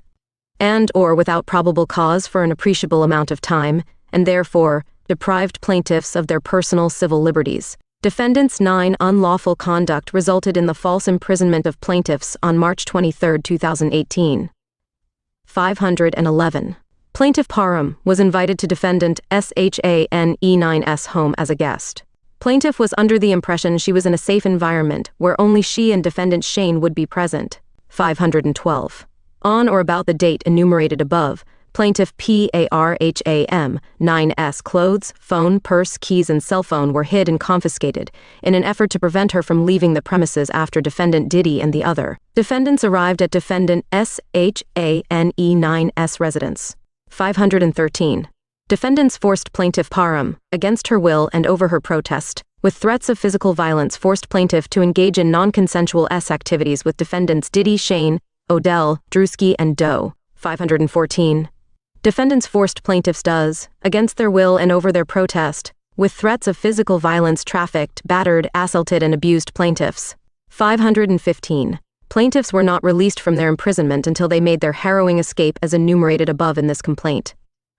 and or without probable cause for an appreciable amount of time, and therefore deprived plaintiffs of their personal civil liberties. Defendants' unlawful conduct resulted in the false imprisonment of plaintiffs on March 23, 2018. 511. Plaintiff Parham was invited to defendant Shane9's home as a guest. Plaintiff was under the impression she was in a safe environment where only she and defendant Shane would be present. 512. On or about the date enumerated above, plaintiff Parham9's clothes, phone, purse, keys, and cell phone were hid and confiscated in an effort to prevent her from leaving the premises after defendant Diddy and the other defendants arrived at defendant Shane9's residence. 513. Defendants forced plaintiff Parham, against her will and over her protest, with threats of physical violence forced plaintiff to engage in non-consensual activities with defendants Diddy, Shane, Odell, Drewski, and Doe. 514. Defendants forced plaintiffs against their will and over their protest, with threats of physical violence trafficked, battered, assaulted, and abused plaintiffs. 515. Plaintiffs were not released from their imprisonment until they made their harrowing escape as enumerated above in this complaint.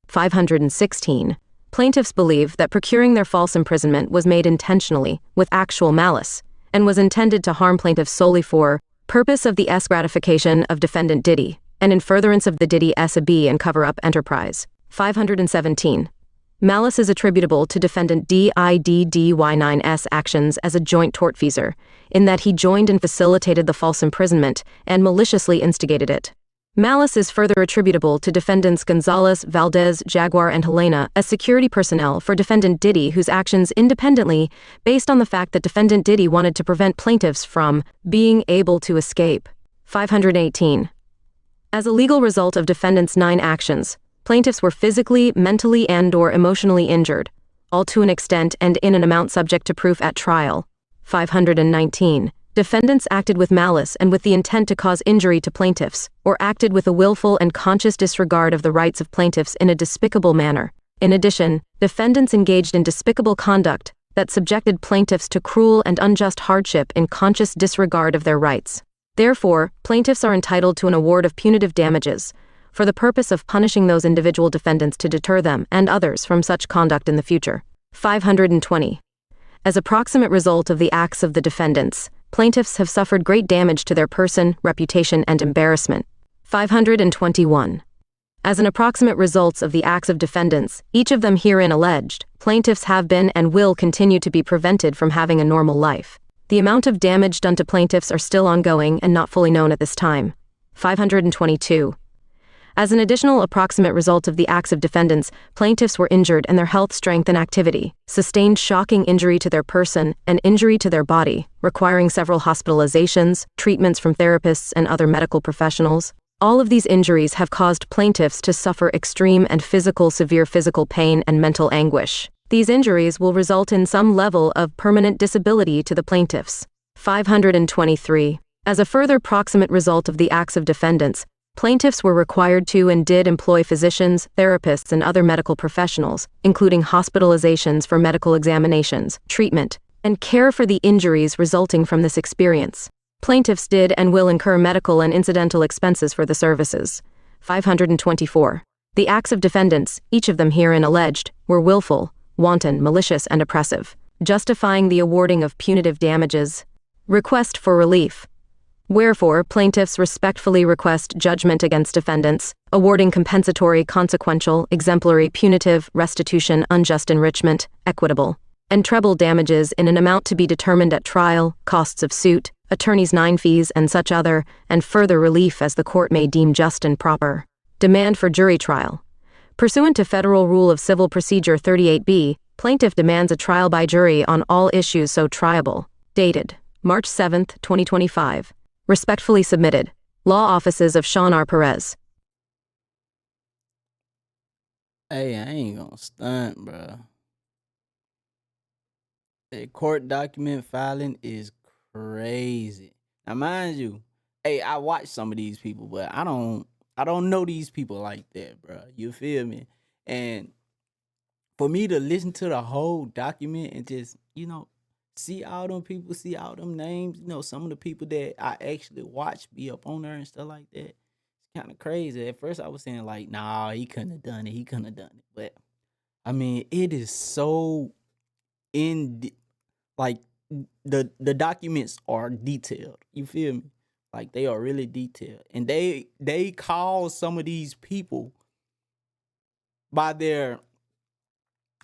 516. Plaintiffs believe that procuring their false imprisonment was made intentionally, with actual malice, and was intended to harm plaintiffs solely for purpose of the gratification of defendant Diddy, and in furtherance of the Diddy SAB and cover-up enterprise. 517. Malice is attributable to defendant Diddy9's actions as a joint tortfeasor, in that he joined and facilitated the false imprisonment and maliciously instigated it. Malice is further attributable to defendants Gonzalez, Valdez, Jaguar, and Helena as security personnel for defendant Diddy, whose actions independently, based on the fact that defendant Diddy wanted to prevent plaintiffs from being able to escape. 518. As a legal result of defendants' 9 actions, plaintiffs were physically, mentally, and/or emotionally injured, all to an extent and in an amount subject to proof at trial. 519. Defendants acted with malice and with the intent to cause injury to plaintiffs, or acted with a willful and conscious disregard of the rights of plaintiffs in a despicable manner. In addition, defendants engaged in despicable conduct that subjected plaintiffs to cruel and unjust hardship in conscious disregard of their rights. Therefore, plaintiffs are entitled to an award of punitive damages, for the purpose of punishing those individual defendants to deter them and others from such conduct in the future. 520. As a proximate result of the acts of the defendants, plaintiffs have suffered great damage to their person, reputation, and embarrassment. 521. As an approximate result of the acts of defendants, each of them herein alleged, plaintiffs have been and will continue to be prevented from having a normal life. The amount of damage done to plaintiffs are still ongoing and not fully known at this time. 522. As an additional approximate result of the acts of defendants, plaintiffs were injured in their health, strength, and activity, sustained shocking injury to their person and injury to their body, requiring several hospitalizations, treatments from therapists and other medical professionals. All of these injuries have caused plaintiffs to suffer extreme and severe physical pain and mental anguish. These injuries will result in some level of permanent disability to the plaintiffs. 523. As a further proximate result of the acts of defendants, plaintiffs were required to and did employ physicians, therapists, and other medical professionals, including hospitalizations for medical examinations, treatment, and care for the injuries resulting from this experience. Plaintiffs did and will incur medical and incidental expenses for the services. 524. The acts of defendants, each of them herein alleged, were willful, wanton, malicious, and oppressive, justifying the awarding of punitive damages. Request for relief. Wherefore, plaintiffs respectfully request judgment against defendants, awarding compensatory, consequential, exemplary, punitive, restitution, unjust enrichment, equitable, and treble damages in an amount to be determined at trial, costs of suit, attorneys' fees, and such other, and further relief as the court may deem just and proper. Demand for jury trial. Pursuant to Federal Rule of Civil Procedure 38B, plaintiff demands a trial by jury on all issues so triable. Dated March 7, 2025. Respectfully submitted. Law Offices of Sean R. Perez. Hey, I ain't gonna stunt, bro. The court document filing is crazy. Now, mind you, hey, I watch some of these people, but I don't know these people like that, bro. You feel me? And for me to listen to the whole document and just, see all them people, see all them names. You know, some of the people that I actually watch be up on there and stuff like that. It's kind of crazy. At first, I was saying like, nah, he couldn't have done it. He couldn't have done it. But I mean, it is so in like the documents are detailed. You feel me? Like they are really detailed, and they call some of these people by their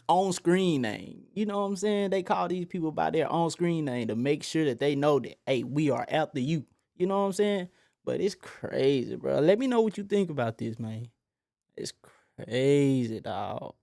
on screen name. You know what I'm saying? They call these people by their on screen name to make sure that they know that, hey, we are after you. You know what I'm saying? But it's crazy, bro. Let me know what you think about this, man. It's crazy, dog.